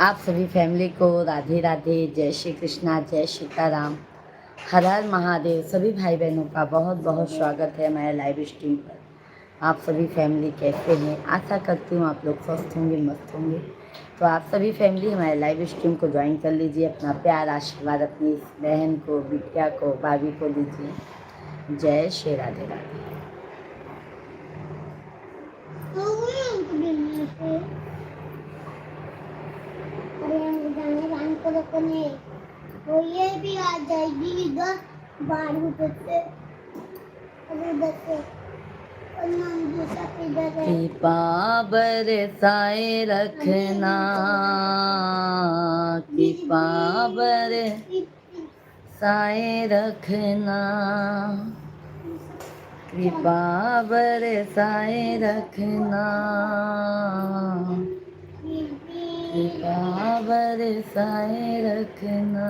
आप सभी फैमिली को राधे राधे, जय श्री कृष्णा, जय सीताराम, हर हर महादेव। सभी भाई बहनों का बहुत बहुत स्वागत है हमारे लाइव स्ट्रीम पर। आप सभी फैमिली कैसे हैं? आशा करती हूँ आप लोग स्वस्थ होंगे, मस्त होंगे। तो आप सभी फैमिली हमारे लाइव स्ट्रीम को ज्वाइन कर लीजिए। अपना प्यार आशीर्वाद अपनी बहन को, बिटिया को, भाभी को दीजिए। जय श्री राधे राधे। तो ये भी आ जाएगी इधर बाहर उधर से कृपा बरसाए रखना, कृपा बरसाए रखना, कृपा बरसाए रखना, कृपा बरसाए रखना।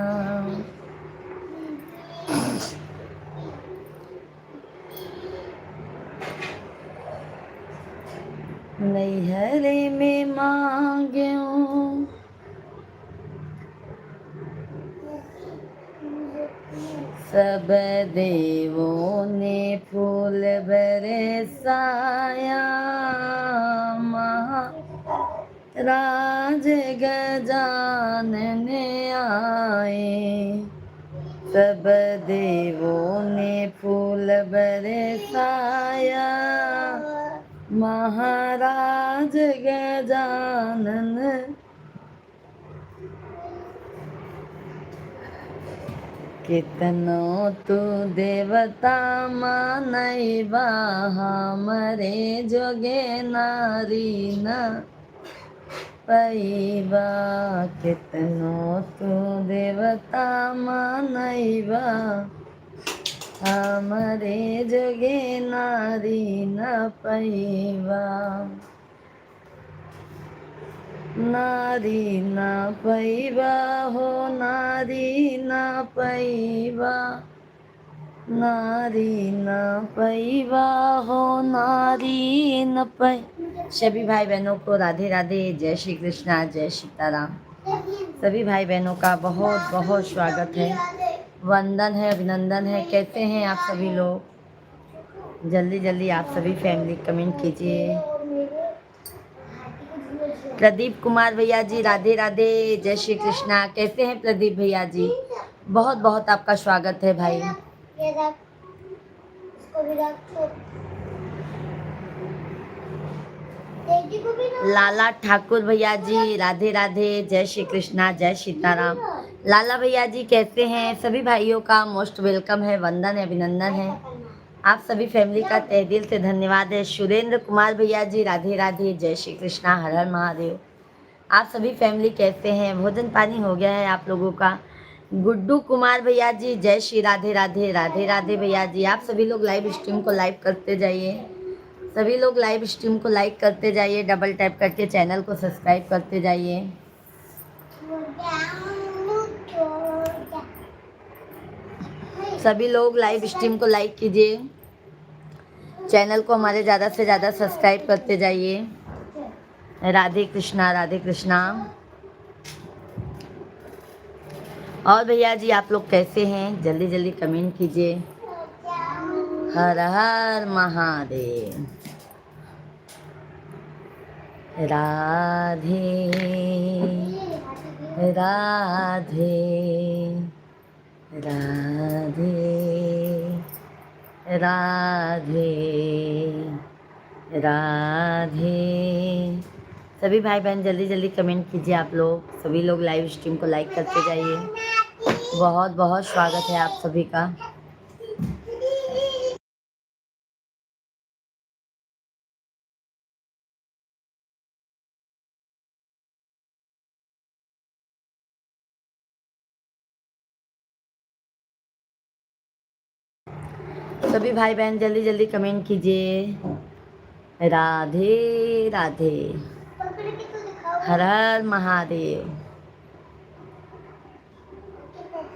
नैहर में मांग्यूं सब देवों ने फूल बरसाया, महाराज गजानन आए। सब देवों ने फूल बरसाया, महाराज गजानन। कितनो तू देवता मानैबा, हमरे जोगे नारी न पैबा। कितनो तू देवता मानैबा, हमरे जोगे नारी न पैबा। नारी न पैबा हो, नारी न पैबा, नारी न पैबा हो, नारी न पै। सभी भाई बहनों को राधे राधे, जय श्री कृष्णा, जय सीताराम। सभी भाई बहनों का बहुत बहुत स्वागत है, वंदन है, अभिनंदन है। कैसे हैं आप सभी लोग? जल्दी जल्दी आप सभी फैमिली कमेंट कीजिए। प्रदीप कुमार भैया जी राधे राधे, जय श्री कृष्णा। कैसे हैं प्रदीप भैया जी? बहुत बहुत आपका स्वागत है भाई। लाला ठाकुर भैया जी राधे राधे, जय श्री कृष्णा, जय सीताराम। लाला भैया जी कैसे हैं? सभी भाइयों का मोस्ट वेलकम है, वंदन है, अभिनंदन है। आप सभी फैमिली का तहे दिल से धन्यवाद है। सुरेंद्र कुमार भैया जी राधे राधे, जय श्री कृष्णा, हर हर महादेव। आप सभी फैमिली कैसे हैं? भोजन पानी हो गया है आप लोगों का? गुड्डू कुमार भैया जी जय श्री राधे राधे, राधे राधे भैया जी। आप सभी लोग लाइव स्ट्रीम को लाइक करते जाइए, सभी लोग लाइव स्ट्रीम को लाइक करते जाइए, डबल टैप करके चैनल को सब्सक्राइब करते जाइए। सभी लोग लाइव स्ट्रीम को लाइक कीजिए, चैनल को हमारे ज़्यादा से ज़्यादा सब्सक्राइब करते जाइए। राधे कृष्णा, राधे कृष्णा। और भैया जी आप लोग कैसे हैं? जल्दी जल्दी कमेंट कीजिए। हर हर महादेव। राधे राधे, राधे राधे, राधे। सभी भाई बहन जल्दी जल्दी कमेंट कीजिए आप लोग। सभी लोग लाइव स्ट्रीम को लाइक करते जाइए। बहुत बहुत स्वागत है आप सभी का। सभी भाई बहन जल्दी जल्दी कमेंट कीजिए। राधे राधे, हर हर महादेव,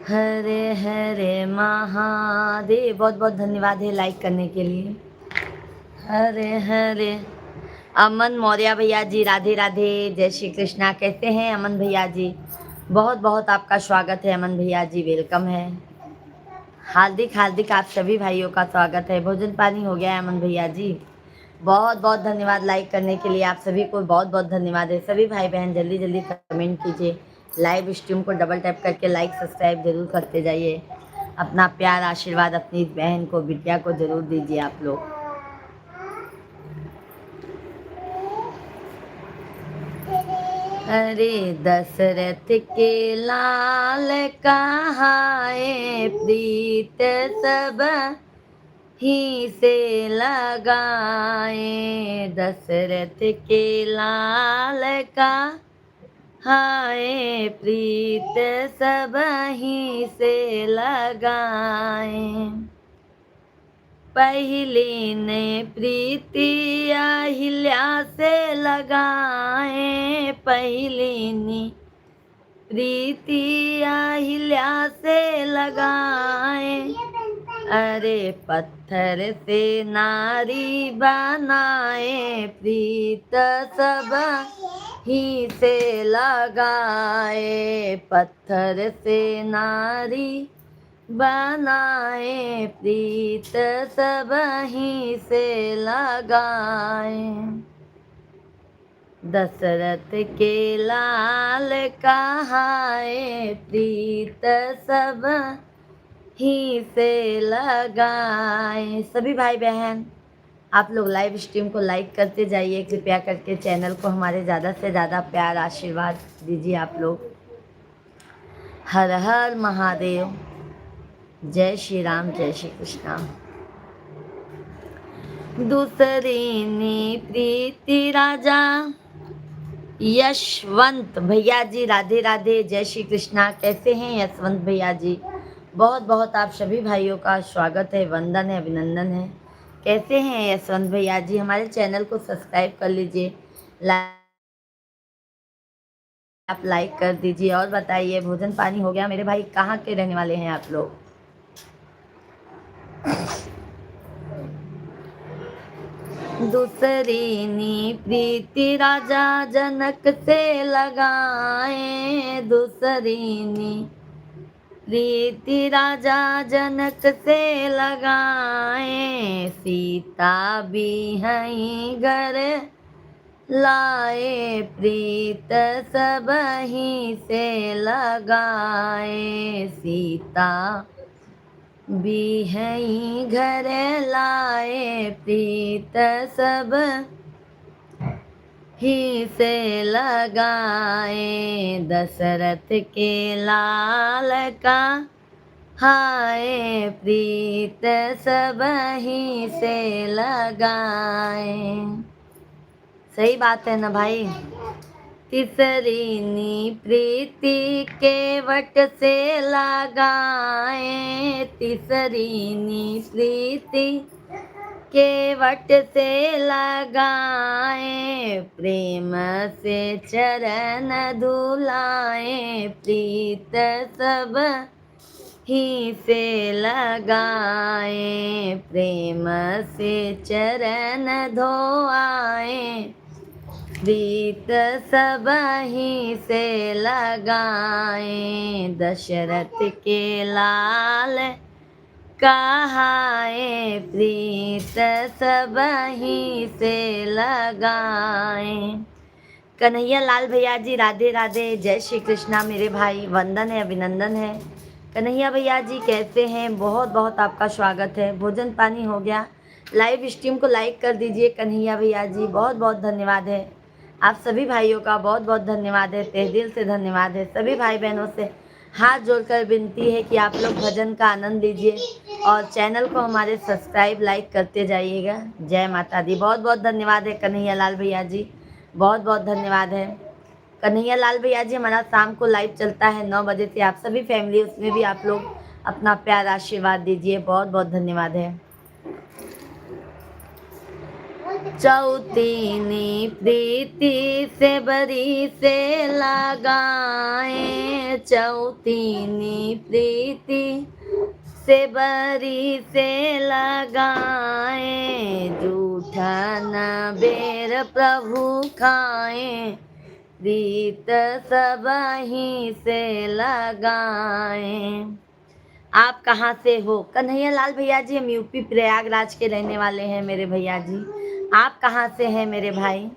हरे हरे महादेव। बहुत बहुत धन्यवाद है लाइक करने के लिए। हरे हरे। अमन मौर्य भैया जी राधे राधे, जय श्री कृष्णा। कैसे हैं अमन भैया जी? बहुत बहुत आपका स्वागत है अमन भैया जी, वेलकम है। हार्दिक हार्दिक आप सभी भाइयों का स्वागत है। भोजन पानी हो गया है अमन भैया जी? बहुत बहुत धन्यवाद लाइक करने के लिए, आप सभी को बहुत बहुत धन्यवाद है। सभी भाई बहन जल्दी जल्दी कमेंट कीजिए, लाइव स्ट्रीम को डबल टैप करके लाइक सब्सक्राइब जरूर करते जाइए। अपना प्यार आशीर्वाद अपनी बहन को, बिटिया को जरूर दीजिए आप लोग। अरे दशरथ के लाल कहाए, प्रीत सब ही से लगाए। दशरथ के लाल का हाय, प्रीत सब ही से लगाए। पहली ने प्रीति अहिल्या से लगाए, पहली ने प्रीति अहिल्या से लगाए। अरे पत्थर से नारी बनाए, प्रीत सब ही से लगाए। पत्थर से नारी बनाए, प्रीत सब ही से लगाए। दशरथ के लाल कहाए, प्रीत सब ही से लगाए। सभी भाई बहन आप लोग लाइव स्ट्रीम को लाइक करते जाइए, कृपया करके चैनल को हमारे ज़्यादा से ज़्यादा प्यार आशीर्वाद दीजिए आप लोग। हर हर महादेव, जय श्री राम, जय श्री कृष्णा। दूसरी नी प्रीति राजा यशवंत भैया जी राधे राधे, जय श्री कृष्णा। कैसे हैं यशवंत भैया जी? बहुत बहुत आप सभी भाइयों का स्वागत है, वंदन है, अभिनंदन है। कैसे हैं यशवंत भैया जी? हमारे चैनल को सब्सक्राइब कर लीजिए, आप लाइक कर दीजिए। और बताइए भोजन पानी हो गया मेरे भाई? कहाँ के रहने वाले हैं आप लोग? दूसरी नी प्रीति राजा जनक से लगाए, दूसरी नी प्रीति राजा जनक से लगाए। सीता भी हई घर लाए, प्रीत सब ही से लगाए। सीता भी हई घर लाए, प्रीत सब ही से लगाए। दशरथ के लाल का हाय, प्रीत सब ही से लगाए। सही बात है ना भाई? तीसरी नी प्रीति के वट से लगाए, तीसरी नी प्रीति के वट से लगाए। प्रेम से चरण धुलाए, प्रीत सब ही से लगाए। प्रेम से चरण धोआए, प्रीत सब ही से लगाए। दशरथ के लाल कहाए, प्रीत सब ही से लगाए। कन्हैया लाल भैया जी राधे राधे, जय श्री कृष्णा मेरे भाई, वंदन है, अभिनंदन है। कन्हैया भैया जी कैसे हैं? बहुत बहुत आपका स्वागत है। भोजन पानी हो गया? लाइव स्ट्रीम को लाइक कर दीजिए कन्हैया भैया जी, बहुत बहुत धन्यवाद है। आप सभी भाइयों का बहुत बहुत धन्यवाद है, तहे दिल से धन्यवाद है। सभी भाई बहनों से हाथ जोड़कर विनती है कि आप लोग भजन का आनंद लीजिए और चैनल को हमारे सब्सक्राइब लाइक करते जाइएगा। जय माता दी। बहुत बहुत धन्यवाद है कन्हैया लाल भैया जी, बहुत बहुत धन्यवाद है। कन्हैया लाल भैया जी हमारा शाम को लाइव चलता है 9 बजे से, आप सभी फैमिली उसमें भी आप लोग अपना प्यार आशीर्वाद दीजिए। बहुत बहुत धन्यवाद है। चौथी प्रीति से बरी से लगाए, चौथी प्रीति से बरी से लगाए, जूठा न बेर प्रभु खाए, प्रीत सब ही से लगाए। आप कहाँ से हो? कन्हैया लाल भैया जी, हम यूपी प्रयागराज के रहने वाले हैं मेरे भैया जी। आप कहाँ से हैं मेरे भाई?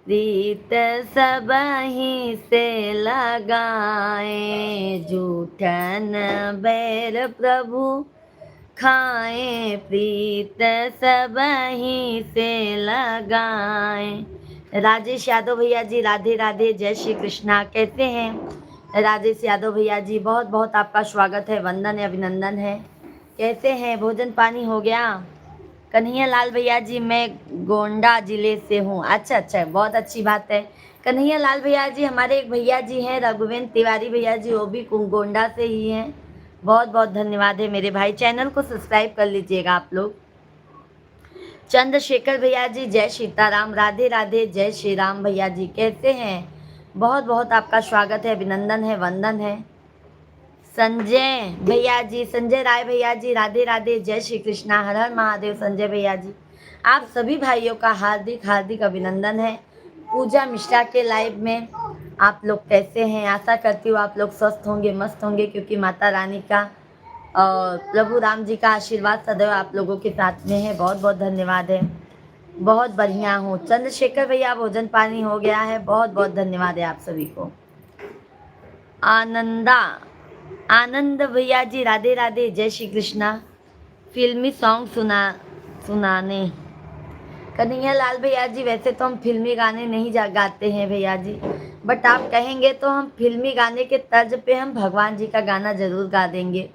प्रीत सब ही से लगाए, जूठन बैर प्रभु खाए, प्रीत सब ही से लगाए। राजेश यादव भैया जी, राधे राधे, जय श्री कृष्णा। कैसे हैं राजेश यादव भैया जी? बहुत बहुत आपका स्वागत है, वंदन है, अभिनंदन है। कैसे हैं? भोजन पानी हो गया? कन्हैया लाल भैया जी, मैं गोंडा जिले से हूँ। अच्छा अच्छा, बहुत अच्छी बात है। कन्हैया लाल भैया जी, हमारे एक भैया जी हैं रघुवेंद्र तिवारी भैया जी, वो भी गोंडा से ही हैं। बहुत बहुत धन्यवाद है मेरे भाई। चैनल को सब्सक्राइब कर लीजिएगा आप लोग। चंद्रशेखर भैया जी, जय सीताराम, राधे राधे, जय श्री राम भैया जी। कैसे हैं? बहुत बहुत आपका स्वागत है, अभिनंदन है, वंदन है। संजय भैया जी, संजय राय भैया जी, राधे राधे, जय श्री कृष्णा, हर हर महादेव। संजय भैया जी, आप सभी भाइयों का हार्दिक हार्दिक अभिनंदन है पूजा मिश्रा के लाइव में। आप लोग कैसे हैं? आशा करती हूँ आप लोग स्वस्थ होंगे, मस्त होंगे, क्योंकि माता रानी का और प्रभु राम जी का आशीर्वाद सदैव आप लोगों के साथ में है। बहुत बहुत धन्यवाद है, बहुत बढ़िया हूँ। चंद्रशेखर भैया, भोजन पानी हो गया है? बहुत बहुत धन्यवाद है आप सभी को। आनंद भैया जी, राधे राधे, जय श्री कृष्णा। फिल्मी सॉन्ग सुनाने। कन्हैया लाल भैया जी, वैसे तो हम फिल्मी गाने नहीं गाते हैं भैया जी, बट आप कहेंगे तो हम फिल्मी गाने के तर्ज पे हम भगवान जी का गाना जरूर गा देंगे।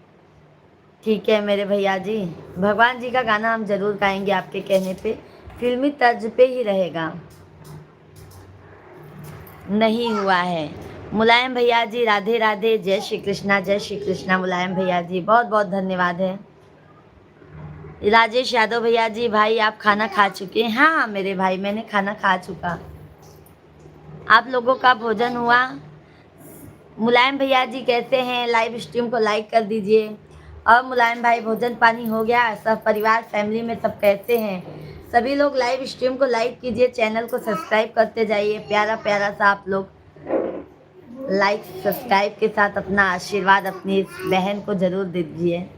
ठीक है मेरे भैया जी, भगवान जी का गाना हम जरूर गाएंगे आपके कहने पे, फिल्मी तर्ज पे ही रहेगा। नहीं हुआ है। मुलायम भैया जी, राधे राधे, जय श्री कृष्णा, जय श्री कृष्णा। मुलायम भैया जी, बहुत बहुत धन्यवाद है। राजेश यादव भैया जी, भाई आप खाना खा चुके हैं? हाँ मेरे भाई, मैंने खाना खा चुका। आप लोगों का भोजन हुआ? मुलायम भैया जी कैसे हैं? लाइव स्ट्रीम को लाइक कर दीजिए। और मुलायम भाई, भोजन पानी हो गया? सब परिवार फैमिली में सब कैसे हैं? सभी लोग लाइव स्ट्रीम को लाइक कीजिए, चैनल को सब्सक्राइब करते जाइए। प्यारा प्यारा सा आप लोग लाइक सब्सक्राइब के साथ अपना आशीर्वाद अपनी इस बहन को जरूर दीजिए।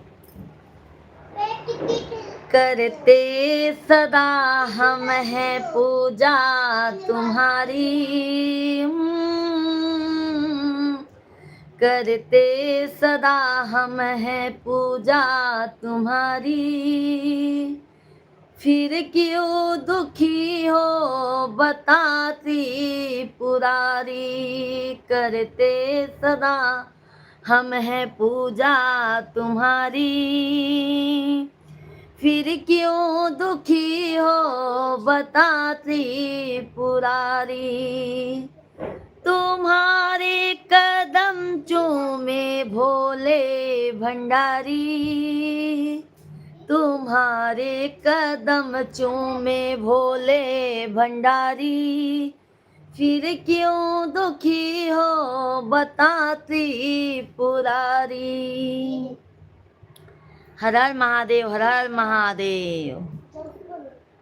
करते सदा हम हैं पूजा तुम्हारी, करते सदा हम हैं पूजा तुम्हारी, फिर क्यों दुखी हो बताती पुरारी, करते सदा हम हैं पूजा तुम्हारी, फिर क्यों दुखी हो बताती पुरारी, तुम्हारे कदम चूमे भोले भंडारी, तुम्हारे कदम चूमे भोले भंडारी, फिर क्यों दुखी हो बताती पुरारी। हर हर महादेव, हर हर महादेव।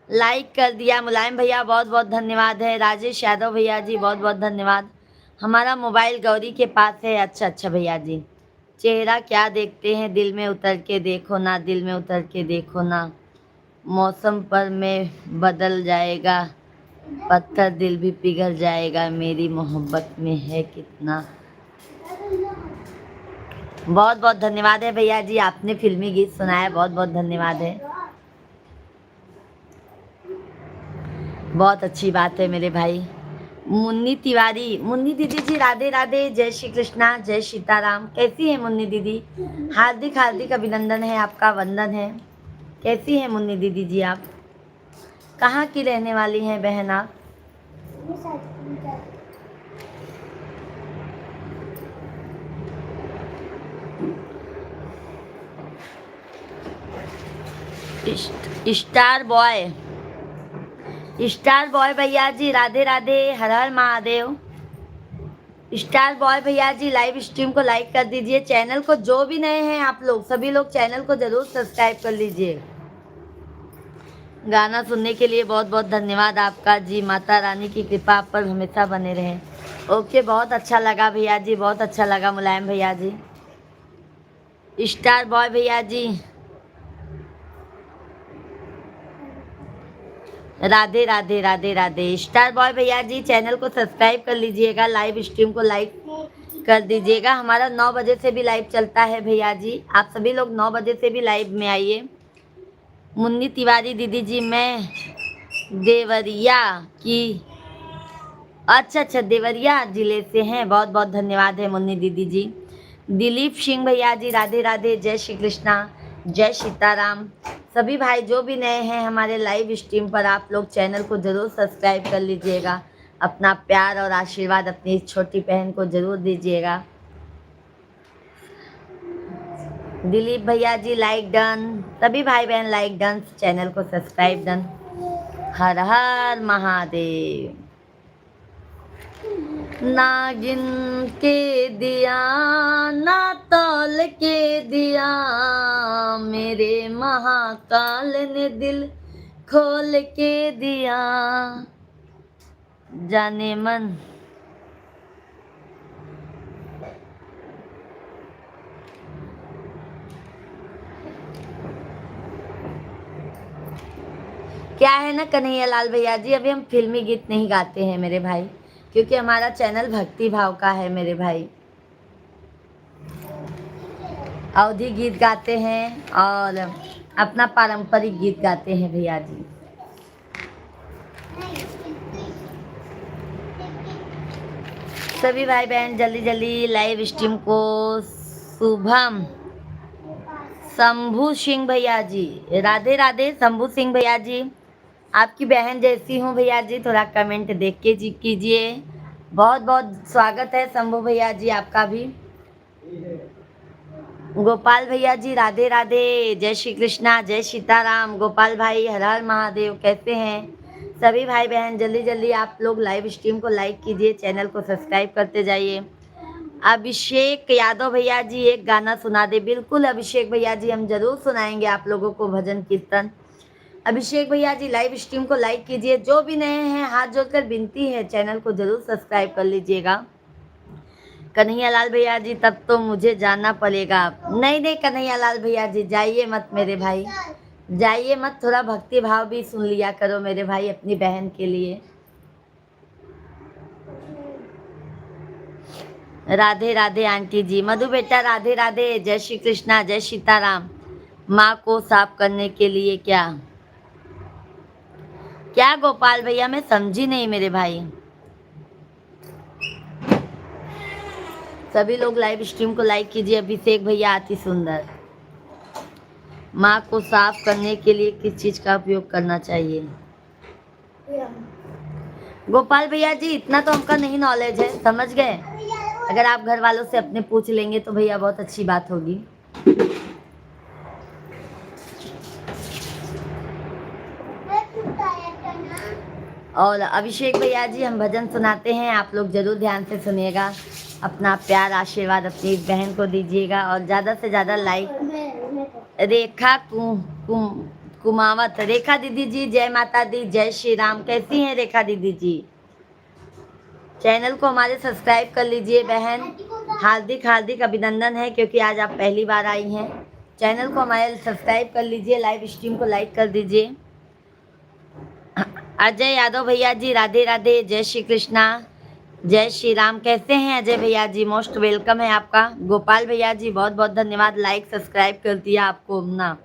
लाइक कर दिया मुलायम भैया, बहुत बहुत धन्यवाद है। राजेश यादव भैया जी, बहुत बहुत धन्यवाद। हमारा मोबाइल गौरी के पास है। अच्छा अच्छा भैया जी, चेहरा क्या देखते हैं, दिल में उतर के देखो ना, दिल में उतर के देखो ना, मौसम पर में बदल जाएगा पत्थर, दिल भी पिघल जाएगा, मेरी मोहब्बत में है कितना। बहुत बहुत धन्यवाद है भैया जी, आपने फिल्मी गीत सुनाया, बहुत बहुत धन्यवाद है। बहुत अच्छी बात है मेरे भाई। मुन्नी तिवारी, मुन्नी दीदी जी, राधे राधे, जय श्री कृष्णा, जय सीताराम। कैसी है मुन्नी दीदी? हार्दिक हार्दिक अभिनंदन है आपका, वंदन है। कैसी है मुन्नी दीदी जी? आप कहाँ की रहने वाली हैं बहन आप? स्टार बॉय, स्टार बॉय भैया जी, राधे राधे, हर हर महादेव। स्टार बॉय भैया जी लाइव स्ट्रीम को लाइक कर दीजिए। चैनल को जो भी नए हैं आप लोग सभी लोग चैनल को जरूर सब्सक्राइब कर लीजिए। गाना सुनने के लिए बहुत बहुत धन्यवाद आपका जी। माता रानी की कृपा आप पर हमेशा बने रहे। ओके, बहुत अच्छा लगा भैया जी, बहुत अच्छा लगा मुलायम भैया जी। स्टार बॉय भैया जी राधे राधे राधे राधे। स्टार बॉय भैया जी चैनल को सब्सक्राइब कर लीजिएगा, लाइव स्ट्रीम को लाइक कर दीजिएगा। हमारा 9 बजे से भी लाइव चलता है भैया जी, आप सभी लोग 9 बजे से भी लाइव में आइए। मुन्नी तिवारी दीदी जी, मैं देवरिया की, अच्छा अच्छा देवरिया जिले से हैं, बहुत बहुत धन्यवाद है मुन्नी दीदी जी। दिलीप सिंह भैया जी राधे राधे, जय श्री कृष्णा, जय सीताराम। सभी भाई जो भी नए हैं हमारे लाइव स्ट्रीम पर, आप लोग चैनल को ज़रूर सब्सक्राइब कर लीजिएगा। अपना प्यार और आशीर्वाद अपनी छोटी बहन को ज़रूर दीजिएगा। दिलीप भैया जी लाइक डन, सभी भाई बहन लाइक डन, चैनल को सब्सक्राइब डन। हर हर महादेव। नागिन के दिया ना तौल के दिया, मेरे महाकाल ने दिल खोल के दिया। जाने मन क्या है ना कन्हैया लाल भैया जी, अभी हम फिल्मी गीत नहीं गाते हैं मेरे भाई, क्योंकि हमारा चैनल भक्ति भाव का है मेरे भाई। अवधी गीत गाते हैं और अपना पारंपरिक गीत गाते हैं भैया जी। सभी भाई बहन जल्दी जल्दी लाइव स्ट्रीम को। शुभम शंभू सिंह भैया जी राधे राधे। शंभू सिंह भैया जी आपकी बहन जैसी हूँ भैया जी, थोड़ा कमेंट देख के जी कीजिए। बहुत बहुत स्वागत है शंभू भैया जी आपका भी। गोपाल भैया जी राधे राधे, जय श्री कृष्णा, जय सीताराम। गोपाल भाई हर हर महादेव, कैसे हैं सभी भाई बहन? जल्दी जल्दी आप लोग लाइव स्ट्रीम को लाइक कीजिए, चैनल को सब्सक्राइब करते जाइए। अभिषेक यादव भैया जी एक गाना सुना दे। बिल्कुल अभिषेक भैया जी, हम जरूर सुनाएंगे आप लोगों को भजन कीर्तन। अभिषेक भैया जी लाइव स्ट्रीम को लाइक कीजिए। जो भी नए हैं हाथ जोड़कर विनती है चैनल को जरूर सब्सक्राइब कर लीजिएगा। कन्हैया लाल भैया जी तब तो मुझे जाना पड़ेगा। नहीं नहीं कन्हैया लाल भैया जी जाइए मत मेरे भाई, जाइए मत, थोड़ा भक्ति भाव भी सुन लिया करो मेरे भाई अपनी बहन के लिए। राधे राधे आंटी जी। मधु बेटा राधे राधे, जय श्री कृष्णा, जय सीताराम। माँ को साफ करने के लिए क्या क्या गोपाल भैया, मैं समझी नहीं मेरे भाई। सभी लोग लाइव स्ट्रीम को लाइक कीजिए। अभिषेक भैया अति सुंदर। माँ को साफ करने के लिए किस चीज का उपयोग करना चाहिए? गोपाल भैया जी इतना तो हमका नहीं नॉलेज है, समझ गए? अगर आप घर वालों से अपने पूछ लेंगे तो भैया बहुत अच्छी बात होगी। और अभिषेक भैया जी हम भजन सुनाते हैं, आप लोग जरूर ध्यान से सुनिएगा। अपना प्यार आशीर्वाद अपनी बहन को दीजिएगा और ज़्यादा से ज़्यादा लाइक। रेखा कुमावत, रेखा दीदी जी जय माता दी, जय श्री राम। कैसी हैं रेखा दीदी जी? चैनल को हमारे सब्सक्राइब कर लीजिए बहन। हार्दिक हार्दिक अभिनंदन है क्योंकि आज आप पहली बार आई हैं। चैनल को हमारे सब्सक्राइब कर लीजिए, लाइव स्ट्रीम को लाइक कर दीजिए। अजय यादव भैया जी राधे राधे, जय श्री कृष्णा, जय श्री राम। कैसे हैं अजय भैया जी? मोस्ट वेलकम है आपका। गोपाल भैया जी बहुत बहुत धन्यवाद, लाइक सब्सक्राइब कर दिया आपको ना,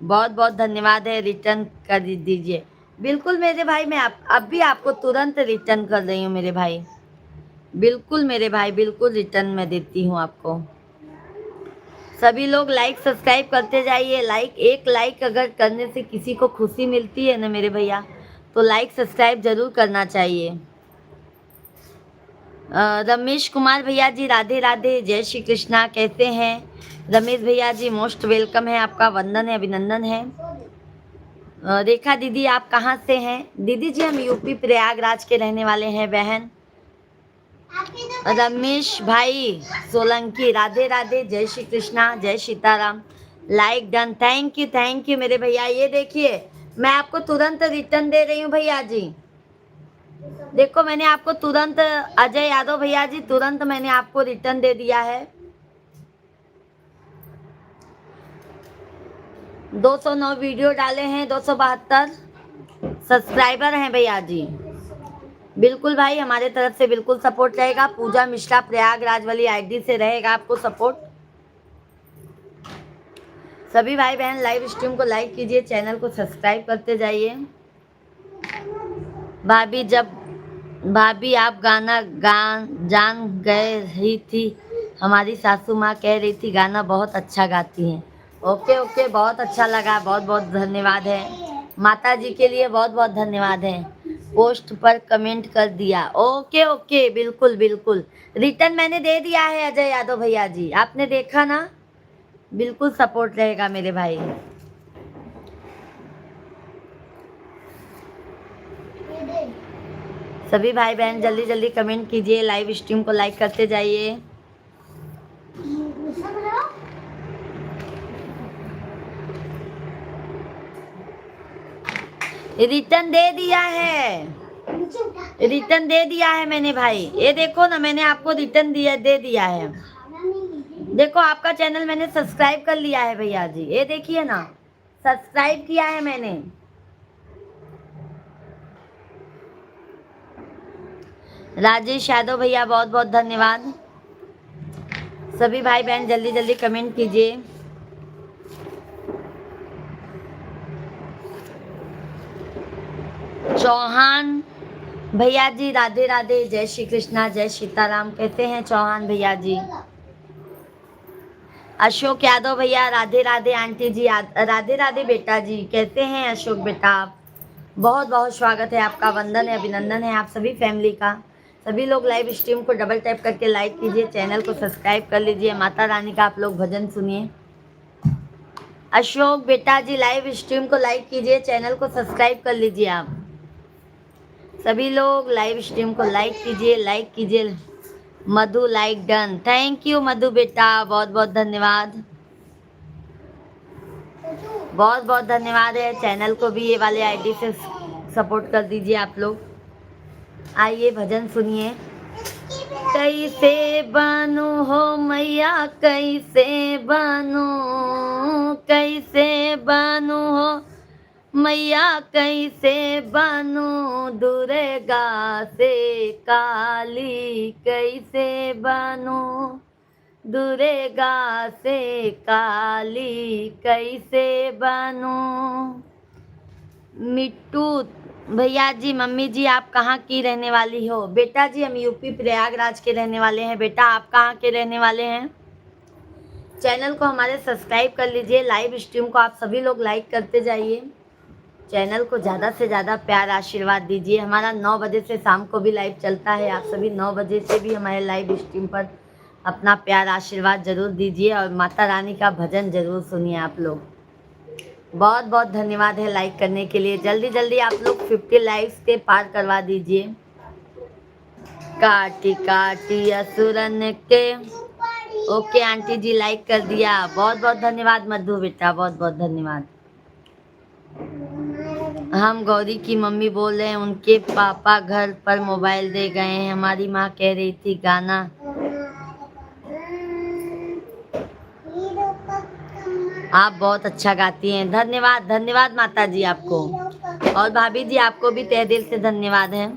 बहुत बहुत धन्यवाद है। रिटर्न कर दीजिए। बिल्कुल मेरे भाई, मैं अब भी आपको तुरंत रिटर्न कर रही हूँ मेरे भाई। बिल्कुल मेरे भाई, बिल्कुल रिटर्न में देती हूँ आपको। सभी लोग लाइक सब्सक्राइब करते जाइए। एक लाइक अगर करने से किसी को खुशी मिलती है ना मेरे भैया, तो लाइक सब्सक्राइब जरूर करना चाहिए। रमेश कुमार भैया जी राधे राधे, जय श्री कृष्णा। कैसे हैं रमेश भैया जी? मोस्ट वेलकम है आपका, वंदन है, अभिनंदन है। रेखा दीदी आप कहाँ से हैं? दीदी जी हम यूपी प्रयागराज के रहने वाले हैं बहन। आपके तो रमेश भाई सोलंकी, राधे राधे, जय श्री कृष्णा, जय Sitaram. Like done, thank you मेरे भैया। ये देखिए मैं आपको तुरंत रिटर्न दे रही हूँ भैया जी। देखो मैंने आपको तुरंत, अजय यादव भैया जी, तुरंत मैंने आपको रिटर्न दे दिया है। 209 वीडियो डाले हैं, 272 सब्सक्राइबर हैं भैया जी। बिल्कुल भाई, हमारे तरफ से बिल्कुल सपोर्ट रहेगा। पूजा मिश्रा प्रयागराज वाली आईडी से रहेगा आपको सपोर्ट। सभी भाई बहन लाइव स्ट्रीम को लाइक कीजिए, चैनल को सब्सक्राइब करते जाइए। भाभी जब भाभी आप गाना जान गए रही थी, हमारी सासू माँ कह रही थी गाना बहुत अच्छा गाती हैं। ओके ओके, बहुत अच्छा लगा, बहुत बहुत धन्यवाद है। माता जी के लिए बहुत बहुत धन्यवाद है। पोस्ट पर कमेंट कर दिया, ओके ओके, बिल्कुल बिल्कुल। रिटर्न मैंने दे दिया है अजय यादव भैया जी, आपने देखा ना। बिल्कुल सपोर्ट रहेगा मेरे भाई। ये दे। सभी भाई बहन जल्दी जल्दी कमेंट कीजिए, लाइव स्ट्रीम को लाइक करते जाइए। गुस्सा करो। रिटर्न दे दिया है, नीचे उठा। रिटर्न दे दिया है मैंने भाई। ये देखो ना, मैंने आपको रिटर्न दे दिया है। खाना नहीं लीजिए। देखो आपका चैनल मैंने सब्सक्राइब कर लिया है भैया जी, ये देखिए ना, सब्सक्राइब किया है मैंने। राजेश यादव भैया बहुत बहुत धन्यवाद। सभी भाई बहन जल्दी जल्दी कमेंट कीजिए। चौहान भैया जी राधे राधे, जय श्री कृष्णा, जय सीताराम। कैसे हैं चौहान भैया जी? अशोक यादव भैया राधे राधे। आंटी जी राधे राधे बेटा जी, कैसे हैं अशोक बेटा आप? बहुत बहुत स्वागत है आपका, वंदन है, अभिनंदन है आप सभी फैमिली का। सभी लोग लाइव स्ट्रीम को डबल टैप करके लाइक कीजिए, चैनल को सब्सक्राइब कर लीजिए। माता रानी का आप लोग भजन सुनिए। अशोक बेटा जी लाइव स्ट्रीम को लाइक कीजिए, चैनल को सब्सक्राइब कर लीजिए आप सभी लोग। लाइव स्ट्रीम को लाइक कीजिए। मधु लाइक डन, थैंक यू मधु बेटा, बहुत बहुत धन्यवाद। बहुत बहुत धन्यवाद है। चैनल को भी ये वाले आईडी से सपोर्ट कर दीजिए आप लोग। आइए भजन सुनिए। कैसे बनू हो मैया, कैसे बनू, कैसे बनू हो मैया, कैसे बनू दुर्गा से काली, कैसे बनू दुर्गा से काली, कैसे बनू। मिट्टू भैया जी, मम्मी जी आप कहाँ की रहने वाली हो? बेटा जी हम यूपी प्रयागराज के रहने वाले हैं। बेटा आप कहाँ के रहने वाले हैं? चैनल को हमारे सब्सक्राइब कर लीजिए, लाइव स्ट्रीम को आप सभी लोग लाइक करते जाइए। चैनल को ज़्यादा से ज़्यादा प्यार आशीर्वाद दीजिए। हमारा 9 बजे से शाम को भी लाइव चलता है, आप सभी 9 बजे से भी हमारे लाइव स्ट्रीम पर अपना प्यार आशीर्वाद जरूर दीजिए और माता रानी का भजन जरूर सुनिए आप लोग। बहुत बहुत धन्यवाद है लाइक करने के लिए। जल्दी जल्दी आप लोग 50 लाइक्स के पार करवा दीजिए। काटी काटी असुरन के, ओके आंटी जी लाइक कर दिया, बहुत बहुत धन्यवाद मधु बेटा, बहुत बहुत धन्यवाद। हम गौरी की मम्मी बोल रहे हैं, उनके पापा घर पर मोबाइल दे गए हैं। हमारी माँ कह रही थी गाना। आप बहुत अच्छा गाती हैं, धन्यवाद धन्यवाद माता जी आपको, और भाभी जी आपको भी तहे दिल से धन्यवाद है।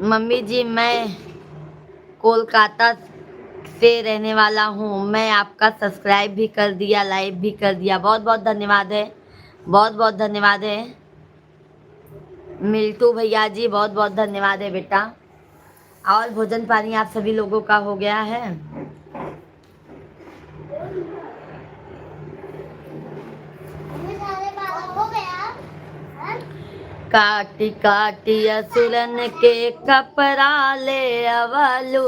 मम्मी जी मैं कोलकाता से रहने वाला हूँ, मैं आपका सब्सक्राइब भी कर दिया, लाइव भी कर दिया, बहुत बहुत धन्यवाद है, बहुत बहुत धन्यवाद है। मिल्टू भैया जी बहुत बहुत धन्यवाद है बेटा। और भोजन पानी आप सभी लोगों का हो गया है? हो गया। काटी काटी असुरन के कपड़ा ले अवलू,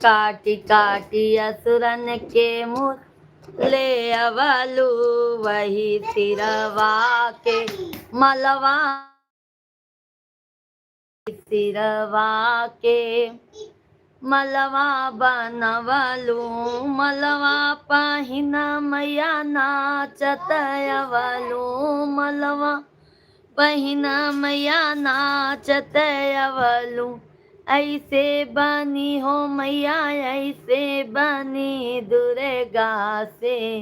काटी काटी असुरन के मुँह ले अवलू, वही सिरवा के मलवा सिरवा के मलवा बनवलू मलवा पहिन मैया नाचत अवलू मलवा पहिन मैया नाचत अवलू ऐसे बनी हो मैया ऐसे बनी दुर्गा से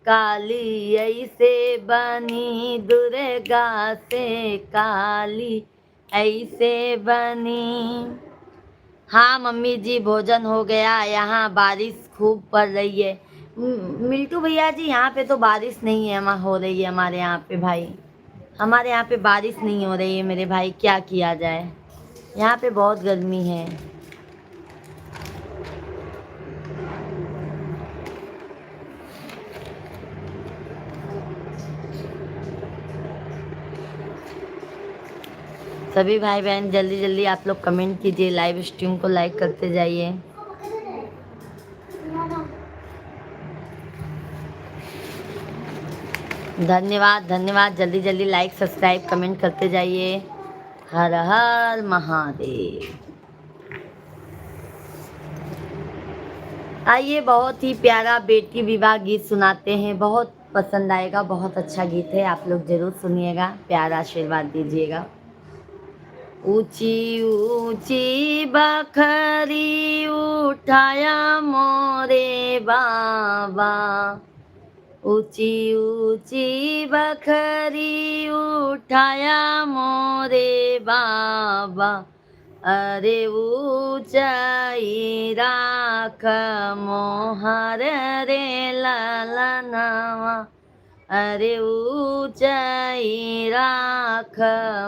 काली ऐसे बनी दुर्गा से काली ऐसे बनी। हाँ मम्मी जी भोजन हो गया। यहाँ बारिश खूब पड़ रही है। मिल्टू भैया जी यहाँ पे तो बारिश नहीं है हो रही है हमारे यहाँ पे भाई। हमारे यहाँ पे बारिश नहीं हो रही है मेरे भाई, क्या किया जाए। यहाँ पे बहुत गर्मी है। सभी भाई बहन जल्दी जल्दी आप लोग कमेंट कीजिए, लाइव स्ट्रीम को लाइक करते जाइए। धन्यवाद धन्यवाद, जल्दी जल्दी लाइक सब्सक्राइब कमेंट करते जाइए। हर हर महादेव। आइए बहुत ही प्यारा बेटी विवाह गीत सुनाते हैं, बहुत पसंद आएगा, बहुत अच्छा गीत है, आप लोग जरूर सुनिएगा, प्यारा आशीर्वाद दीजिएगा। ऊंची ऊंची बखरी उठाया मोरे बाबा, ऊंची ऊंची बखरी उठाया मोरे बाबा, अरे ऊंचाई राख मोहर रे ललनवा, अरे ऊंचाई राख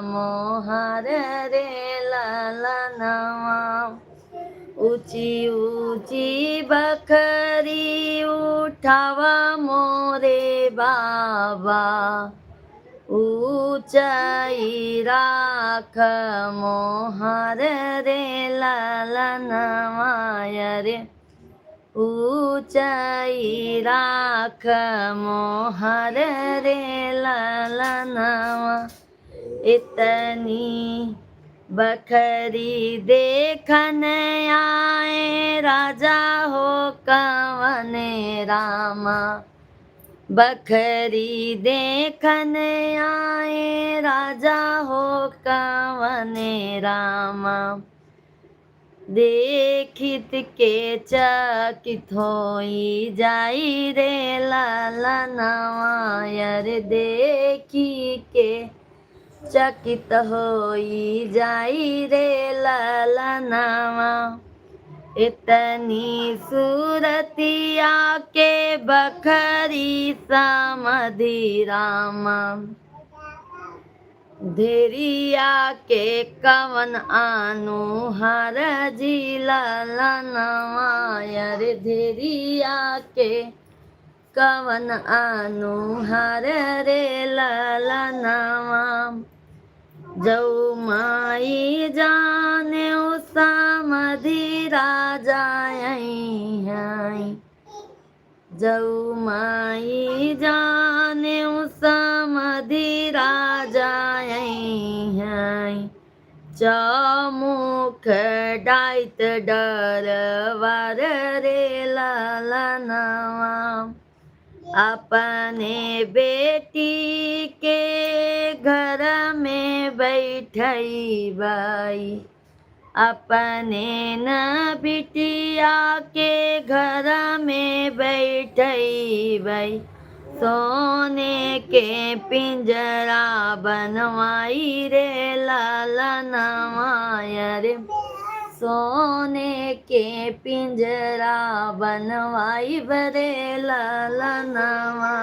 मोहर रे ललनवा, ऊंची ऊंची बखरी उठावा मोरे बाबा, ऊंचाई राख मोहर रे ललनवा, रे ऊंचाई राख मोहर रे ललनवा। इतनी बखरी देखन आए राजा हो कवन रामा, बखरी देखन आए राजा हो कवन रामा, देखित के चकित होई जाई रे ललनवा, रे देखी के चकित होई जाई रे ललनवा। इतनी सूरतिया के बखरी समधि रामा, धेरिया के कवन आनु हर जी ललनवा, रे धेरिया के कवन आनु हर रे ललनवा। जऊ माई जाने समधि राजा आई, जऊ माई जाने समधि राजा आई, चौमुख डाइट डरवर रे ललनवा, अपने बेटी के घर में बैठई बाई, अपने न बिटिया के घर में बैठई बाई, सोने के पिंजरा बनवाई रे ललनवा, रे सोने के पिंजरा बनवाई बरे ललनवा।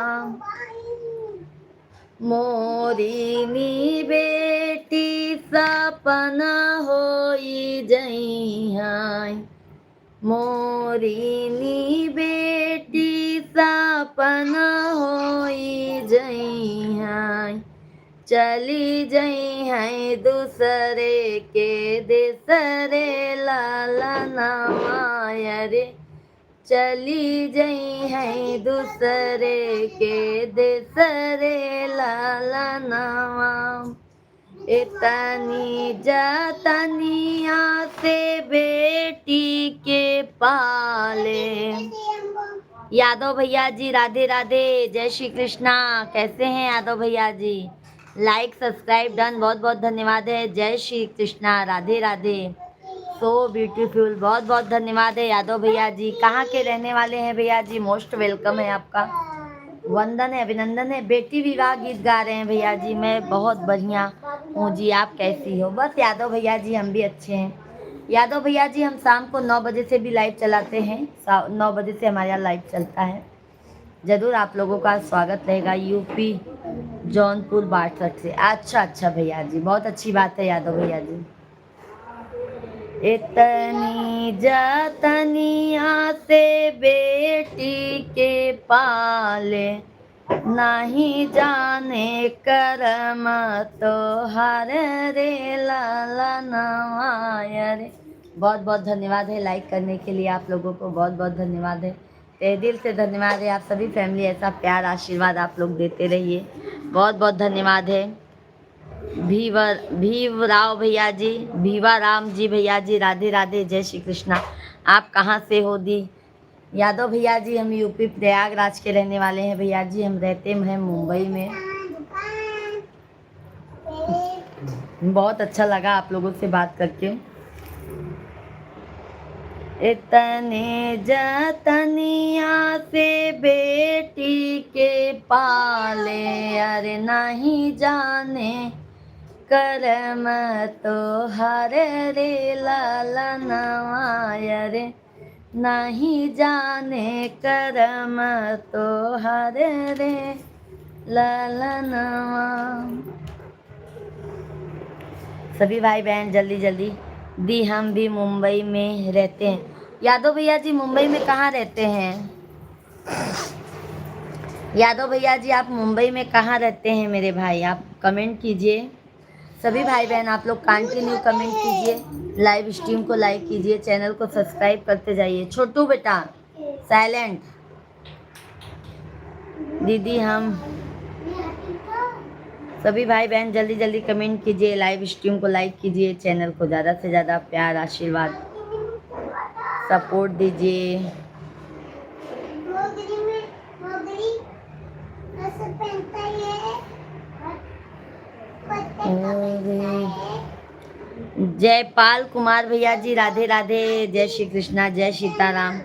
मोरीनी बेटी सपन होई जई, मोरीनी बेटी सपन होई जई, चली जई है दूसरे के देश रे ललनवा, रे चली जई है दूसरे के देश रे ललनवा। इतनी जतनिया से बेटी के पाले। यादव भैया जी राधे राधे, जय श्री कृष्णा। कैसे हैं यादव भैया जी? लाइक सब्सक्राइब डन, बहुत बहुत धन्यवाद है। जय श्री कृष्णा, राधे राधे, सो ब्यूटीफुल, बहुत बहुत धन्यवाद है यादव भैया जी। कहाँ के रहने वाले हैं भैया जी? मोस्ट वेलकम है आपका, वंदन है, अभिनंदन है। बेटी विवाह गीत गा रहे हैं भैया जी, मैं बहुत बढ़िया हूँ जी, आप कैसी हो? बस यादव भैया जी हम भी अच्छे हैं। यादव भैया जी हम शाम को 9 बजे से भी लाइव चलाते हैं, 9 बजे से हमारे यहाँ लाइव चलता है। जरूर आप लोगों का स्वागत रहेगा। यूपी जौनपुर बासठ से। अच्छा अच्छा भैया जी, बहुत अच्छी बात है यादव भैया जी। इतनी जतनिया से बेटी के पाले, नहीं जाने करम तो हर रे लाला नवाय रे। बहुत बहुत धन्यवाद है लाइक करने के लिए, आप लोगों को बहुत बहुत धन्यवाद है, तहे दिल से धन्यवाद है। आप सभी फैमिली ऐसा प्यार आशीर्वाद आप लोग देते रहिए, बहुत बहुत धन्यवाद है। भीव राव भैया जी, भीवा राम जी भैया जी, राधे राधे, जय श्री कृष्णा। आप कहाँ से हो दी? यादव भैया जी हम यूपी प्रयागराज के रहने वाले हैं भैया जी, हम रहते हैं मुंबई में। बहुत अच्छा लगा आप लोगों से बात करके। इतने जतनिया से बेटी के पाले, अरे नहीं जाने करम तो हर रे लाला नवाय रे, नहीं जाने करम तो हर रे लाला नवा। सभी भाई बहन जल्दी जल्दी दी, हम भी मुंबई में रहते हैं। यादव भैया जी मुंबई में कहाँ रहते हैं? यादव भैया जी आप मुंबई में कहाँ रहते हैं मेरे भाई? आप कमेंट कीजिए। सभी भाई बहन आप लोग कंटिन्यू कमेंट कीजिए, लाइव स्ट्रीम को लाइक कीजिए, चैनल को सब्सक्राइब करते जाइए। छोटू बेटा साइलेंट। दीदी हम सभी भाई बहन जल्दी जल्दी कमेंट कीजिए, लाइव स्ट्रीम को लाइक कीजिए, चैनल को ज़्यादा से ज़्यादा प्यार आशीर्वाद सपोर्ट दीजिए। जयपाल कुमार भैया जी राधे राधे, जय श्री कृष्णा, जय सीताराम।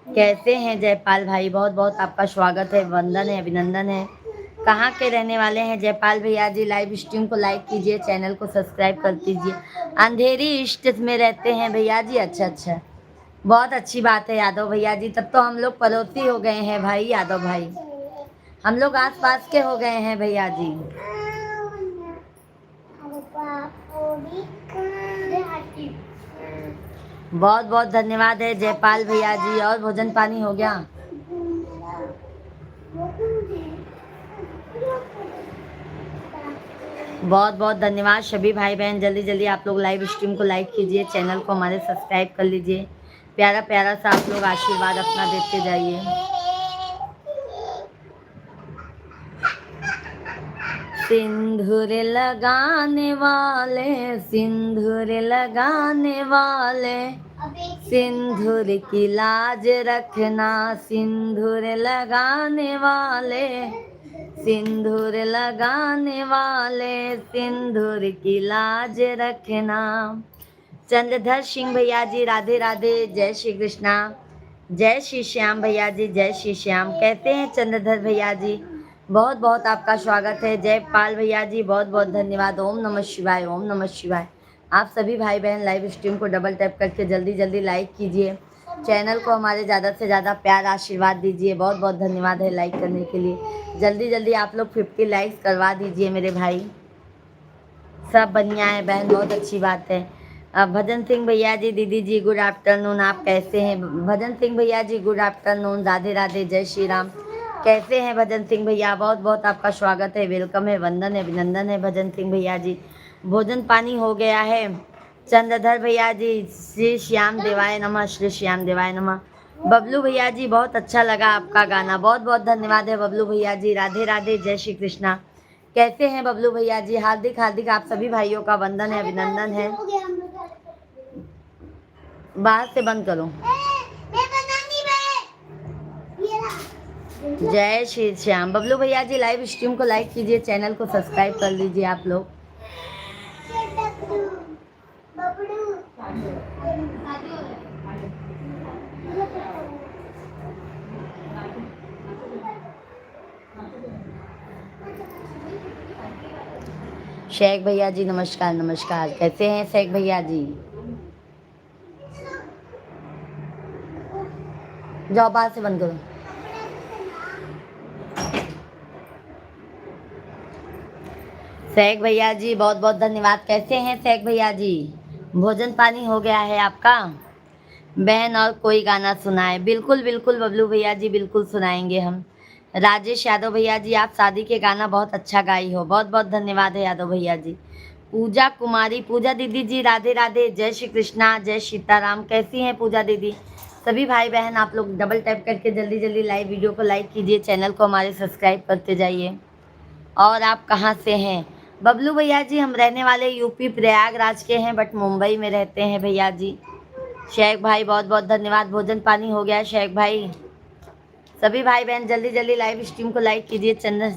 कैसे हैं जयपाल भाई? बहुत बहुत आपका स्वागत है, वंदन है, अभिनंदन है। कहाँ के रहने वाले हैं जयपाल भैया जी? लाइव स्ट्रीम को लाइक कीजिए, चैनल को सब्सक्राइब कर दीजिए। अंधेरी ईस्ट में रहते हैं भैया जी, अच्छा अच्छा, बहुत अच्छी बात है यादव भैया जी। तब तो हम लोग पड़ोसी हो गए हैं भाई, यादव भाई हम लोग आस पास के हो गए हैं भैया जी। बहुत बहुत धन्यवाद है जयपाल भैया जी। और भोजन पानी हो गया? बहुत बहुत धन्यवाद सभी भाई बहन, जल्दी जल्दी आप लोग लाइव स्ट्रीम को लाइक कीजिए, चैनल को हमारे सब्सक्राइब कर लीजिए। प्यारा प्यारा सा आप लोग आशीर्वाद अपना देते जाइए। सिंदूर लगाने वाले, सिंदूर लगाने वाले, सिंदूर की लाज रखना, सिंदूर लगाने वाले, सिंदूर लगाने वाले, सिंदूर की लाज रखना। चंद्रधर सिंह भैया जी राधे राधे, जय श्री कृष्णा, जय श्री श्याम भैया जी, जय श्री श्याम। कहते हैं चंद्रधर भैया जी, बहुत बहुत आपका स्वागत है। जयपाल भैया जी बहुत बहुत धन्यवाद। ओम नमः शिवाय, ओम नमः शिवाय। आप सभी भाई बहन लाइव स्ट्रीम को डबल टैप करके जल्दी जल्दी लाइक कीजिए, चैनल को हमारे ज़्यादा से ज़्यादा प्यार आशीर्वाद दीजिए। बहुत बहुत धन्यवाद है लाइक करने के लिए। जल्दी जल्दी आप लोग 50 लाइक्स करवा दीजिए मेरे भाई। सब बढ़िया है बहन, बहुत अच्छी बात है। भजन सिंह भैया जी, दीदी जी गुड आफ्टरनून, आप कैसे हैं? भजन सिंह भैया जी गुड आफ्टरनून, राधे राधे, जय श्री राम। कैसे हैं भजन सिंह भैया? बहुत बहुत आपका स्वागत है, वेलकम है, वंदन है, अभिनंदन है भजन सिंह भैया जी। भोजन पानी हो गया है? चंद्रधर भैया जी, श्री श्याम देवाय नमः, श्री श्याम देवाय नमः। बबलू भैया जी बहुत अच्छा लगा आपका गाना, बहुत बहुत धन्यवाद है बबलू भैया जी, राधे राधे, जय श्री कृष्णा। कैसे हैं बबलू भैया जी? हार्दिक हार्दिक आप सभी भाइयों का वंदन है, अभिनंदन है। हो गया हम लोग। बाहर से बंद करो। मैं बनानी में ये रहा। जय श्री श्याम। बबलू भैया जी लाइव स्ट्रीम को लाइक कीजिए, चैनल को सब्सक्राइब कर लीजिए आप लोग। बबलू शेख भैया जी नमस्कार नमस्कार, कैसे हैं शेख भैया जी? जाओ बाहर से बंद करो। शेख भैया जी बहुत बहुत धन्यवाद। कैसे हैं शेख भैया जी? भोजन पानी हो गया है आपका? बहन और कोई गाना सुनाए? बिल्कुल बिल्कुल बबलू भैया जी, बिल्कुल सुनाएंगे हम। राजेश यादव भैया जी आप शादी के गाना बहुत अच्छा गाई हो, बहुत बहुत धन्यवाद है यादव भैया जी। पूजा कुमारी, पूजा दीदी जी राधे राधे, जय श्री कृष्णा जय सीताराम। कैसी हैं पूजा दीदी? सभी भाई बहन आप लोग डबल टैप करके जल्दी जल्दी लाइव वीडियो को लाइक कीजिए, चैनल को हमारे सब्सक्राइब करते जाइए। और आप कहाँ से हैं? बबलू भैया जी हम रहने वाले यूपी प्रयागराज के हैं, बट मुंबई में रहते हैं भैया जी। शेख भाई बहुत बहुत धन्यवाद। भोजन पानी हो गया है शेख भाई? सभी भाई बहन जल्दी जल्दी लाइव स्ट्रीम को लाइक कीजिए। चंदन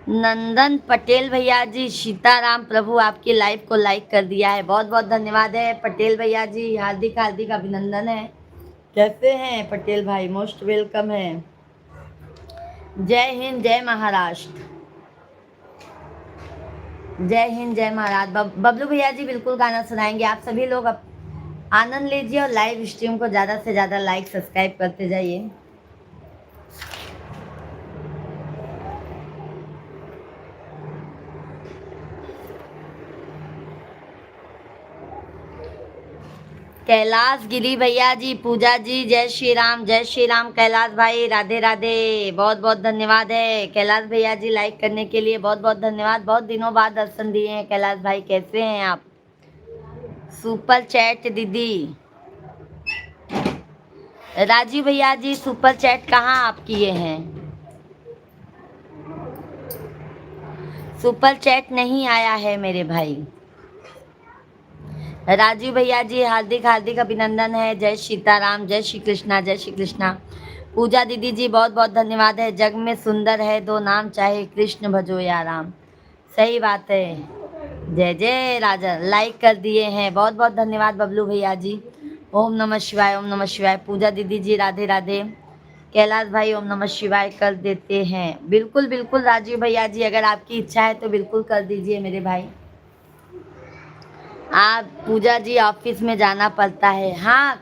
नंदन पटेल भैया जी, सीताराम प्रभु आपकी लाइव को लाइक कर दिया है, बहुत बहुत धन्यवाद है पटेल भैया जी, हार्दिक हार्दिक अभिनंदन है। कैसे हैं पटेल भाई? मोस्ट वेलकम है। जय हिंद जय महाराष्ट्र। जय हिंद जय महाराष्ट्र। बबलू भैया जी बिल्कुल गाना सुनाएंगे। आप सभी लोग आनंद लीजिए और लाइव स्ट्रीम को ज़्यादा से ज़्यादा लाइक सब्सक्राइब करते जाइए। कैलाश गिरी भैया जी, पूजा जी जय श्री राम कैलाश भाई राधे राधे, बहुत बहुत धन्यवाद है कैलाश भैया जी लाइक करने के लिए, बहुत बहुत धन्यवाद। बहुत दिनों बाद दर्शन दिए हैं कैलाश भाई, कैसे हैं आप? सुपर चैट दीदी राजीव भैया जी, सुपर चैट कहाँ आप किए हैं? सुपर चैट नहीं आया है मेरे भाई। राजीव भैया जी हार्दिक हार्दिक अभिनंदन है। जय सीताराम जय श्री कृष्णा जय श्री कृष्णा। पूजा दीदी जी बहुत बहुत धन्यवाद है। जग में सुंदर है दो नाम, चाहे कृष्ण भजो या राम। सही बात है। जय जय राजा, लाइक कर दिए हैं, बहुत बहुत धन्यवाद बबलू भैया जी। ओम नमः शिवाय, ओम नमः शिवाय। पूजा दीदी जी राधे राधे। कैलाश भाई ओम नमः शिवाय कर देते हैं। बिल्कुल बिल्कुल राजीव भैया जी, अगर आपकी इच्छा है तो बिल्कुल कर दीजिए मेरे भाई। आप पूजा जी ऑफिस में जाना पड़ता है। हाँ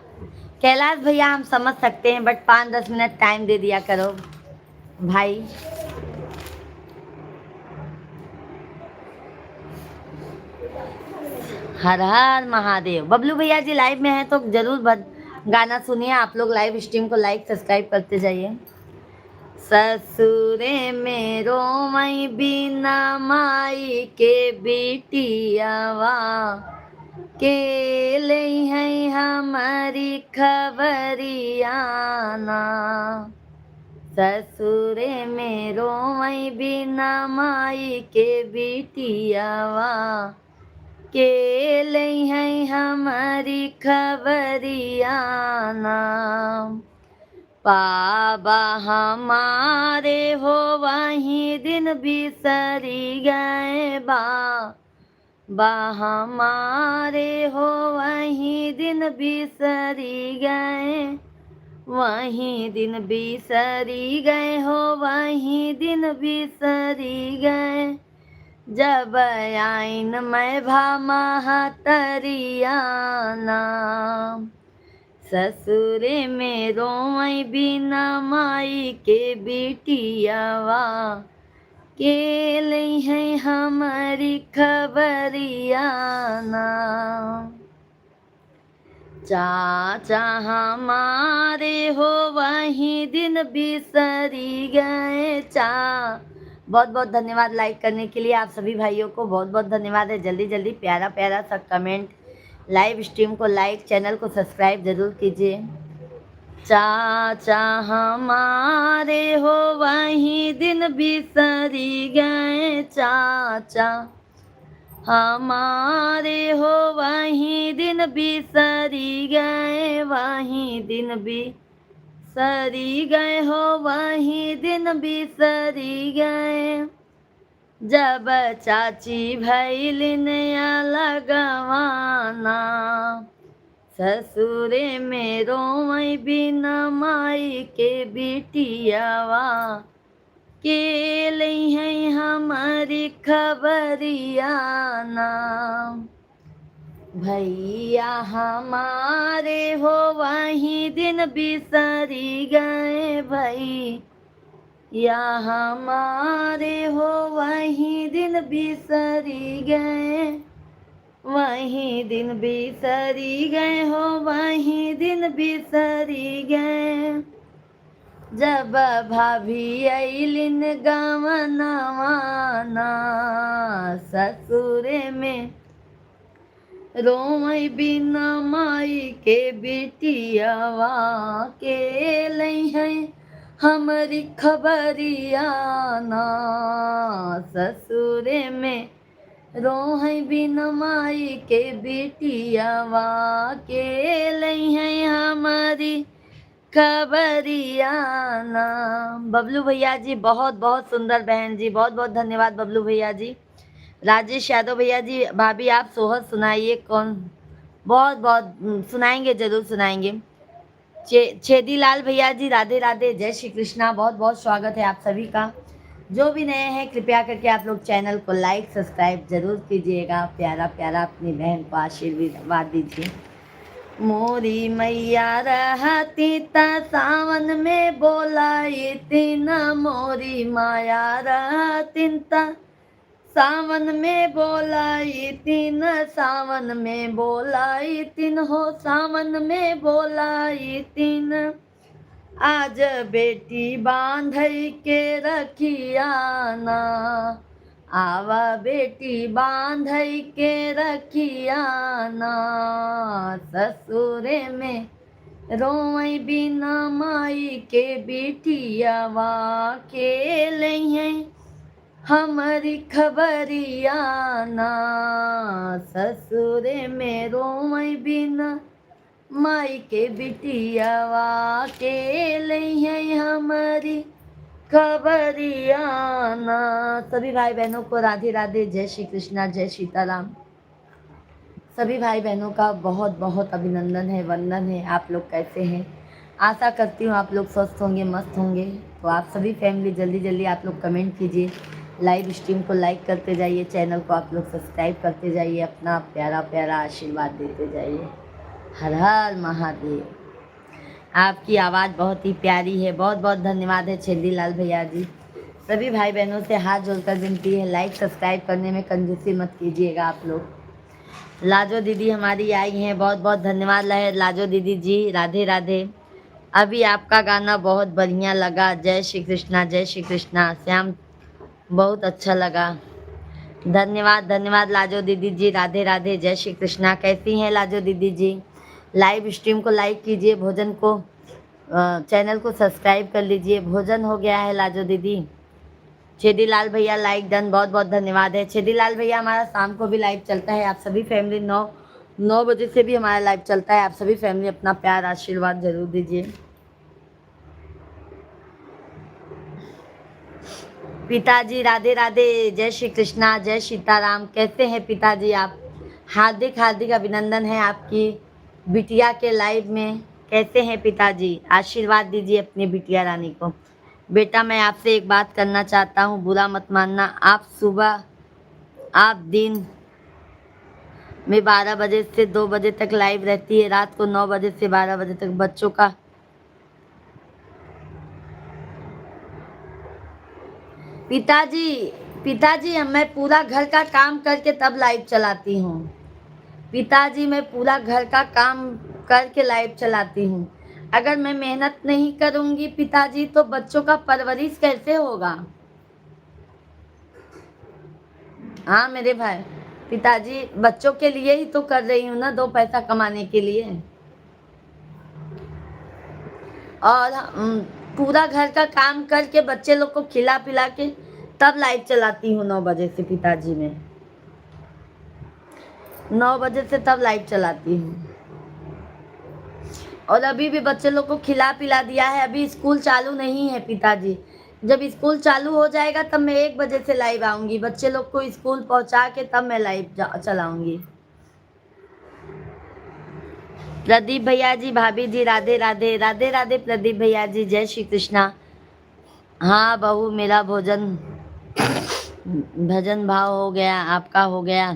कैलाश भैया हम समझ सकते हैं, बट 5-10 मिनट टाइम दे दिया करो भाई। हर हर महादेव। बबलू भैया जी लाइव में हैं तो जरूर गाना सुनिए। आप लोग लाइव स्ट्रीम को लाइक सब्सक्राइब करते जाइए। ससुरे मेरो मई बिना माई के बिटियावा, के ले है हमारी खबरियाना। ससुरे मेरो मई बिना माई के बिटियावा, के ले है हमारी खबरियाना। पाबा हमारे हो वही दिन बिसरी गए बा हमारे हो वही दिन बिसरी गए, वही दिन बिसरी गए हो वही दिन बिसरी गए, जब आइन मैं भामा तरियाना। ससुरे में रोई बिना माई के बिटियावा, के ले है हमारी खबरियाना। चाचा हमारे हो वही दिन बिसरी गए बहुत बहुत धन्यवाद लाइक करने के लिए। आप सभी भाइयों को बहुत बहुत धन्यवाद है। जल्दी जल्दी प्यारा प्यारा सा कमेंट, लाइव स्ट्रीम को लाइक, चैनल को सब्सक्राइब जरूर कीजिए। चाचा हमारे हो वही दिन बिसरी गए, चाचा हमारे हो वही दिन बिसरी गए, वही दिन बिसरी गए हो, वही दिन बिसरी गए। जब चाची भैलिन लगवाना, ससुरे में रोई बिना माई के बिटियावा, के लई है हमारी खबरियाना। भैया हमारे हो वही दिन बिसरी गए, भैया हमारे हो वही दिन बिसरी गए, वही दिन बिसरी गए हो, वही दिन बिसरी गए। जब भाभी अइलिन गवनवाना, ससुरे में रोई बिना माई के बिटियावा, के लई है हमारी खबरियाना। ससुरे में रोई बिना माई के बिटियावा, के लई है हमारी खबरियाना। बबलू भैया जी बहुत बहुत सुंदर, बहन जी बहुत बहुत धन्यवाद बबलू भैया जी। राजेश यादव भैया जी, भाभी आप सोहर सुनाइए। कौन? बहुत बहुत सुनाएंगे, जरूर सुनाएंगे। छेदीलाल भैया जी राधे राधे, जय श्री कृष्णा, बहुत बहुत स्वागत है आप सभी का। जो भी नए हैं कृपया करके आप लोग चैनल को लाइक सब्सक्राइब जरूर कीजिएगा। प्यारा प्यारा अपनी बहन को आशीर्वाद दीजिए। मोरी मैया रहती ता सावन में बोलाई तीन, मोरी माया रहती ता सावन में बोलाई तीन, सावन में बोलाई तीन हो, सावन में बोलाई तीन। आज बेटी बांधई के रखियाना, आवा बेटी बांधई के रखियाना। ससुरे में रोई बिना माई के बिटियावा, के लई है हमारी खबरियाना। ससुरे में रोई बिना माई के बिटियावा, के लई है हमारी खबरियाना। सभी भाई बहनों को राधे राधे, जय श्री कृष्णा, जय सीताराम। सभी भाई बहनों का बहुत बहुत अभिनंदन है, वंदन है। आप लोग कैसे हैं? आशा करती हूँ आप लोग स्वस्थ होंगे, मस्त होंगे। तो आप सभी फैमिली जल्दी जल्दी आप लोग कमेंट कीजिए, लाइव स्ट्रीम को लाइक करते जाइए, चैनल को आप लोग सब्सक्राइब करते जाइए, अपना प्यारा प्यारा आशीर्वाद देते जाइए। हर हर महादेव। आपकी आवाज़ बहुत ही प्यारी है, बहुत बहुत धन्यवाद है छेदीलाल भैया जी। सभी भाई बहनों से हाथ जोड़कर विनती है, लाइक सब्सक्राइब करने में कंजूसी मत कीजिएगा आप लोग। लाजो दीदी हमारी आई हैं, बहुत बहुत धन्यवाद लहर लाजो दीदी जी, राधे राधे। अभी आपका गाना बहुत बढ़िया लगा, जय श्री कृष्णा, जय श्री कृष्णा। श्याम बहुत अच्छा लगा, धन्यवाद धन्यवाद लाजो दीदी जी, राधे राधे, जय श्री कृष्णा। कैसी हैं लाजो दीदी जी? लाइव स्ट्रीम को लाइक कीजिए, भोजन को चैनल को सब्सक्राइब कर लीजिए। भोजन हो गया है लाजो दीदी। छेदीलाल भैया लाइक डन, बहुत बहुत धन्यवाद है। छेदीलाल भैया हमारा शाम को भी लाइव चलता है, आप सभी फैमिली 9 बजे से भी हमारा लाइव चलता है। आप सभी फैमिली अपना प्यार आशीर्वाद जरूर दीजिए। पिताजी राधे राधे, जय श्री कृष्णा, जय सीताराम। कैसे हैं पिताजी आप? हार्दिक हार्दिक अभिनंदन है आपकी बिटिया के लाइव में। कैसे हैं पिताजी? आशीर्वाद दीजिए अपनी बिटिया रानी को। बेटा मैं आपसे एक बात करना चाहता हूँ, बुरा मत मानना। आप दिन में 12 बजे से 2 बजे तक लाइव रहती है, रात को 9 बजे से 12 बजे तक बच्चों का। पिताजी मैं पूरा घर का काम करके तब लाइव चलाती हूँ। पिताजी मैं पूरा घर का काम करके लाइव चलाती हूँ। अगर मैं मेहनत नहीं करूँगी पिताजी तो बच्चों का परवरिश कैसे होगा? हाँ मेरे भाई, पिताजी बच्चों के लिए ही तो कर रही हूँ ना, 2 पैसा कमाने के लिए। और पूरा घर का काम करके बच्चे लोग को खिला पिला के तब लाइव चलाती हूँ 9 बजे से पिताजी में, 9 बजे से तब लाइव चलाती हूँ। और अभी भी बच्चे लोग को खिला पिला दिया है, अभी स्कूल चालू नहीं है पिताजी। जब स्कूल चालू हो जाएगा तब मैं 1 बजे से लाइव आऊँगी, बच्चे लोग को स्कूल पहुँचा के तब मैं लाइव चलाऊँगी। प्रदीप भैया जी, भाभी जी, राधे राधे, राधे राधे प्रदीप भैया जी, जय श्री कृष्णा। हाँ बहू, मेरा भजन भाव हो गया, आपका हो गया?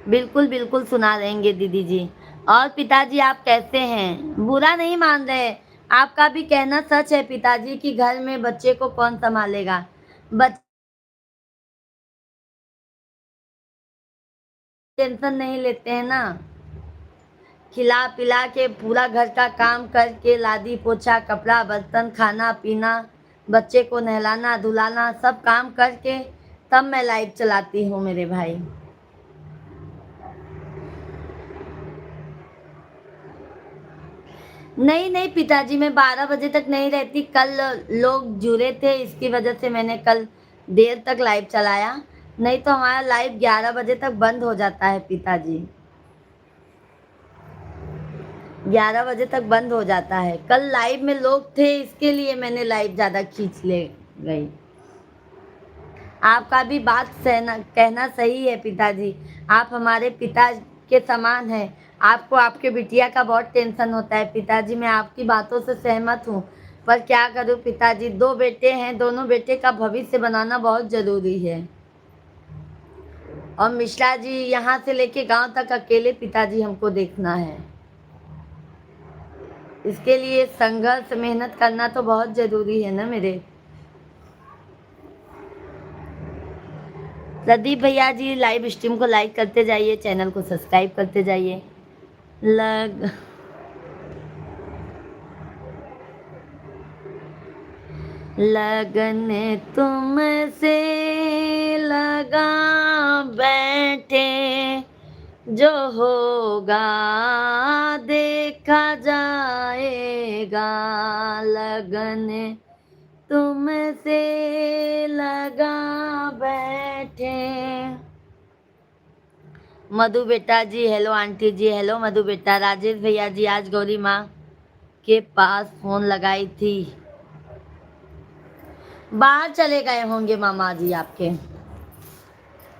बिल्कुल बिल्कुल सुना देंगे दीदी जी। और पिताजी आप कैसे हैं? बुरा नहीं मान रहे, आपका भी कहना सच है पिताजी कि घर में बच्चे को कौन संभालेगा। बच्चे टेंशन नहीं लेते हैं ना, खिला पिला के पूरा घर का काम करके लादी पोछा कपड़ा बर्तन खाना पीना बच्चे को नहलाना धुलाना सब काम करके तब मैं लाइव चलाती हूँ मेरे भाई। नहीं नहीं पिताजी, मैं 12 बजे तक नहीं रहती, कल लोग जुड़े थे इसकी वजह से मैंने कल देर तक लाइव चलाया, नहीं तो हमारा लाइव 11 बजे तक बंद हो जाता है पिताजी, 11 बजे तक बंद हो जाता है। कल लाइव में लोग थे इसके लिए मैंने लाइव ज़्यादा खींच ले गई। आपका भी बात कहना सही है पिताजी, आप हमारे पिता के समान हैं। आपको आपके बिटिया का बहुत टेंशन होता है पिताजी, मैं आपकी बातों से सहमत हूँ, पर क्या करूँ पिताजी, 2 बेटे हैं, दोनों बेटे का भविष्य बनाना बहुत ज़रूरी है। और मिश्रा जी यहाँ से लेके गांव तक अकेले पिताजी हमको देखना है, इसके लिए संघर्ष मेहनत करना तो बहुत ज़रूरी है ना मेरे। प्रदीप भैया जी लाइव स्ट्रीम को लाइक करते जाइए, चैनल को सब्सक्राइब करते जाइए। लगन तुमसे लगा बैठे, जो होगा देखा जाएगा। लगन तुमसे लगा बैठे। मधु बेटा जी हेलो, आंटी जी हेलो मधु बेटा। राजेश भैया जी आज गौरी माँ के पास फोन लगाई थी, बाहर चले गए होंगे मामा जी आपके,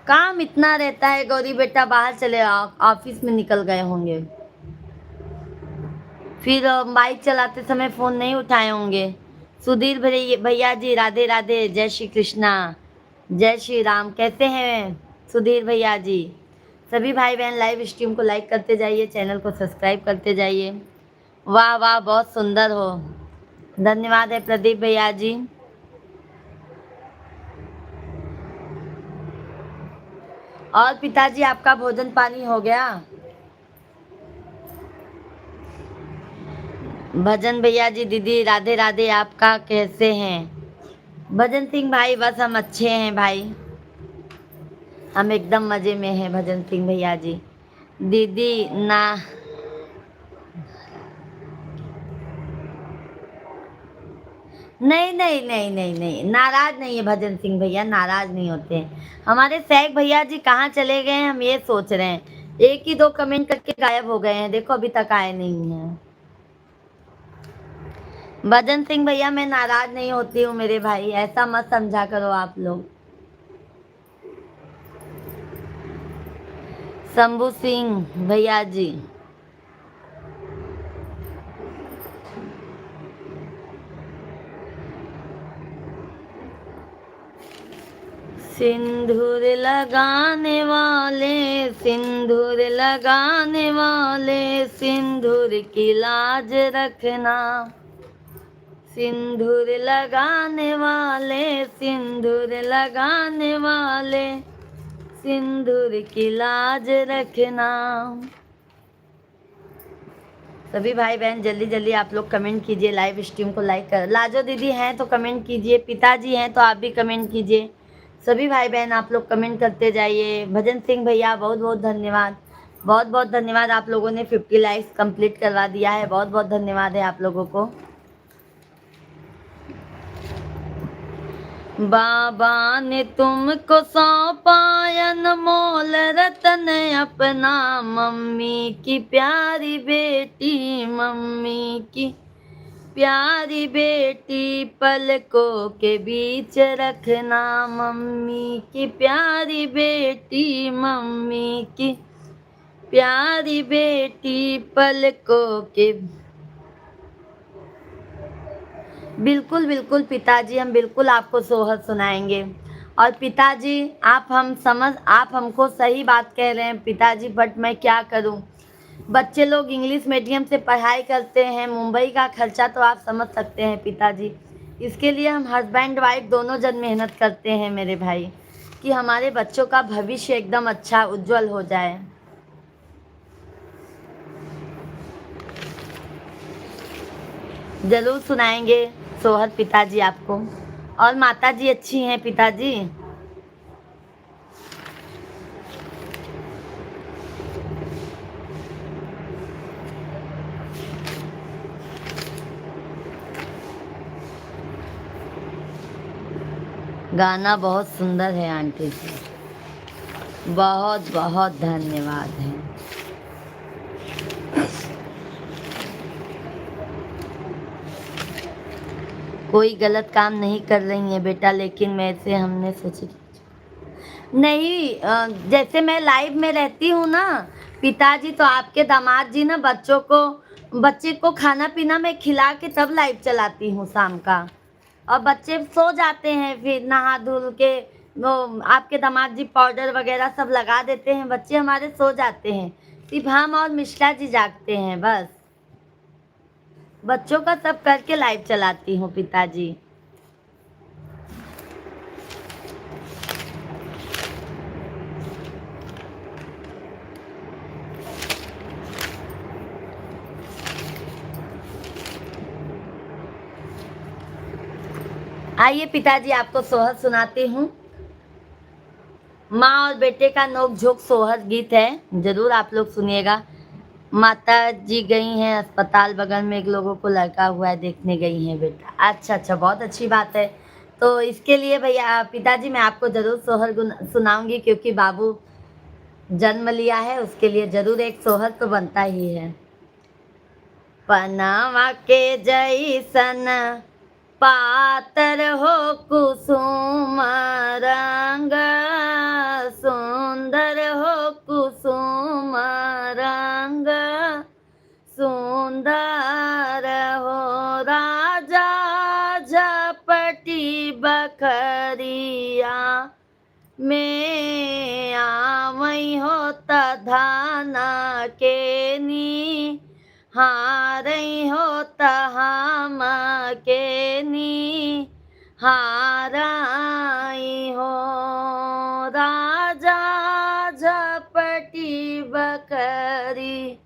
काम इतना रहता है गौरी बेटा, बाहर चले ऑफिस में निकल गए होंगे, फिर बाइक चलाते समय फोन नहीं उठाए होंगे। सुधीर भैया जी राधे राधे, जय श्री कृष्णा जय श्री राम, कैसे हैं सुधीर भैया जी? सभी भाई बहन लाइव स्ट्रीम को लाइक करते जाइए, चैनल को सब्सक्राइब करते जाइए। वाह वाह बहुत सुंदर हो, धन्यवाद है प्रदीप भैया जी। और पिताजी आपका भोजन पानी हो गया? भजन भैया जी दीदी राधे राधे, आपका कैसे हैं? भजन सिंह भाई बस हम अच्छे हैं भाई, हम एकदम मज़े में हैं भजन सिंह भैया जी। दीदी ना नहीं नहीं नहीं नहीं नहीं, नाराज नहीं है भजन सिंह भैया, नाराज नहीं होते हैं। हमारे सैक भैया जी कहाँ चले गए हैं हम ये सोच रहे हैं, एक ही 2 कमेंट करके गायब हो गए हैं, देखो अभी तक आए नहीं हैं। भजन सिंह भैया मैं नाराज नहीं होती हूँ मेरे भाई, ऐसा मत समझा करो आप लोग। शंभू सिंह भैया जी सिंदूर लगाने वाले, सिंदूर लगाने वाले, सिंदूर की लाज रखना, सिंदूर लगाने वाले, सिंदूर लगाने वाले, सिंदूर की लाज रखना। सभी भाई बहन जल्दी जल्दी आप लोग कमेंट कीजिए, लाइव स्ट्रीम को लाइक कर, लाजो दीदी हैं तो कमेंट कीजिए, पिताजी हैं तो आप भी कमेंट कीजिए, सभी भाई बहन आप लोग कमेंट करते जाइए। भजन सिंह भैया बहुत बहुत धन्यवाद, बहुत बहुत धन्यवाद, आप लोगों ने 50 लाइक्स कंप्लीट करवा दिया है, बहुत बहुत धन्यवाद है आप लोगों को। बाबा ने तुमको सौंपा अनमोल रतन अपना, मम्मी की प्यारी बेटी, मम्मी की प्यारी बेटी, पलकों के बीच रखना, मम्मी की प्यारी बेटी, मम्मी की प्यारी बेटी, पलकों के। बिल्कुल बिल्कुल पिताजी, हम बिल्कुल आपको सोहर सुनाएंगे। और पिताजी आप हमको सही बात कह रहे हैं पिताजी, बट मैं क्या करूं, बच्चे लोग इंग्लिश मीडियम से पढ़ाई करते हैं, मुंबई का खर्चा तो आप समझ सकते हैं पिताजी। इसके लिए हम हस्बैंड वाइफ दोनों जन मेहनत करते हैं मेरे भाई, कि हमारे बच्चों का भविष्य एकदम अच्छा उज्जवल हो जाए। जरूर सुनाएंगे सोहर पिताजी आपको। और माताजी अच्छी हैं पिताजी? गाना बहुत सुंदर है आंटी जी, बहुत बहुत धन्यवाद है। कोई गलत काम नहीं कर रही है बेटा, लेकिन मेरे से हमने सोची नहीं, जैसे मैं लाइव में रहती हूँ ना पिताजी, तो आपके दामाद जी ना बच्चे को खाना पीना मैं खिला के तब लाइव चलाती हूँ शाम का, और बच्चे सो जाते हैं, फिर नहा धुल के वो आपके दामाद जी पाउडर वगैरह सब लगा देते हैं, बच्चे हमारे सो जाते हैं, सिर्फ हम और मिश्रा जी जागते हैं बस। बच्चों का सब करके लाइव चलाती हूँ पिताजी। आइए पिताजी आपको सोहर सुनाती हूँ। माँ और बेटे का नोक झोंक सोहर गीत है, जरूर आप लोग सुनिएगा। माता जी गई हैं अस्पताल, बगल में एक लोगों को लड़का हुआ है, देखने गई हैं बेटा। अच्छा अच्छा, बहुत अच्छी बात है। तो इसके लिए भैया पिताजी मैं आपको जरूर सोहर सुनाऊंगी, क्योंकि बाबू जन्म लिया है, उसके लिए जरूर एक सोहर तो बनता ही है। पनावा के जैसन पातर हो कुसुम रंग, सुंदर हो कुसुम रंग, सुंदर हो राजा झपटी बखरिया, में आवई होता धाना के नी, हारई होता हम के नी, हाराई हो राजा झपटी बकरी,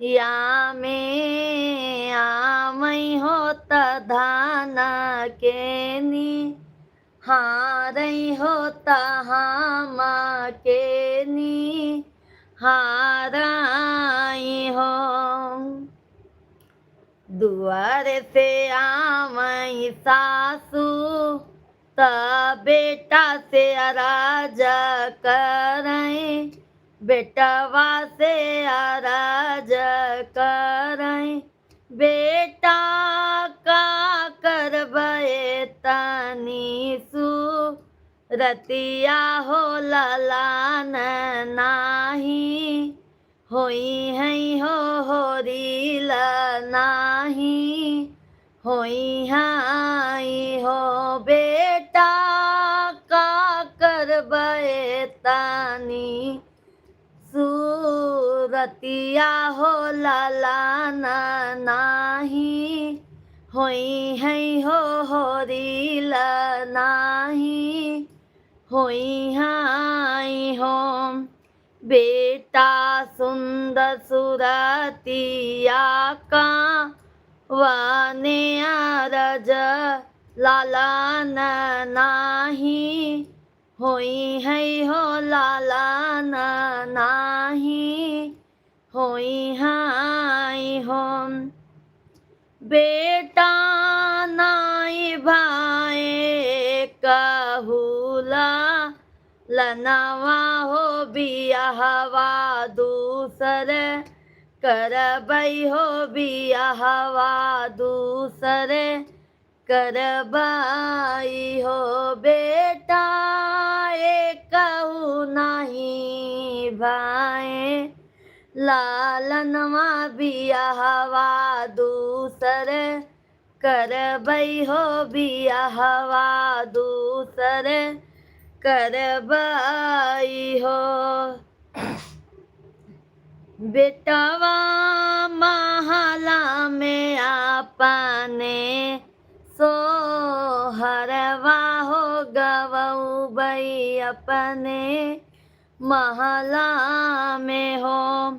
या में आवई होता धाना के नी, हारई होता हम के नी, हाराई हो। दुआर से आवई सासू, त बेटा से अराजा करई, बेटवा से अराजा करई, बेटा का करबे तनी सु, रतिया हो ललान नाही, होई है हो रील नाही, होई हाई हो बेटा का करबे तनी, सूरतिया हो ललान नाही, होई है हो रील नाही, होई हाई हो बेटा सुंदर सुरतिया का, वाने अरज लालान नाही, होई है हो लालान नाही, होई हाई होम। बेटा नाई भाए कहूला लनवा हो बियाहवा दूसर करबई हो बियाहवा दूसर करबाई हो। बेटा कहू नहीं भाए लालनवा बियाहवा दूसर करबई हो बियाहवा दूसर करबई हो। बेटवा महला में आपने सोहरवा हो गवऊ बई अपने महला में हो।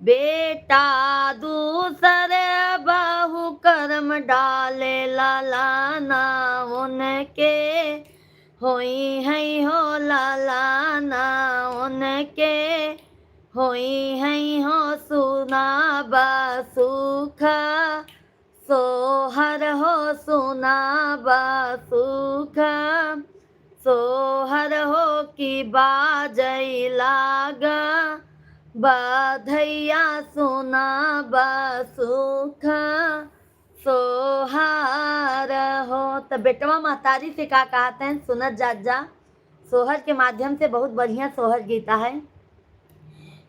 बेटा दूसर बहु कर्म डाले लालाना उनके होई है हो लालाना उनके होई है हो सुना बसुख सोहर हो सुना बसुख सोहर हो की बाजई लागा बधैया सुना बसुख सोहार हो। तो बेटवा महतारी से क्या कहते हैं सुनत जात जा। सोहर के माध्यम से बहुत बढ़िया सोहर गीता है।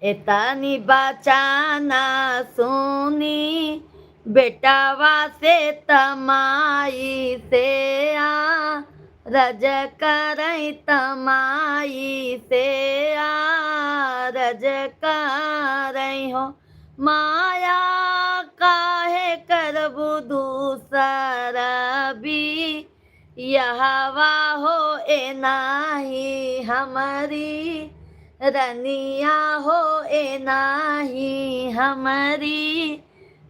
इतनी बचाना सुनी बेटवा से तमाई से आ रज करई तमाई से आ रज करई हो। माया काहे करबू दूसर भी यहवा हो ए नाही हमारी रनिया हो ए नाही हमारी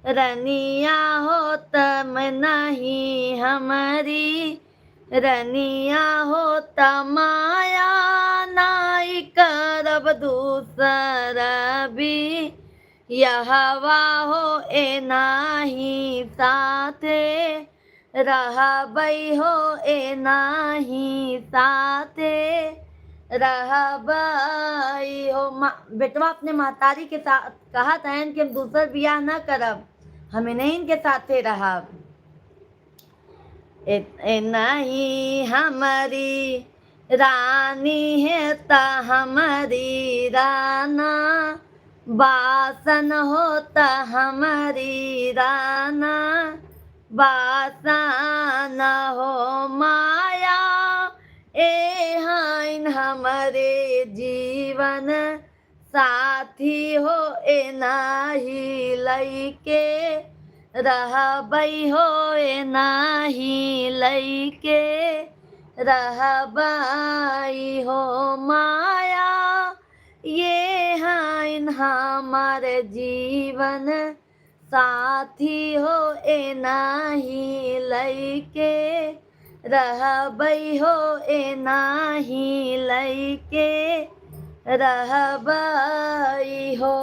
रनिया हो तम नहीं हमारी रनिया हो तमाया नाई करब दूसर भी यहवा हो ए नाही साथे रहबई हो ए नाही साथे रहबई हो। बेटवा अपने महतारी के साथ कहा था कि हम दूसर बियाह न करब हमें नहीं इनके साथे रहब। नहीं हमारी रानी है ता हमारी राना बासन होता हमारी राना बासन हो। माया ए हाइन हमारे जीवन साथी हो ए नाही लइके रहबई हो ए नाही लइके रहबई हो। माया ये हाइन हमारे जीवन साथी हो ए नाही लइके रहबई हो ए नाही लइके रहबई हो।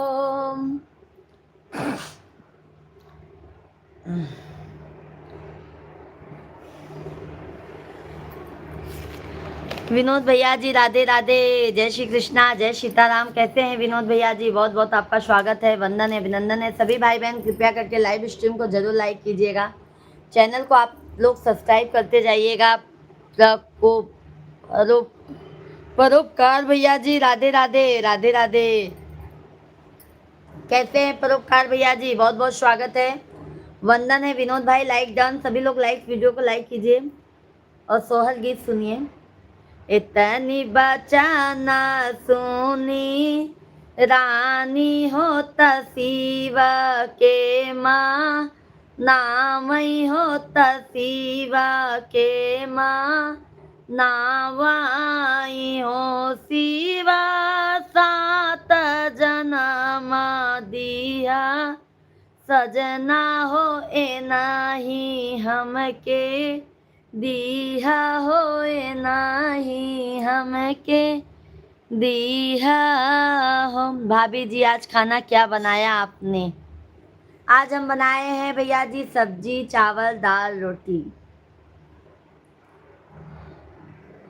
विनोद भैया जी राधे राधे, जय श्री कृष्णा, जय सीताराम। कैसे हैं विनोद भैया जी? बहुत बहुत आपका स्वागत है, वंदन है, अभिनंदन है। सभी भाई बहन कृपया करके लाइव स्ट्रीम को जरूर लाइक कीजिएगा, चैनल को आप लोग सब्सक्राइब करते जाइएगा। परोपकार भैया जी राधे राधे, राधे राधे। कैसे हैं परोपकार भैया जी? बहुत बहुत स्वागत है, वंदन है। विनोद भाई लाइक डन, सभी लोग लाइक वीडियो को लाइक कीजिए और सोहर गीत सुनिए। इतनी बचाना सुनी रानी हो तसीव के माँ नामई हो तसीव के माँ नावाई हो। शिवा सात जन्म दिया सजना हो ए नाही हमके दिया हो ए नाही हमके दी है हो। भाभी जी आज खाना क्या बनाया आपने? आज हम बनाए हैं भैया जी सब्जी चावल दाल रोटी।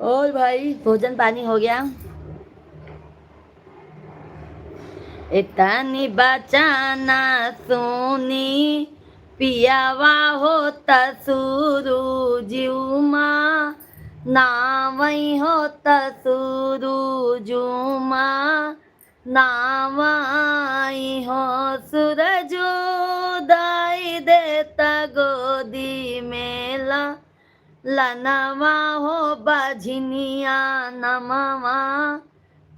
और भाई भोजन पानी हो गया? इतनी बचाना सोनी पियावा होता सुरु जुमा नावई होता सुरु जुमा नावाई हो सूरजो दाई देता गोदी मेला लनवा हो बझनिया नमवा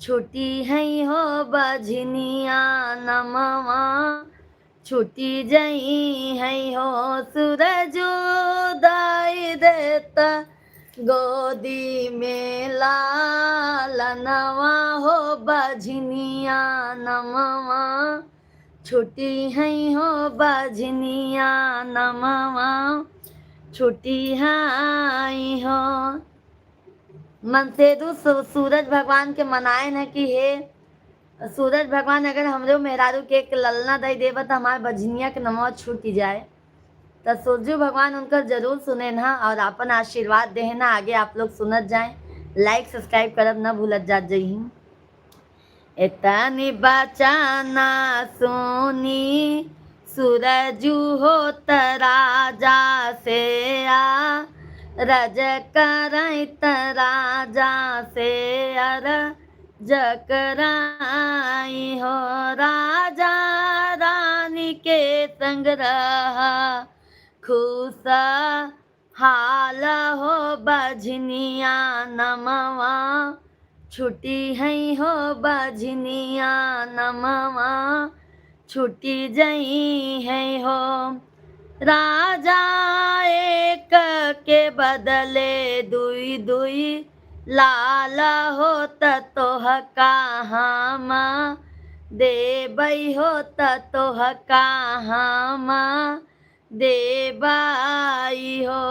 छुट्टी है हो बझनिया नमवा छुट्टी जई है हो सूरजो दाई देता गोदी में लालनवा हो बझनिया नमवा छुट्टी है हो बझनिया नमवा छुट्टी है हो। मन से तो सूरज भगवान के मनाए न कि हे सूरज भगवान अगर हमरे मेहरारू के एक ललना दई देव तो हमारे बझनिया के नमवा छूट जाए। तो सूरज भगवान उनका जरूर सुने ना और अपन आशीर्वाद दे ना। आगे आप लोग सुनत जाए, लाइक सब्सक्राइब करब न भूलत जात जही। इतनी बचाना सोनी सूरजू हो राजा से आ रज करई राजा से अर जकराई हो राजा रानी के संग रहा खुशा हाल हो बझनिया नमवा छुट्टी है हो बझनिया नमवा छुट्टी जई है हो। राजा एक के बदले दुई दुई लाल हो तोह कहाँ देबई हो तोह कहाँ देबाई हो।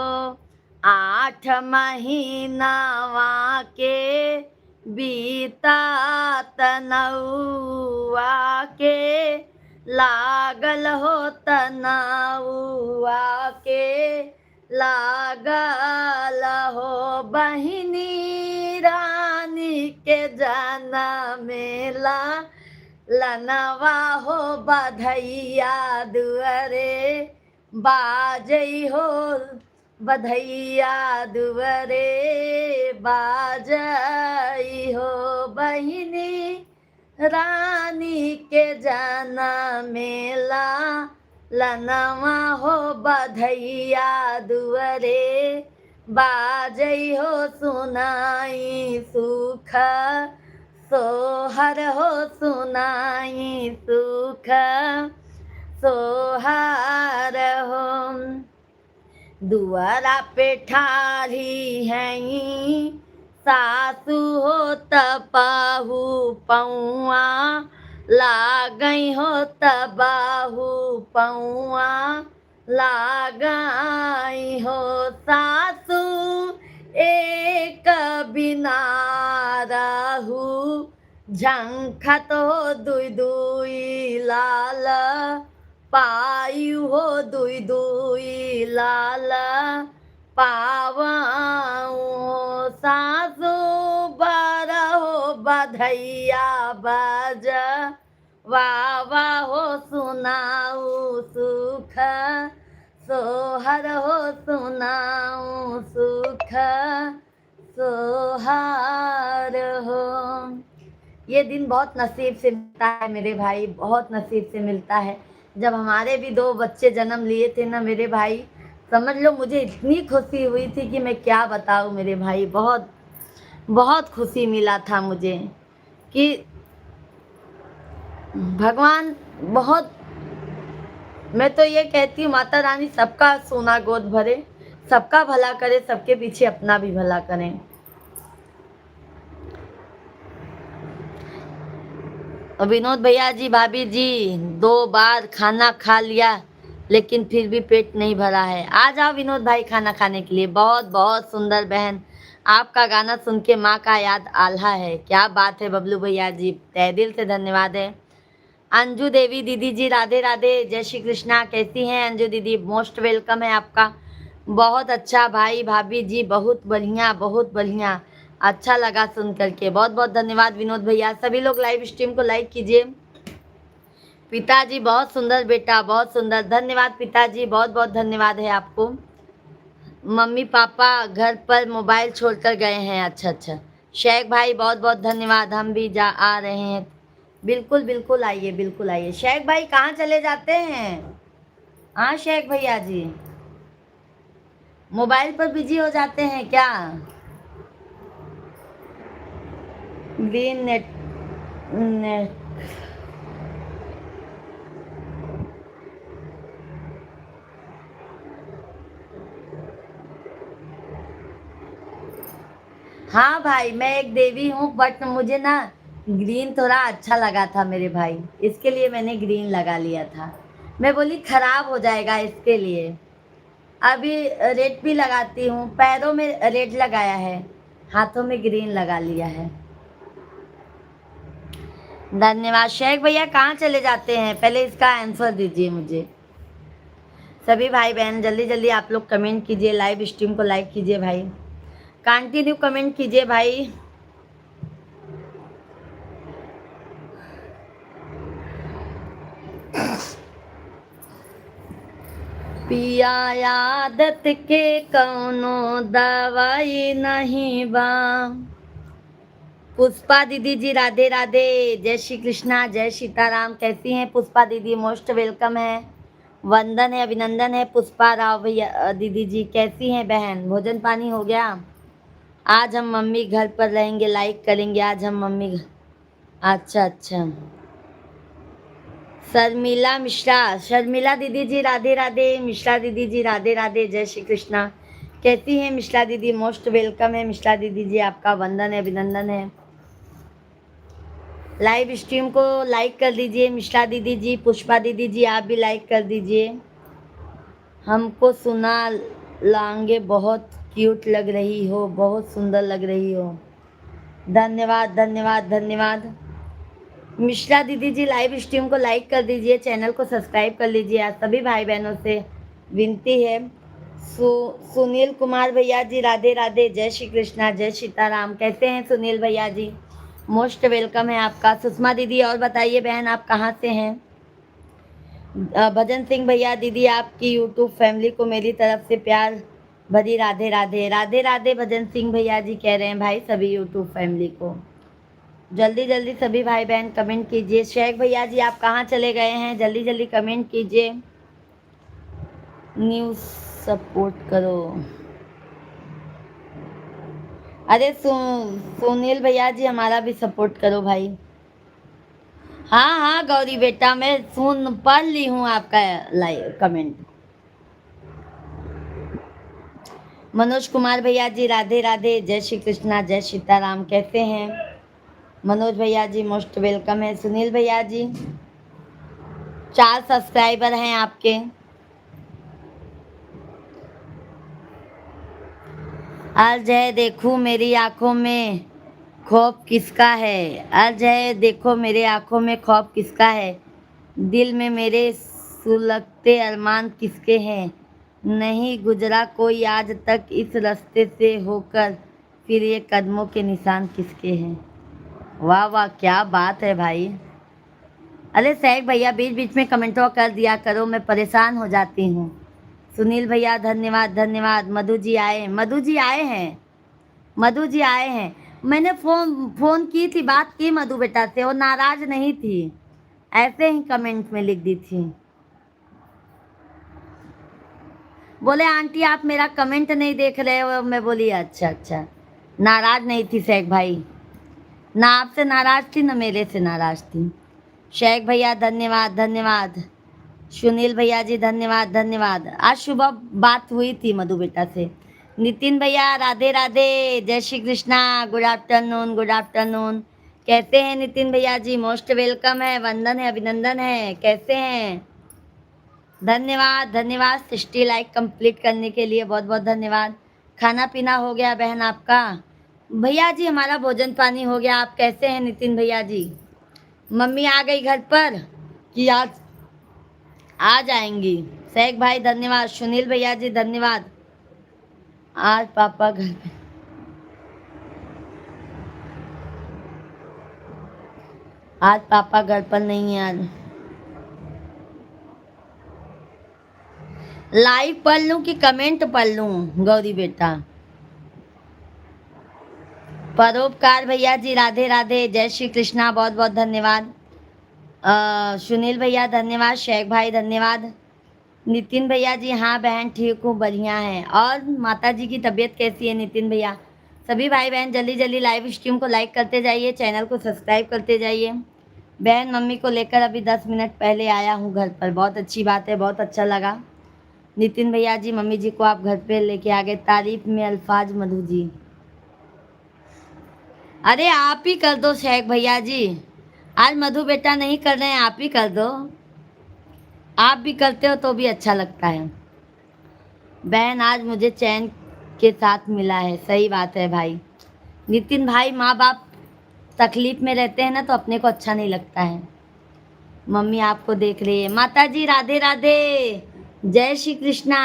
8 महीनावा के बीता तनौआ के लागल हो तनौआ के लागल हो बहिनी रानी के जनमेला लनवा हो बधैया दुअरे बाजई हो बधैया दुअरे बाजई हो बहिनी रानी के जनमेला लनवा हो बधैया दुअरे बाजई हो सुनाई सुख सोहर हो सुनाई सुख सोहर हो। दुआरा पे ठाढ़ी हैं सासू हो तपाहू पौआ लागई हो तबाहू पौआ लागई हो सासू एक बिना रहू झंखत हो दुई दुई लाल पायु हो दुई दुई लाल पावाऊ सासू बारा हो बधैया बाज वावा हो सुनाऊ सुख सोहर हो सुनाऊ सुख सोहर हो। ये दिन बहुत नसीब से मिलता है मेरे भाई, बहुत नसीब से मिलता है। जब हमारे भी 2 बच्चे जन्म लिए थे ना मेरे भाई, समझ लो मुझे इतनी खुशी हुई थी कि मैं क्या बताऊँ मेरे भाई। बहुत बहुत खुशी मिला था मुझे कि भगवान बहुत, मैं तो ये कहती हूँ माता रानी सबका सोना गोद भरे, सबका भला करे, सबके पीछे अपना भी भला करें। विनोद भैया जी भाभी जी 2 बार खाना खा लिया लेकिन फिर भी पेट नहीं भरा है। आ जाओ विनोद भाई खाना खाने के लिए। बहुत बहुत सुंदर बहन आपका गाना सुन के माँ का याद आल्हा है। क्या बात है बबलू भैया जी, तहे दिल से धन्यवाद है। अंजू देवी दीदी जी राधे राधे, जय श्री कृष्णा। कैसी हैं अंजू दीदी? मोस्ट वेलकम है आपका। बहुत अच्छा भाई भाभी जी, बहुत बढ़िया बहुत बढ़िया, अच्छा लगा सुन करके। बहुत बहुत धन्यवाद विनोद भैया। सभी लोग लाइव स्ट्रीम को लाइक कीजिए। पिताजी बहुत सुंदर बेटा, बहुत सुंदर, धन्यवाद पिताजी, बहुत बहुत धन्यवाद है आपको। मम्मी पापा घर पर मोबाइल छोड़कर गए हैं। अच्छा अच्छा, शेख भाई बहुत बहुत धन्यवाद, हम भी जा आ रहे हैं। बिल्कुल बिल्कुल आइए, बिल्कुल आइए। शेख भाई कहाँ चले जाते हैं? हाँ शेख भैया जी, मोबाइल पर बिजी हो जाते हैं क्या? Green net, net. हाँ भाई, मैं एक देवी हूँ, बट मुझे ना ग्रीन थोड़ा अच्छा लगा था मेरे भाई, इसके लिए मैंने ग्रीन लगा लिया था। मैं बोली खराब हो जाएगा इसके लिए। अभी रेड भी लगाती हूँ, पैरों में रेड लगाया है, हाथों में ग्रीन लगा लिया है। धन्यवाद। शेख भैया कहाँ चले जाते हैं, पहले इसका आंसर दीजिए मुझे। सभी भाई बहन जल्दी जल्दी आप लोग कमेंट कीजिए, लाइव स्ट्रीम को लाइक कीजिए भाई, कंटिन्यू कमेंट कीजिए भाई। पिया आदत के कौनो दवाई नहीं बा। पुष्पा दीदी जी राधे राधे, जय श्री कृष्णा, जय सीताराम। कैसी हैं पुष्पा दीदी? मोस्ट वेलकम है, वंदन है, अभिनंदन है। पुष्पा राव भैया दीदी जी कैसी हैं बहन? भोजन पानी हो गया? आज हम मम्मी घर पर रहेंगे, लाइक करेंगे आज हम मम्मी घर। अच्छा अच्छा। शर्मिला मिश्रा, शर्मिला दीदी जी राधे राधे, मिश्रा दीदी जी राधे राधे, जय श्री कृष्णा। कैसी हैं मिश्रा दीदी? मोस्ट वेलकम है मिश्रा दीदी जी, आपका वंदन है, अभिनंदन है। लाइव स्ट्रीम को लाइक कर दीजिए मिश्रा दीदी जी, पुष्पा दीदी जी आप भी लाइक कर दीजिए। हमको सुना लांगे, बहुत क्यूट लग रही हो, बहुत सुंदर लग रही हो। धन्यवाद धन्यवाद धन्यवाद। मिश्रा दीदी जी लाइव स्ट्रीम को लाइक कर दीजिए, चैनल को सब्सक्राइब कर लीजिए। आज सभी भाई बहनों से विनती है। सुनील कुमार भैया जी राधे राधे, जय श्री कृष्णा, जय सीताराम। कैसे हैं सुनील भैया जी? मोस्ट वेलकम है आपका। सुषमा दीदी और बताइए बहन, आप कहाँ से हैं? भजन सिंह भैया दीदी, आपकी यूट्यूब फैमिली को मेरी तरफ से प्यार भरी राधे राधे। राधे राधे भजन सिंह भैया जी कह रहे हैं भाई सभी यूट्यूब फैमिली को। जल्दी जल्दी सभी भाई बहन कमेंट कीजिए। शेख भैया जी आप कहाँ चले गए हैं? जल्दी जल्दी कमेंट कीजिए। न्यूज़ सपोर्ट करो। अरे सुनील भैया जी हमारा भी सपोर्ट करो भाई। हाँ हाँ गौरी बेटा, मैं सुन पढ़ ली हूँ आपका लाइव कमेंट। मनोज कुमार भैया जी राधे राधे, जय श्री कृष्णा, जय सीताराम। कैसे हैं मनोज भैया जी? मोस्ट वेलकम है। सुनील भैया जी 4 सब्सक्राइबर हैं आपके। आज है देखूं मेरी आंखों में खौफ किसका है, आज है देखो मेरे आंखों में खौफ किसका है, दिल में मेरे सुलगते अरमान किसके हैं, नहीं गुजरा कोई आज तक इस रास्ते से होकर, फिर ये कदमों के निशान किसके हैं। वाह वाह, क्या बात है भाई। अरे सैक भैया बीच बीच में कमेंटों कर दिया करो, मैं परेशान हो जाती हूँ। सुनील भैया धन्यवाद धन्यवाद। मधु जी आए, मधु जी आए हैं, मधु जी आए हैं। मैंने फोन की थी, बात की मधु बेटा से, वो नाराज नहीं थी, ऐसे ही कमेंट में लिख दी थी। बोले आंटी आप मेरा कमेंट नहीं देख रहे हो। मैं बोली अच्छा अच्छा, नाराज नहीं थी शेख भाई, ना आपसे नाराज थी ना मेरे से नाराज थी। शेख भैया धन्यवाद धन्यवाद। सुनील भैया जी धन्यवाद धन्यवाद। आज सुबह बात हुई थी मधु बेटा से। नितिन भैया राधे राधे, जय Shri Krishna, good afternoon good afternoon. कैसे हैं नितिन भैया जी? मोस्ट वेलकम है, वंदन है, अभिनंदन है। कैसे हैं? धन्यवाद धन्यवाद। 60 लाइक कंप्लीट करने के लिए बहुत बहुत धन्यवाद। खाना पीना हो गया बहन आपका? भैया जी हमारा भोजन पानी हो गया। आप कैसे हैं नितिन भैया जी? मम्मी आ गई घर पर कि आज आ जाएंगी? शेख भाई धन्यवाद, सुनील भैया जी धन्यवाद। आज पापा घर पे, आज पापा घर पर नहीं है। आज लाइव पढ़ लूं कि कमेंट पढ़ लूं गौरी बेटा? परोपकार भैया जी राधे राधे, जय श्री कृष्णा, बहुत बहुत धन्यवाद। सुनील भैया धन्यवाद, शेख भाई धन्यवाद। नितिन भैया जी हाँ बहन ठीक हूँ, बढ़िया है। और माता जी की तबीयत कैसी है नितिन भैया? सभी भाई बहन जल्दी जल्दी लाइव स्ट्रीम को लाइक करते जाइए, चैनल को सब्सक्राइब करते जाइए। बहन मम्मी को लेकर अभी 10 मिनट पहले आया हूँ घर पर, बहुत अच्छी बात है, बहुत अच्छा लगा। नितिन भैया जी मम्मी जी को आप घर पे लेके आ गए, तारीफ में अल्फाज मधु जी। अरे आप ही कर दो शेख भैया जी, आज मधु बेटा नहीं कर रहे हैं, आप ही कर दो। आप भी करते हो तो भी अच्छा लगता है। बहन आज मुझे चैन के साथ मिला है, सही बात है भाई। नितिन भाई माँ बाप तकलीफ में रहते हैं ना तो अपने को अच्छा नहीं लगता है। मम्मी आपको देख रही है। माता जी राधे राधे, जय श्री कृष्णा।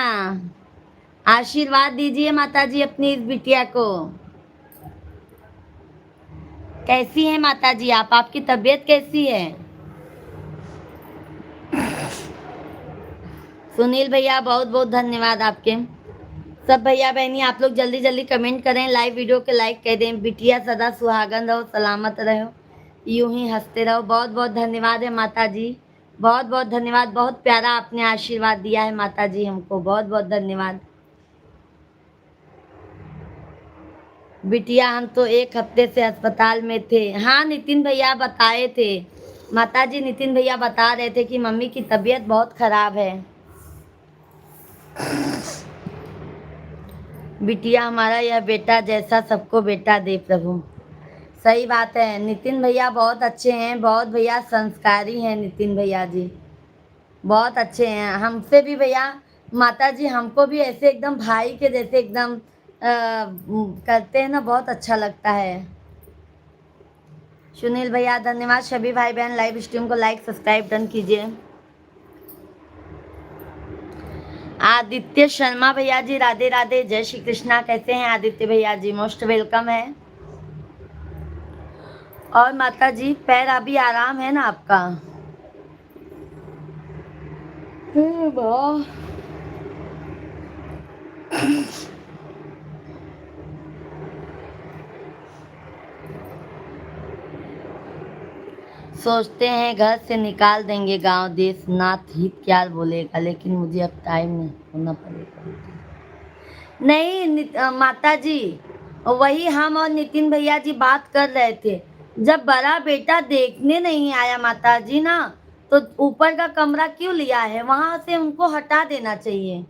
आशीर्वाद दीजिए माता जी अपनी इस बिटिया को। कैसी है माता जी आप? आपकी तबीयत कैसी है? सुनील भैया बहुत बहुत धन्यवाद आपके। सब भैया बहनी आप लोग जल्दी जल्दी कमेंट करें, लाइव वीडियो के लाइक कर दें। बिटिया सदा सुहागन रहो, सलामत रहो, यूं ही हंसते रहो। बहुत बहुत धन्यवाद है माता जी, बहुत बहुत धन्यवाद। बहुत प्यारा आपने आशीर्वाद दिया है माता जी हमको, बहुत बहुत धन्यवाद। बिटिया हम तो 1 हफ्ते से अस्पताल में थे। हाँ नितिन भैया बताए थे माता जी, नितिन भैया बता रहे थे कि मम्मी की तबीयत बहुत खराब है। बिटिया हमारा यह बेटा जैसा सबको बेटा दे प्रभु। सही बात है, नितिन भैया बहुत अच्छे हैं, बहुत भैया संस्कारी हैं नितिन भैया जी, बहुत अच्छे हैं। हमसे भी भैया माता जी हमको भी ऐसे एकदम भाई के जैसे एकदम करते हैं ना, बहुत अच्छा लगता है। सुनील भैया धन्यवाद। सभी भाई बहन लाइव स्ट्रीम को लाइक सब्सक्राइब डन कीजिए। आदित्य शर्मा भैया जी राधे राधे, जय श्री कृष्णा। कैसे हैं आदित्य भैया जी? मोस्ट वेलकम है। और माता जी पैर अभी आराम है ना आपका? वाह, सोचते हैं घर से निकाल देंगे, गांव देश नाथ हित क्या बोलेगा, लेकिन मुझे अब टाइम नहीं होना पड़ेगा। नहीं माता जी, वही हम और नितिन भैया जी बात कर रहे थे। जब बड़ा बेटा देखने नहीं आया माता जी ना, तो ऊपर का कमरा क्यों लिया है? वहां से उनको हटा देना चाहिए।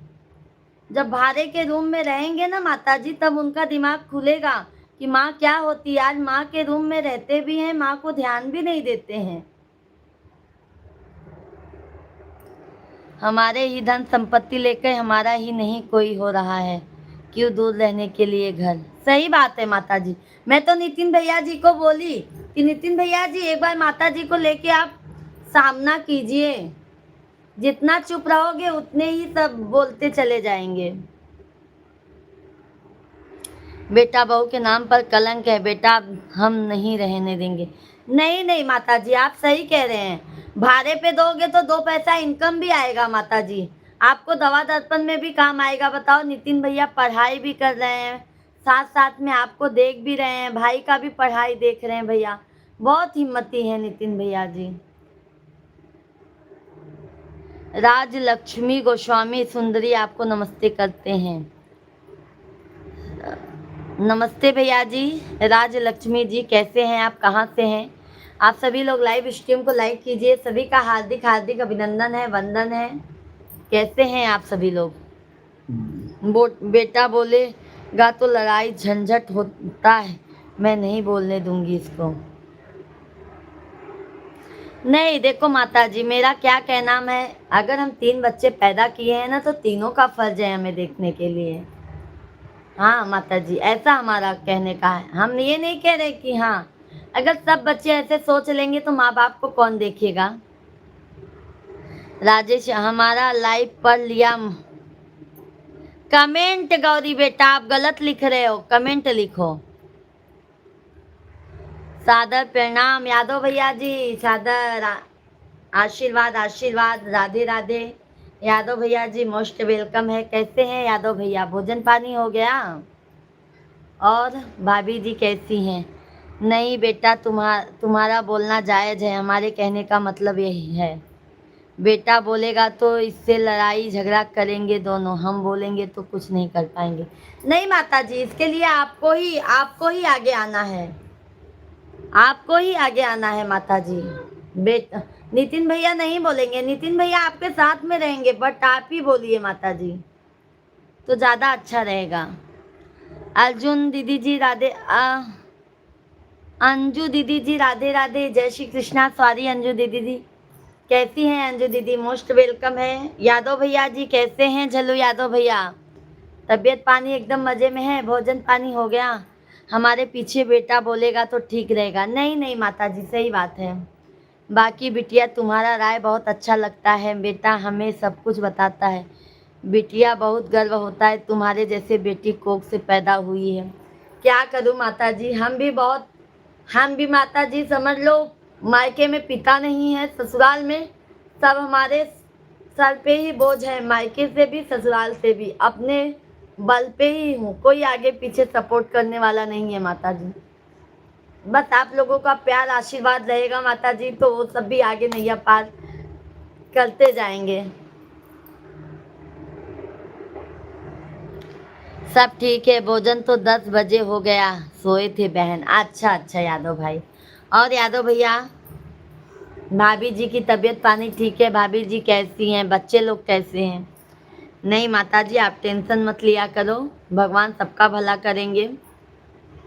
जब भाड़े के रूम में रहेंगे ना माता जी, तब उनका दिमाग खुलेगा कि माँ क्या होती है। आज माँ के रूम में रहते भी हैं, माँ को ध्यान भी नहीं देते हैं। हमारे ही धन संपत्ति लेकर हमारा ही नहीं कोई हो रहा है, क्यों दूर रहने के लिए घर? सही बात है माता जी। मैं तो नितिन भैया जी को बोली कि नितिन भैया जी एक बार माता जी को लेके आप सामना कीजिए, जितना चुप रहोगे उतने ही सब बोलते चले जाएंगे। बेटा बहू के नाम पर कलंक है बेटा, हम नहीं रहने देंगे। नहीं नहीं माता जी आप सही कह रहे हैं, भाड़े पे दोगे तो 2 पैसा इनकम भी आएगा माता जी, आपको दवा दर्पण में भी काम आएगा। बताओ नितिन भैया पढ़ाई भी कर रहे हैं, साथ साथ में आपको देख भी रहे हैं, भाई का भी पढ़ाई देख रहे हैं भैया, बहुत हिम्मती है नितिन भैया जी। राज लक्ष्मी गोस्वामी सुंदरी आपको नमस्ते करते हैं। नमस्ते भैया जी, राज लक्ष्मी जी कैसे हैं आप? कहाँ से हैं आप? सभी लोग लाइव स्ट्रीम को लाइक कीजिए। सभी का हार्दिक हार्दिक अभिनंदन है, वंदन है। कैसे हैं आप सभी लोग? बेटा बोलेगा तो लड़ाई झंझट होता है, मैं नहीं बोलने दूंगी इसको। नहीं देखो माता जी, मेरा क्या कहना है, अगर हम 3 बच्चे पैदा किए हैं ना, तो तीनों का फर्ज है हमें देखने के लिए। हाँ माता जी, ऐसा हमारा कहने का है। हम ये नहीं कह रहे कि हाँ, अगर सब बच्चे ऐसे सोच लेंगे तो माँ बाप को कौन देखेगा। राजेश हमारा लाइव पढ़ लिया। कमेंट गौरी बेटा आप गलत लिख रहे हो, कमेंट लिखो। सादर प्रणाम यादव भैया जी, सादर आशीर्वाद आशीर्वाद, राधे राधे। यादव भैया जी मोस्ट वेलकम है। कैसे हैं यादव भैया, भोजन पानी हो गया? और भाभी जी कैसी हैं? नहीं बेटा, तुम्हारा बोलना जायज़ है, हमारे कहने का मतलब यही है। बेटा बोलेगा तो इससे लड़ाई झगड़ा करेंगे दोनों, हम बोलेंगे तो कुछ नहीं कर पाएंगे। नहीं माता जी, इसके लिए आपको ही आगे आना है, आपको ही आगे आना है माता जी। बेटा नितिन भैया नहीं बोलेंगे, नितिन भैया आपके साथ में रहेंगे, बट आप ही बोलिए माता जी, तो ज़्यादा अच्छा रहेगा। अर्जुन दीदी जी राधे अंजू दीदी जी राधे राधे, जय श्री कृष्णा। सॉरी अंजू दीदी जी, कैसी हैं अंजू दीदी, मोस्ट वेलकम है। यादव भैया जी कैसे हैं? झल्लू यादव भैया, तबीयत पानी एकदम मज़े में है? भोजन पानी हो गया? हमारे पीछे बेटा बोलेगा तो ठीक रहेगा। नहीं नहीं माता जी, सही बात है। बाकी बिटिया तुम्हारा राय बहुत अच्छा लगता है, बेटा हमें सब कुछ बताता है। बिटिया बहुत गर्व होता है तुम्हारे जैसे बेटी कोख से पैदा हुई है। क्या करूँ माता जी, हम भी माता जी समझ लो मायके में पिता नहीं है, ससुराल में सब हमारे सर पे ही बोझ है, मायके से भी ससुराल से भी, अपने बल पे ही हूँ, कोई आगे पीछे सपोर्ट करने वाला नहीं है माता जी। बस आप लोगों का प्यार आशीर्वाद रहेगा माता जी, तो वो सब भी आगे नैया पार करते जाएंगे। सब ठीक है, भोजन तो 10 बजे हो गया, सोए थे बहन। अच्छा अच्छा यादव भाई। और यादव भैया, भाभी जी की तबीयत पानी ठीक है? भाभी जी कैसी हैं? बच्चे लोग कैसे हैं? नहीं माता जी, आप टेंशन मत लिया करो, भगवान सबका भला करेंगे।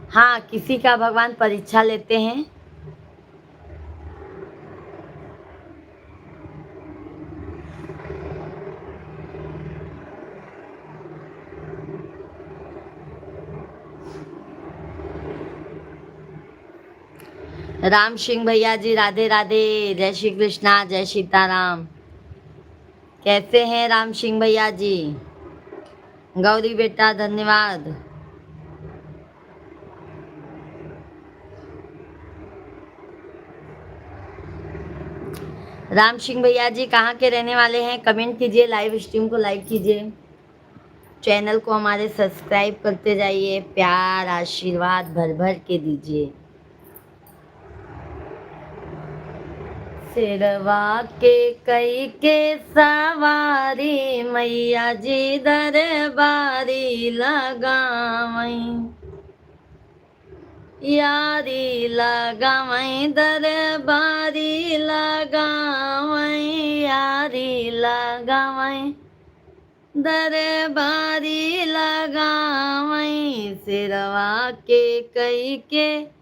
हाँ, किसी का भगवान परीक्षा लेते हैं। राम सिंह भैया जी राधे राधे, जय श्री कृष्णा, जय सीताराम। कैसे हैं राम सिंह भैया जी? गौरी बेटा धन्यवाद। राम सिंह भैया जी कहाँ के रहने वाले हैं? कमेंट कीजिए, लाइव स्ट्रीम को लाइक कीजिए, चैनल को हमारे सब्सक्राइब करते जाइए, प्यार आशीर्वाद भर भर के दीजिए। सिरवा के कई के सवारी, मैया जी दरबारी लगावई, यारी लगावई दरबारी लगावई, यारी लगावई दरबारी लगावई, सिरवा के कई के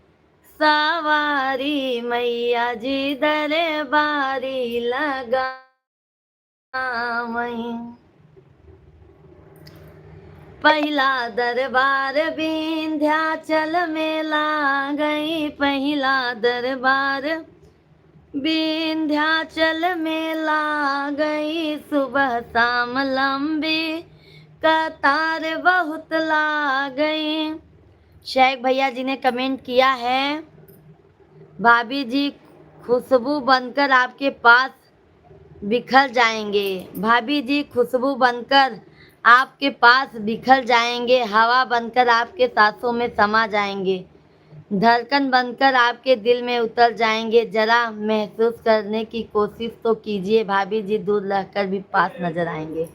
सवारी, मैया जी दरबारी लगावई। पहला दरबार विंध्याचल में लागई, पहला दरबार विंध्याचल में लागई, सुबह शाम लंबी कतार बहुत लागई। शेख भैया जी ने कमेंट किया है, भाभी जी खुशबू बनकर आपके पास बिखर जाएंगे, भाभी जी खुशबू बनकर आपके पास बिखर जाएंगे, हवा बनकर आपके सांसों में समा जाएंगे, धड़कन बनकर आपके दिल में उतर जाएंगे। जरा महसूस करने की कोशिश तो कीजिए, भाभी जी दूर रहकर भी पास नजर आएंगे।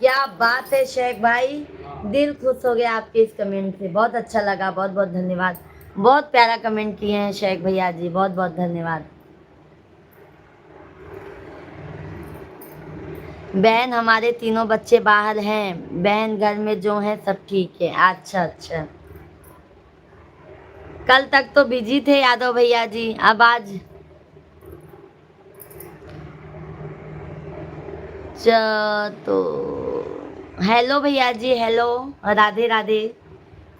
क्या बात है शेख भाई, दिल खुश हो गया आपके इस कमेंट से, बहुत अच्छा लगा, बहुत बहुत धन्यवाद। बहुत प्यारा कमेंट किए हैं शेख भैया जी, बहुत बहुत धन्यवाद। बहन हमारे तीनों बच्चे बाहर हैं, बहन घर में जो हैं सब ठीक है। अच्छा अच्छा, कल तक तो बिजी थे यादव भैया जी, अब आज तो हेलो भैया जी, हेलो, राधे राधे।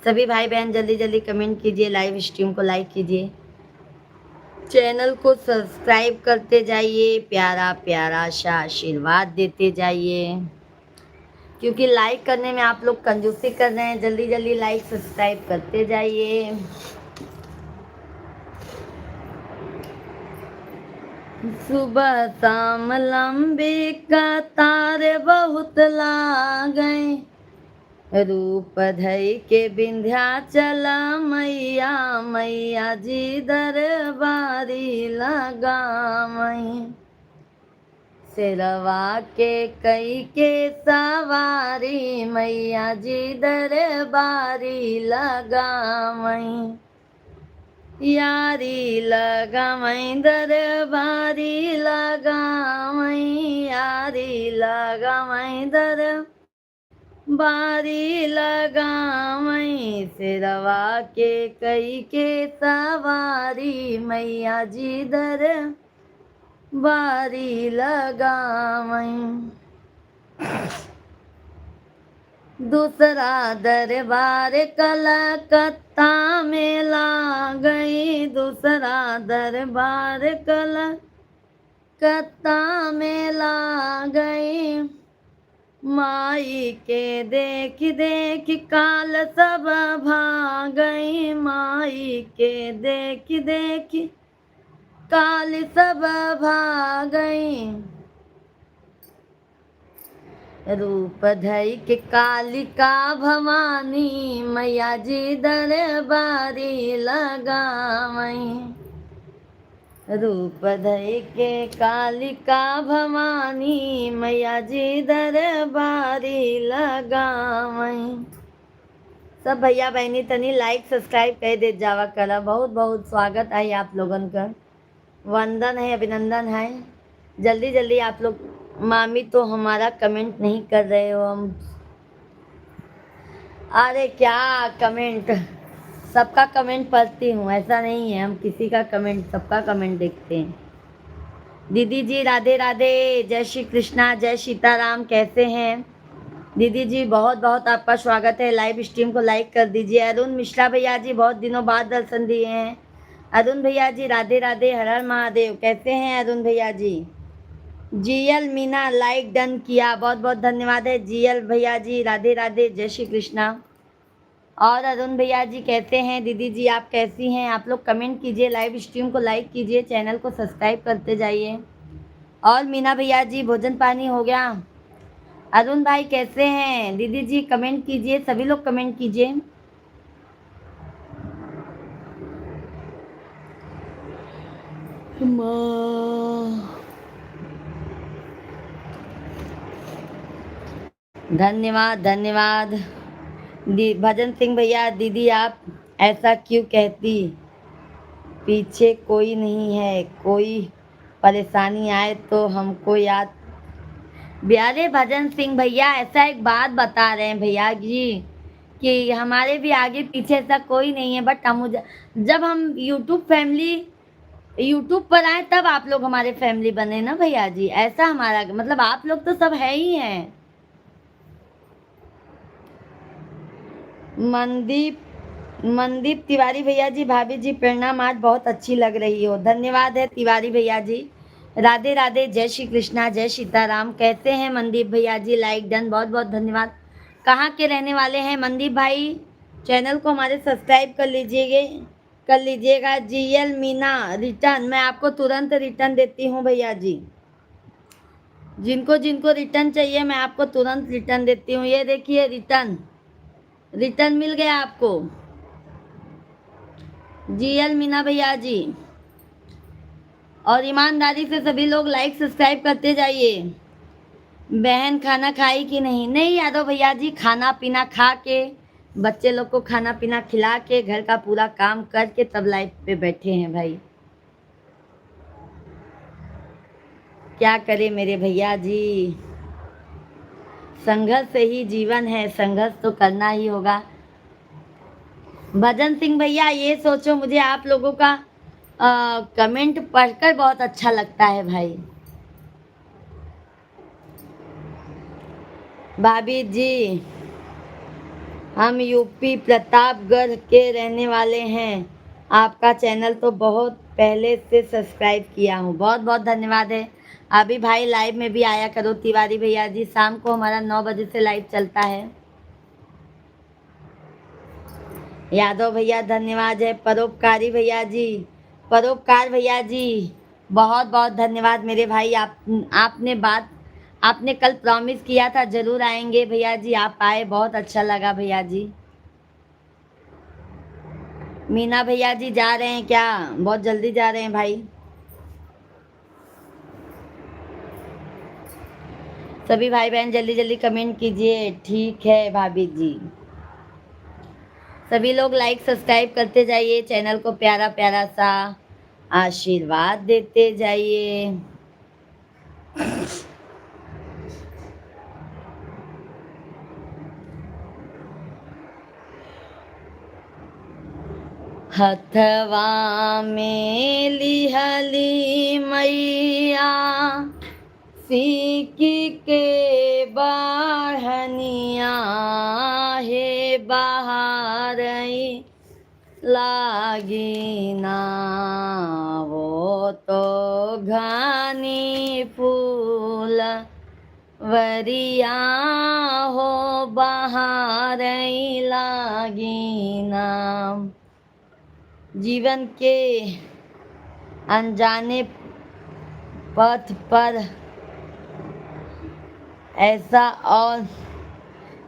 सभी भाई बहन जल्दी जल्दी कमेंट कीजिए, लाइव स्ट्रीम को लाइक कीजिए, चैनल को सब्सक्राइब करते जाइए, प्यारा प्यारा सा आशीर्वाद देते जाइए, क्योंकि लाइक करने में आप लोग कंजूसी कर रहे हैं। जल्दी जल्दी लाइक सब्सक्राइब करते जाइए। सुबह शाम लंबे कतार बहुत लागए, रूप धई के विंध्याचल मैया मैया जी दरबारी लगावई, शेरवा के कई के सवारी मैया जी दरबारी लगावई, यारी लगावई दरबारी लगावई, यारी लगावई बारी लगावई, शेरवा के कई के सवारी मैया जी बारी लगावई, दूसरा दरबार कलकत्ता में लागई, दूसरा दरबार कलकत्ता में लागई, माई के देख देख काल सब भागई, माई के देख देख काल सब भागई, रूप धई के कालिका भवानी मैया जी दरबारी लगावई, रूप धई के कालिका भवानी मैया जी दरबारी लगावई। सब भैया बहनी तनी लाइक सब्सक्राइब कर दे जावा करा। बहुत बहुत स्वागत है आप लोगन का, वंदन है, अभिनंदन है। जल्दी जल्दी आप लोग, मामी तो हमारा कमेंट नहीं कर रहे हो हम। अरे क्या कमेंट, सबका कमेंट पढ़ती हूँ, ऐसा नहीं है हम किसी का कमेंट, सबका कमेंट देखते हैं। दीदी जी राधे राधे, जय श्री कृष्णा, जय सीताराम, कैसे हैं दीदी जी? बहुत बहुत आपका स्वागत है। लाइव स्ट्रीम को लाइक कर दीजिए। अरुण मिश्रा भैया जी बहुत दिनों बाद दर्शन दिए हैं। अरुण भैया जी राधे राधे, हर हर महादेव, कैसे हैं अरुण भैया जी? जीएल मीना लाइक डन किया, बहुत बहुत धन्यवाद है जीएल भैया जी, राधे राधे, जय श्री कृष्णा। और अरुण भैया जी कैसे हैं? दीदी जी आप कैसी हैं? आप लोग कमेंट कीजिए, लाइव स्ट्रीम को लाइक कीजिए, चैनल को सब्सक्राइब करते जाइए। और मीना भैया जी भोजन पानी हो गया? अरुण भाई कैसे हैं? दीदी जी कमेंट कीजिए, सभी लोग कमेंट कीजिए। धन्यवाद धन्यवाद। भजन सिंह भैया, दीदी आप ऐसा क्यों कहती? पीछे कोई नहीं है, कोई परेशानी आए तो हमको याद। प्यारे भजन सिंह भैया, ऐसा एक बात बता रहे हैं भैया जी कि हमारे भी आगे पीछे ऐसा कोई नहीं है, बट हम जब हम यूट्यूब पर आए तब आप लोग हमारे फैमिली बने ना भैया जी। ऐसा हमारा मतलब आप लोग तो सब है ही हैं। मनदीप तिवारी भैया जी, भाभी जी प्रणाम, आज बहुत अच्छी लग रही हो। धन्यवाद है तिवारी भैया जी, राधे राधे, जय श्री कृष्णा, जय सीताराम, कैसे हैं मनदीप भैया जी? लाइक डन, बहुत बहुत धन्यवाद। कहाँ के रहने वाले हैं मनदीप भाई? चैनल को हमारे सब्सक्राइब कर लीजिएगा। जीएल मीना रिटर्न, मैं आपको तुरंत रिटर्न देती हूँ भैया जी। जिनको जिनको रिटर्न चाहिए मैं आपको तुरंत रिटर्न देती हूँ। ये देखिए रिटर्न मिल गया आपको। जीएल मीना भैया जी, और ईमानदारी से सभी लोग लाइक सब्सक्राइब करते जाइए। बहन खाना खाई कि नहीं? नहीं यादव भैया जी, खाना पीना खा के, बच्चे लोग को खाना पीना खिला के, घर का पूरा काम करके तब लाइव पे बैठे हैं भाई। क्या करे मेरे भैया जी, संघर्ष से ही जीवन है, संघर्ष तो करना ही होगा। भजन सिंह भैया, ये सोचो मुझे आप लोगों का कमेंट पढ़कर बहुत अच्छा लगता है भाई। भाभी जी हम यूपी प्रतापगढ़ के रहने वाले हैं। आपका चैनल तो बहुत पहले से सब्सक्राइब किया हूँ। बहुत बहुत धन्यवाद है। अभी भाई लाइव में भी आया करो तिवारी भैया जी, शाम को हमारा 9 बजे से लाइव चलता है। यादव भैया धन्यवाद है। परोपकारी भैया जी, परोपकार भैया जी, बहुत बहुत धन्यवाद मेरे भाई। आपने कल प्रॉमिस किया था जरूर आएंगे भैया जी, आप आए, बहुत अच्छा लगा भैया जी। मीना भैया जी जा रहे हैं क्या? बहुत जल्दी जा रहे हैं भाई। सभी भाई बहन जल्दी जल्दी कमेंट कीजिए। ठीक है भाभी जी। सभी लोग लाइक सब्सक्राइब करते जाइए, चैनल को प्यारा प्यारा सा आशीर्वाद देते जाइए। हथवा में लिहली मैया सीकी के बाढ़निया हे बहारई लागी ना, वो तो घनी फूल वरिया हो बहारई लागी ना। जीवन के अनजाने पथ पर ऐसा और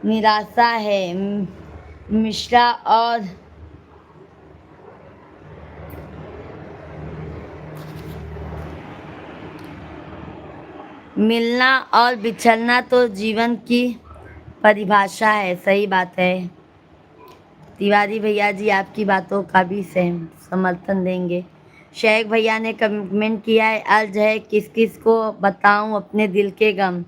निराशा है, मिश्रा और मिलना और बिछड़ना तो जीवन की परिभाषा है। सही बात है। तिवारी भैया जी आपकी बातों का भी समर्थन देंगे। शेख भैया ने कमेंट किया है, अर्ज है किस किस को बताऊं अपने दिल के गम,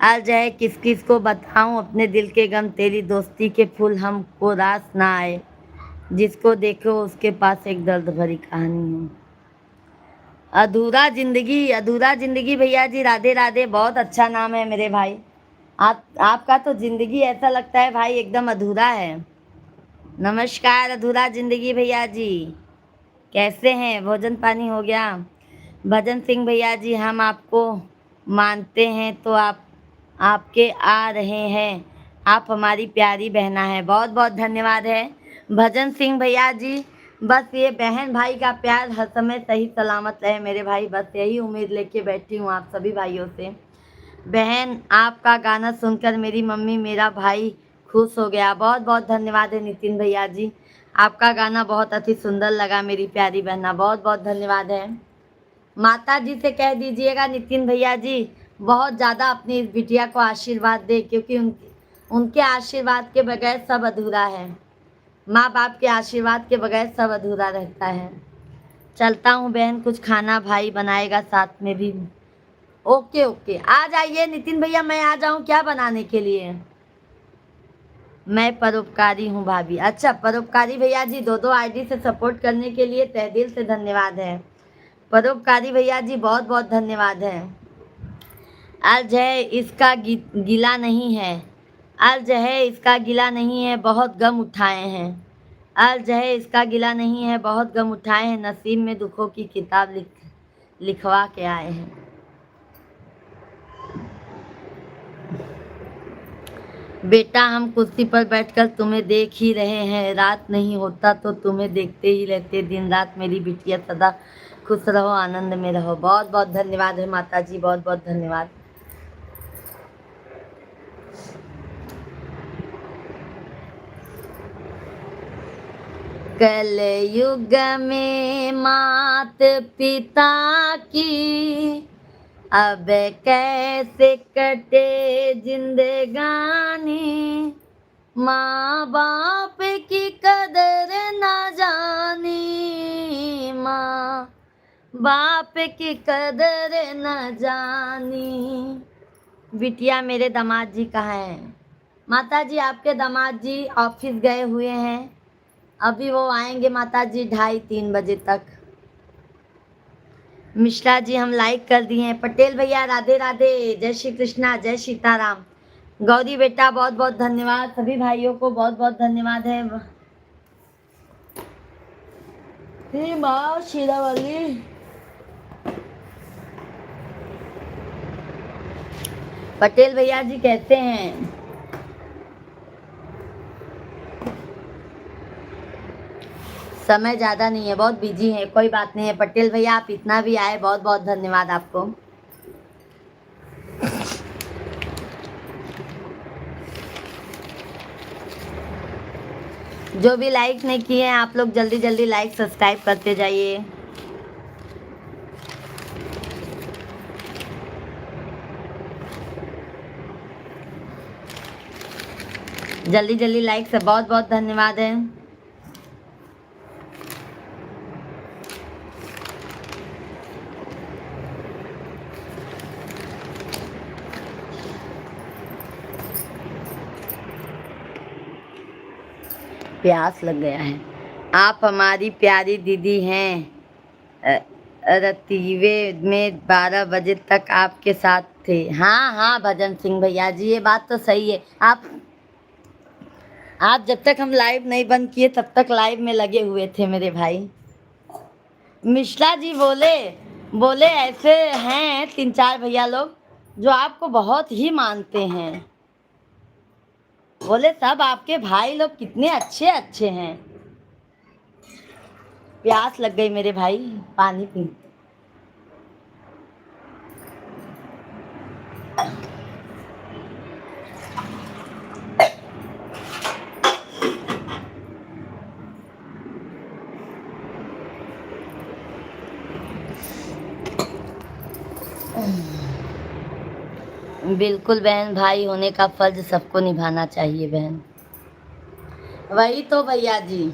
अर्ज है किस किस को बताऊं अपने दिल के गम, तेरी दोस्ती के फूल हमको रास ना आए, जिसको देखो उसके पास एक दर्द भरी कहानी है। अधूरा जिंदगी भैया जी राधे राधे, बहुत अच्छा नाम है मेरे भाई। आपका तो जिंदगी ऐसा लगता है भाई एकदम अधूरा है। नमस्कार अधूरा जिंदगी भैया जी, कैसे हैं? भोजन पानी हो गया? भजन सिंह भैया जी, हम आपको मानते हैं तो आपके आ रहे हैं, आप हमारी प्यारी बहना है। बहुत बहुत धन्यवाद है भजन सिंह भैया जी। बस ये बहन भाई का प्यार हर समय सही सलामत रहे मेरे भाई, बस यही उम्मीद लेके बैठी हूँ आप सभी भाइयों से। बहन आपका गाना सुनकर मेरी मम्मी मेरा भाई खुश हो गया। बहुत बहुत धन्यवाद है नितिन भैया जी, आपका गाना बहुत अति सुंदर लगा मेरी प्यारी बहना, बहुत बहुत धन्यवाद है। माता जी से कह दीजिएगा नितिन भैया जी बहुत ज़्यादा अपनी इस बिटिया को आशीर्वाद दे, क्योंकि उनके आशीर्वाद के बगैर सब अधूरा है। माँ बाप के आशीर्वाद के बगैर सब अधूरा रहता है। चलता हूँ बहन, कुछ खाना भाई बनाएगा साथ में भी। ओके ओके, आ जाइए नितिन भैया, मैं आ जाऊँ क्या बनाने के लिए? मैं परोपकारी हूँ भाभी। अच्छा परोपकारी भैया जी, दो आईडी से सपोर्ट करने के लिए तहे दिल से धन्यवाद है। परोपकारी भैया जी बहुत बहुत धन्यवाद है। अर्ज है इसका गिला नहीं है, अर्ज है इसका गिला नहीं है, बहुत गम उठाए हैं, अर्ज है इसका गिला नहीं है, बहुत गम उठाए हैं, नसीब में दुखों की किताब लिखवा के आए हैं। बेटा हम कुर्सी पर बैठकर तुम्हें देख ही रहे हैं, रात नहीं होता तो तुम्हें देखते ही रहते दिन रात, मेरी बिटिया सदा खुश रहो आनंद में रहो। बहुत बहुत धन्यवाद है माता जी, बहुत बहुत धन्यवाद। कल युग में मात पिता की अब कैसे कटे जिंदगानी, माँ बाप की कदर न जानी, माँ बाप की कदर न जानी। बिटिया मेरे दामाद जी कहाँ हैं? माता जी आपके दामाद जी ऑफिस गए हुए हैं, अभी वो आएंगे माता जी 2:30-3 बजे तक। मिश्रा जी हम लाइक कर दिए हैं। पटेल भैया राधे राधे, जय श्री कृष्णा, जय सीताराम। गौरी बेटा बहुत बहुत धन्यवाद, सभी भाइयों को बहुत बहुत धन्यवाद है। हे माँ शेरावाली, पटेल भैया जी कैसे हैं? समय ज़्यादा नहीं है, बहुत बिजी है, कोई बात नहीं है। पटेल भैया आप इतना भी आए, बहुत बहुत धन्यवाद आपको। जो भी लाइक नहीं किए हैं आप लोग जल्दी जल्दी लाइक सब्सक्राइब करते जाइए। जल्दी जल्दी लाइक से बहुत बहुत धन्यवाद है। प्यास लग गया है। आप हमारी प्यारी दीदी हैं। रतीवे में 12 बजे तक आपके साथ थे। हाँ हाँ भजन सिंह भैया जी, ये बात तो सही है। आप जब तक हम लाइव नहीं बंद किए तब तक लाइव में लगे हुए थे मेरे भाई। मिश्रा जी बोले बोले ऐसे हैं 3-4 भैया लोग जो आपको बहुत ही मानते हैं। बोले सब आपके भाई लोग कितने अच्छे अच्छे हैं। प्यास लग गई मेरे भाई, पानी पी। बिल्कुल बहन, भाई होने का फर्ज सबको निभाना चाहिए बहन। वही तो भैया जी।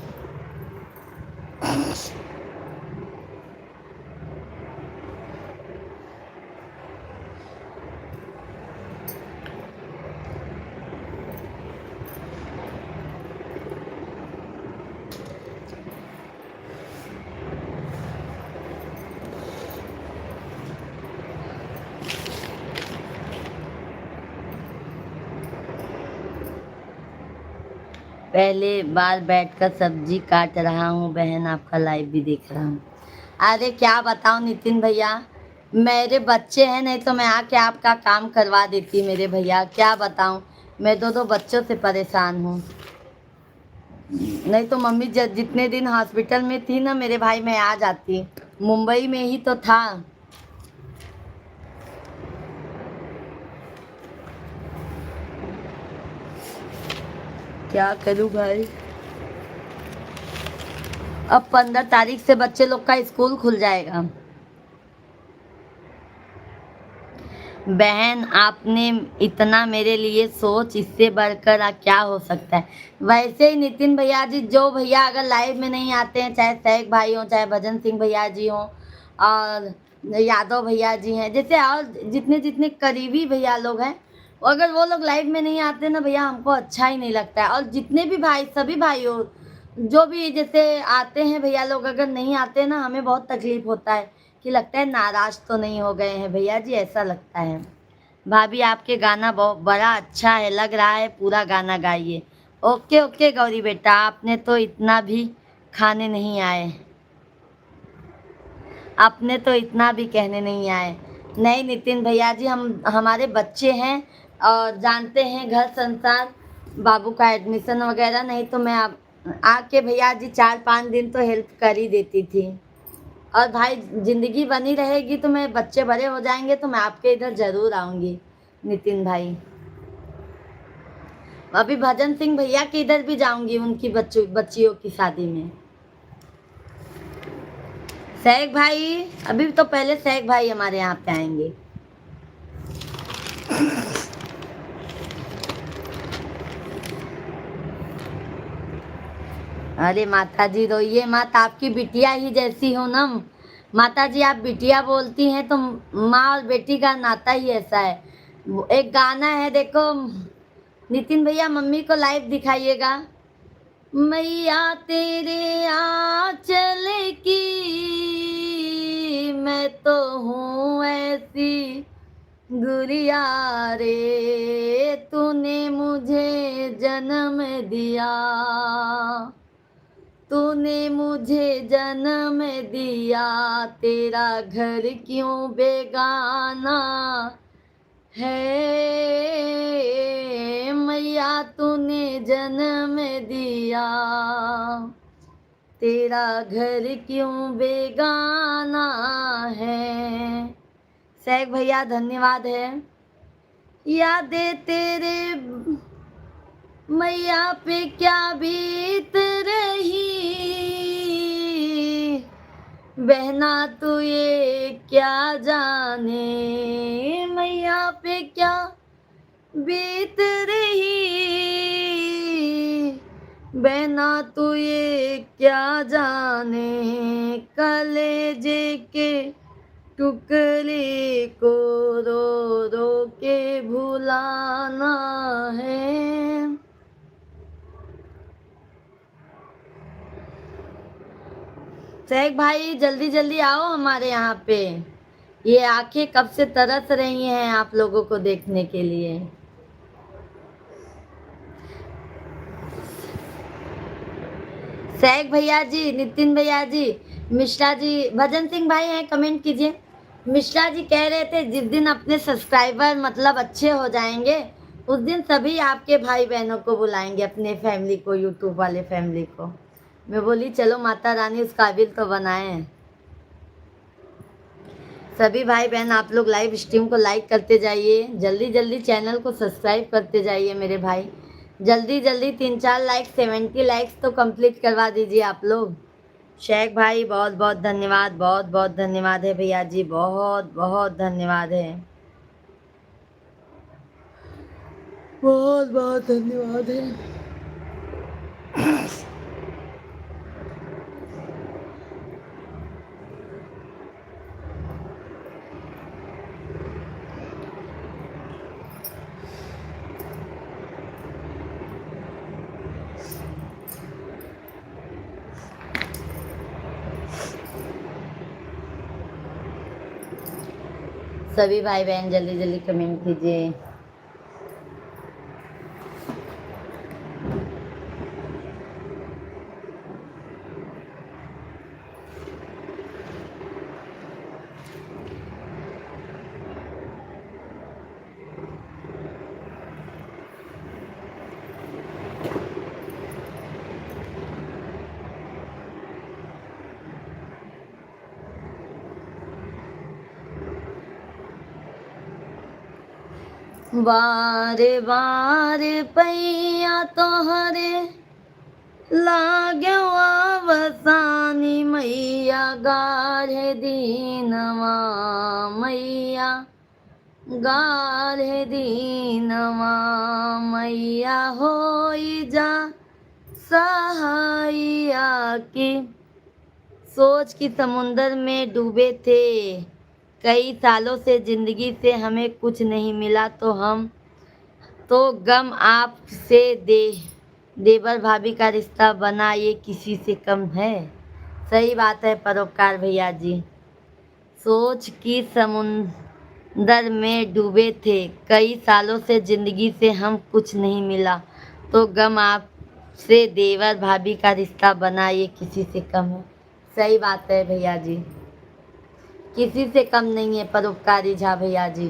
पहले बार बैठकर सब्जी काट रहा हूँ बहन, आपका लाइव भी देख रहा हूँ। अरे क्या बताऊँ नितिन भैया, मेरे बच्चे हैं, नहीं तो मैं आके आपका काम करवा देती मेरे भैया। क्या बताऊँ, मैं दो बच्चों से परेशान हूँ। नहीं तो मम्मी जितने दिन हॉस्पिटल में थी ना मेरे भाई, मैं आ जाती। मुंबई में ही तो था। क्या करूँ भाई, अब 15 तारीख से बच्चे लोग का स्कूल खुल जाएगा। बहन आपने इतना मेरे लिए सोच, इससे बढ़कर क्या हो सकता है। वैसे ही नितिन भैया जी, जो भैया अगर लाइव में नहीं आते हैं, चाहे सहक भाई हो, चाहे भजन सिंह भैया जी हो, और यादव भैया जी हैं, जैसे और जितने जितने करीबी भैया लोग हैं, अगर वो लोग लाइव में नहीं आते ना भैया, हमको अच्छा ही नहीं लगता है। और जितने भी भाई, सभी भाई हो जो भी जैसे आते हैं भैया लोग, अगर नहीं आते ना, हमें बहुत तकलीफ होता है कि लगता है नाराज तो नहीं हो गए हैं भैया जी, ऐसा लगता है। भाभी आपके गाना बहुत बड़ा अच्छा है, लग रहा है पूरा गाना गाइए। ओके ओके गौरी बेटा, आपने तो इतना भी खाने नहीं आए, आपने तो इतना भी कहने नहीं आए। नहीं नितिन भैया जी, हम हमारे बच्चे हैं और जानते हैं घर संसार, बाबू का एडमिशन वगैरह, नहीं तो मैं आके भैया जी 4-5 दिन तो हेल्प कर ही देती थी। और भाई जिंदगी बनी रहेगी तो मैं, बच्चे बड़े हो जाएंगे तो मैं आपके इधर जरूर आऊंगी नितिन भाई। अभी भजन सिंह भैया के इधर भी जाऊंगी, उनकी बच्चियों की शादी में। सहक भाई, अभी तो पहले सहक भाई हमारे यहाँ पे आएंगे। अरे माता जी रोइए मत, आपकी बिटिया ही जैसी हो ना माता जी, आप बिटिया बोलती हैं तो माँ और बेटी का नाता ही ऐसा है। एक गाना है देखो नितिन भैया, मम्मी को लाइव दिखाइएगा। मैया तेरे आंचल की मैं तो हूँ ऐसी, गुड़िया रे तूने मुझे जन्म दिया, तूने मुझे जन्म दिया, तेरा घर क्यों बेगाना है, मैया तूने जन्म दिया, तेरा घर क्यों बेगाना है। सैक भैया धन्यवाद है। यादें तेरे मैया पे क्या बीत रही, बहना तू ये क्या जाने, मैया पे क्या बीत रही, बहना तू ये क्या जाने, कलेजे के टुकड़े को रो रो के भुलाना है। शेख भाई जल्दी जल्दी आओ हमारे यहाँ पे, ये आंखें कब से तरस रही हैं आप लोगों को देखने के लिए। शेख भैया जी, नितिन भैया जी, मिश्रा जी, भजन सिंह भाई हैं, कमेंट कीजिए। मिश्रा जी कह रहे थे जिस दिन अपने सब्सक्राइबर मतलब अच्छे हो जाएंगे उस दिन सभी आपके भाई बहनों को बुलाएंगे, अपने फैमिली को, यूट्यूब वाले फैमिली को। मैं बोली चलो माता रानी उस काबिल तो बनाए। सभी भाई बहन आप लोग लाइव स्ट्रीम को लाइक करते जाइए, जल्दी जल्दी चैनल को सब्सक्राइब करते जाइए मेरे भाई, जल्दी जल्दी 3-4 लाइक 70 लाइक्स तो कंप्लीट करवा दीजिए आप लोग। शेख भाई बहुत बहुत धन्यवाद, बहुत बहुत धन्यवाद है भैया जी, बहुत बहुत धन्यवाद है, बहुत बहुत धन्यवाद है। सभी भाई बहन जल्दी जल्दी कमेंट कीजिए। बार बार पैया तोहरे लाग्यो आवसानी मैया, गाढ़े दीनवा मैया, गाढ़े दीनवा मैया, होई जा सहाइया की। सोच की समुंदर में डूबे थे कई सालों से, जिंदगी से हमें कुछ नहीं मिला तो हम तो गम आपसे देवर भाभी का रिश्ता बना ये किसी से कम है। सही बात है परोपकार भैया जी। सोच की समुंदर में डूबे थे कई सालों से, जिंदगी से हम कुछ नहीं मिला तो गम आपसे देवर भाभी का रिश्ता बना ये किसी से कम है। सही बात है भैया जी, किसी से कम नहीं है परोपकारी झा भैया जी।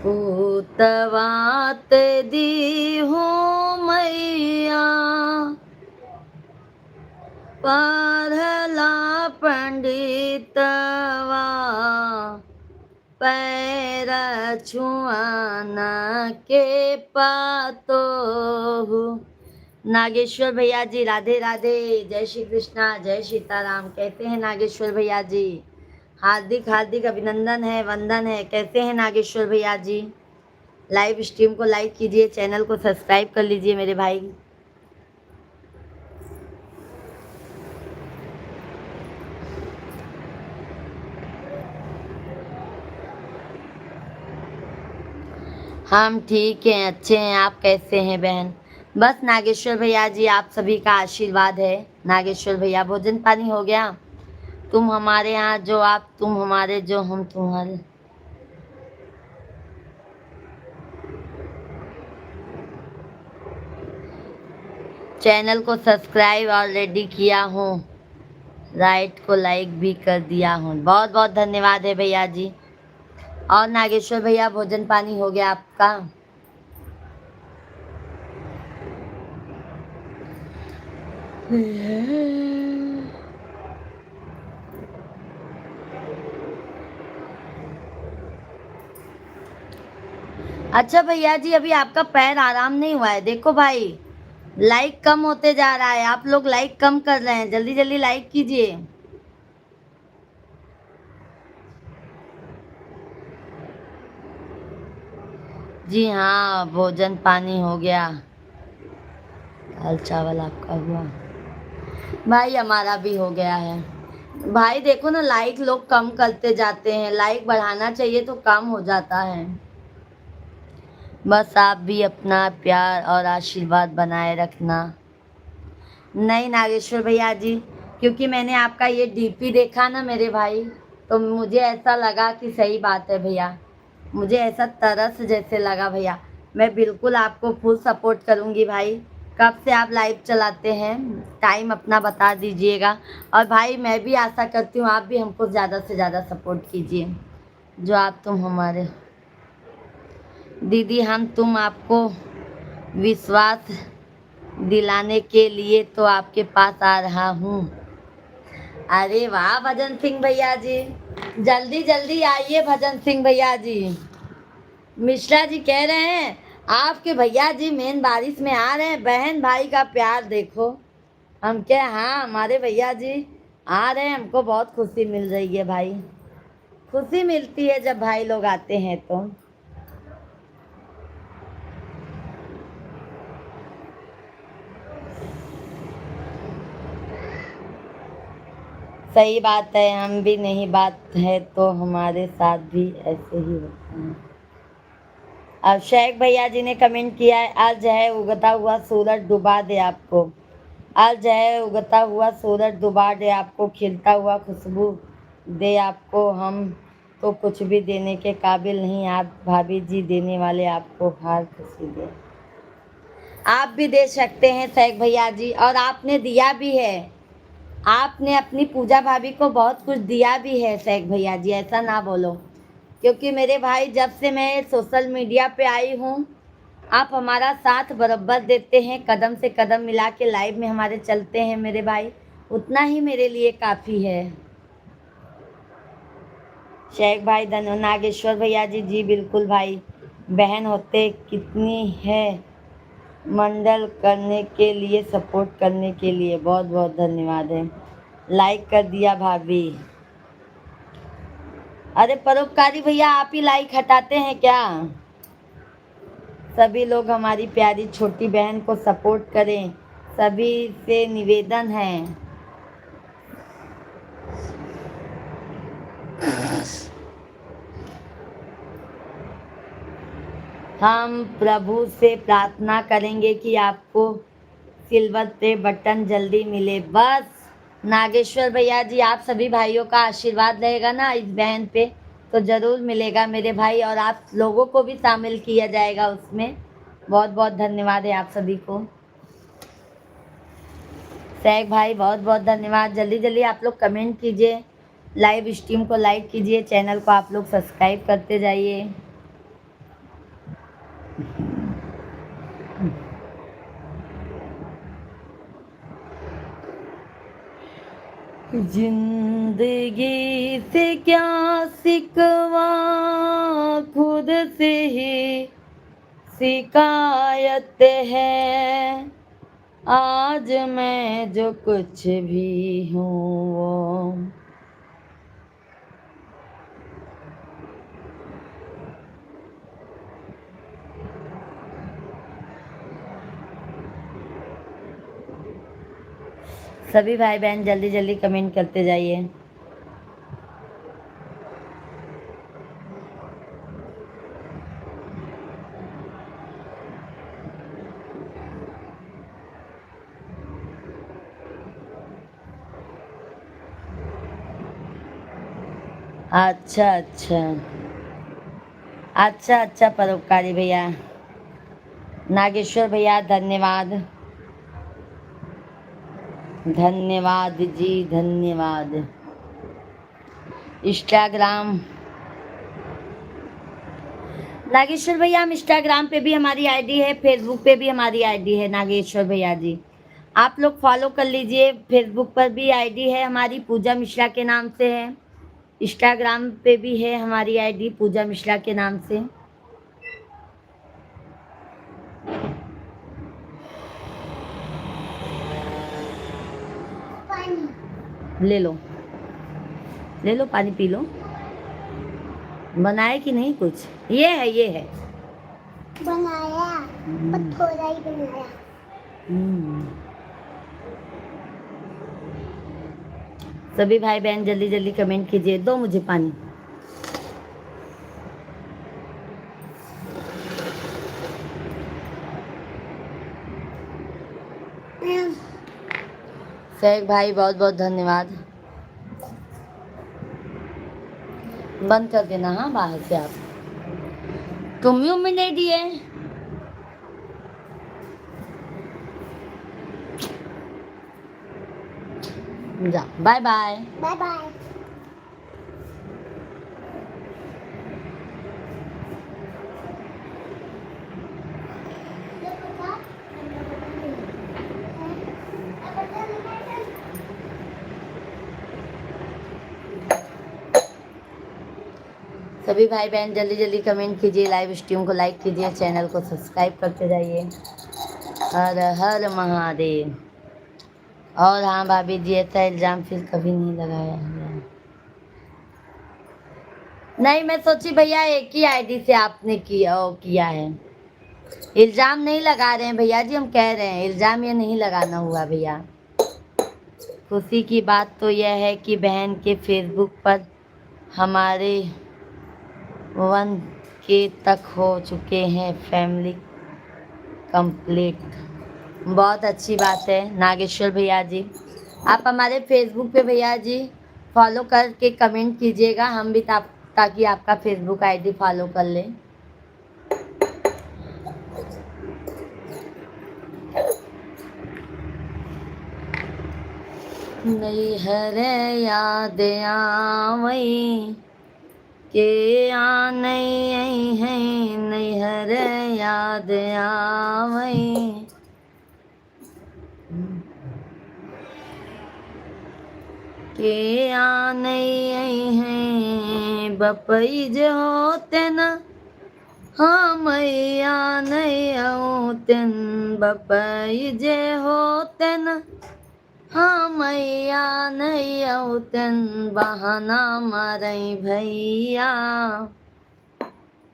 पूतवात दी हूँ मैया, पढ़ला पंडितवा, पैर छुआना के पातो हूँ। नागेश्वर भैया जी राधे राधे, जय श्री कृष्णा, जय सीताराम। कैसे हैं नागेश्वर भैया जी? हार्दिक हार्दिक अभिनंदन है, वंदन है। कैसे हैं नागेश्वर भैया जी? लाइव स्ट्रीम को लाइक कीजिए, चैनल को सब्सक्राइब कर लीजिए मेरे भाई। हम ठीक हैं, अच्छे हैं। आप कैसे हैं बहन? बस नागेश्वर भैया जी आप सभी का आशीर्वाद है। नागेश्वर भैया भोजन पानी हो गया? तुम हमारे यहाँ जो आप, तुम हमारे जो हम तुम्हारे। चैनल को सब्सक्राइब ऑलरेडी किया हूँ, राइट को लाइक भी कर दिया हूँ। बहुत बहुत धन्यवाद है भैया जी। और नागेश्वर भैया भोजन पानी हो गया आपका? अच्छा भैया जी, अभी आपका पैर आराम नहीं हुआ है? देखो भाई, लाइक कम होते जा रहा है, आप लोग लाइक कम कर रहे हैं, जल्दी जल्दी लाइक कीजिए। जी हाँ, भोजन पानी हो गया, दाल चावल आपका हुआ? भाई हमारा भी हो गया है। भाई देखो ना, लाइक लोग कम करते जाते हैं, लाइक बढ़ाना चाहिए तो कम हो जाता है। बस आप भी अपना प्यार और आशीर्वाद बनाए रखना। नहीं नागेश्वर भैया जी, क्योंकि मैंने आपका ये डीपी देखा ना मेरे भाई, तो मुझे ऐसा लगा कि सही बात है भैया, मुझे ऐसा तरस जैसे लगा भैया। मैं बिल्कुल आपको फुल सपोर्ट करूँगी भाई। कब से आप लाइव चलाते हैं, टाइम अपना बता दीजिएगा। और भाई मैं भी आशा करती हूँ आप भी हमको ज़्यादा से ज़्यादा सपोर्ट कीजिए। जो आप तुम हमारे दीदी, हम तुम आपको विश्वास दिलाने के लिए तो आपके पास आ रहा हूँ। अरे वाह भजन सिंह भैया जी, जल्दी जल्दी आइए भजन सिंह भैया जी। मिश्रा जी कह रहे हैं आपके भैया जी मेन बारिश में आ रहे हैं, बहन भाई का प्यार देखो। हम क्या, हाँ हमारे भैया जी आ रहे हैं, हमको बहुत खुशी मिल रही है भाई। खुशी मिलती है जब भाई लोग आते हैं तो। सही बात है, हम भी नहीं बात है तो हमारे साथ भी ऐसे ही होता है। अब शेख भैया जी ने कमेंट किया है, आज है उगता हुआ सूरज डुबा दे आपको, आज है उगता हुआ सूरज डुबा दे आपको, खिलता हुआ खुशबू दे आपको, हम तो कुछ भी देने के काबिल नहीं, आप भाभी जी देने वाले आपको हार खुशी दे। आप भी दे सकते हैं शेख भैया जी, और आपने दिया भी है। आपने अपनी पूजा भाभी को बहुत कुछ दिया भी है शेख भैया जी, ऐसा ना बोलो। क्योंकि मेरे भाई जब से मैं सोशल मीडिया पे आई हूँ, आप हमारा साथ बराबर देते हैं, कदम से कदम मिला के लाइव में हमारे चलते हैं मेरे भाई, उतना ही मेरे लिए काफ़ी है। शेख भाई धन्य नागेश्वर भैया जी, जी बिल्कुल भाई, बहन होते कितनी है, मंडल करने के लिए, सपोर्ट करने के लिए बहुत बहुत धन्यवाद है। लाइक कर दिया भाभी। अरे परोपकारी भैया आप ही लाइक हटाते हैं क्या? सभी लोग हमारी प्यारी छोटी बहन को सपोर्ट करें, सभी से निवेदन है। हम प्रभु से प्रार्थना करेंगे कि आपको सिल्वर पे बटन जल्दी मिले। बस नागेश्वर भैया जी, आप सभी भाइयों का आशीर्वाद रहेगा ना इस बहन पे, तो ज़रूर मिलेगा मेरे भाई, और आप लोगों को भी शामिल किया जाएगा उसमें। बहुत बहुत धन्यवाद है आप सभी को। शेख भाई बहुत बहुत धन्यवाद। जल्दी जल्दी आप लोग कमेंट कीजिए, लाइव स्ट्रीम को लाइक कीजिए, चैनल को आप लोग सब्सक्राइब करते जाइए। जिंदगी से क्या सिकवा, खुद से ही शिकायत है, आज मैं जो कुछ भी हूँ वो। सभी भाई बहन जल्दी जल्दी कमेंट करते जाइए। अच्छा अच्छा अच्छा अच्छा परोपकारी भैया, नागेश्वर भैया धन्यवाद, धन्यवाद जी धन्यवाद। इंस्टाग्राम, नागेश्वर भैया हम इंस्टाग्राम पे भी हमारी आईडी है, फेसबुक पे भी हमारी आईडी है नागेश्वर भैया जी, आप लोग फॉलो कर लीजिए। फेसबुक पर भी आईडी है हमारी, पूजा मिश्रा के नाम से है। इंस्टाग्राम पे भी है हमारी आईडी पूजा मिश्रा के नाम से। पानी ले लो, ले लो पानी पी लो। बनाए कि नहीं कुछ? ये है, ये है। बनाया, पर थोड़ा ही बनाया। सभी भाई बहन जल्दी जल्दी कमेंट कीजिए, दो मुझे पानी। शेख भाई बहुत बहुत धन्यवाद। बंद कर देना हाँ बाहर से आप। तुम में नहीं दिए। जा बाय बाय। Bye bye. सभी भाई बहन जल्दी जल्दी कमेंट कीजिए, लाइव स्ट्रीम को लाइक कीजिए, चैनल को सब्सक्राइब करते जाइए। हर हर महादेव। और हाँ भाभी जी, ऐसा इल्ज़ाम फिर कभी नहीं लगाया है। नहीं, मैं सोची भैया एक ही आईडी से आपने किया है। इल्ज़ाम नहीं लगा रहे हैं भैया जी, हम कह रहे हैं इल्ज़ाम ये नहीं लगाना हुआ भैया। खुशी की बात तो यह है कि बहन के फेसबुक पर हमारे 1K तक हो चुके हैं फैमिली कंप्लीट। बहुत अच्छी बात है नागेश्वर भैया जी। आप हमारे फेसबुक पे भैया जी फॉलो करके कमेंट कीजिएगा, हम भी ताकि आपका फेसबुक आईडी फॉलो कर लें। नैहर याद आवई के आनई है, नैहर याद आवई के आनई है, बपई जो होते न हाँ मैया नहीं औतन, बपई जे होते न हाँ मैया नहीं औतन, बहाना मारई भैया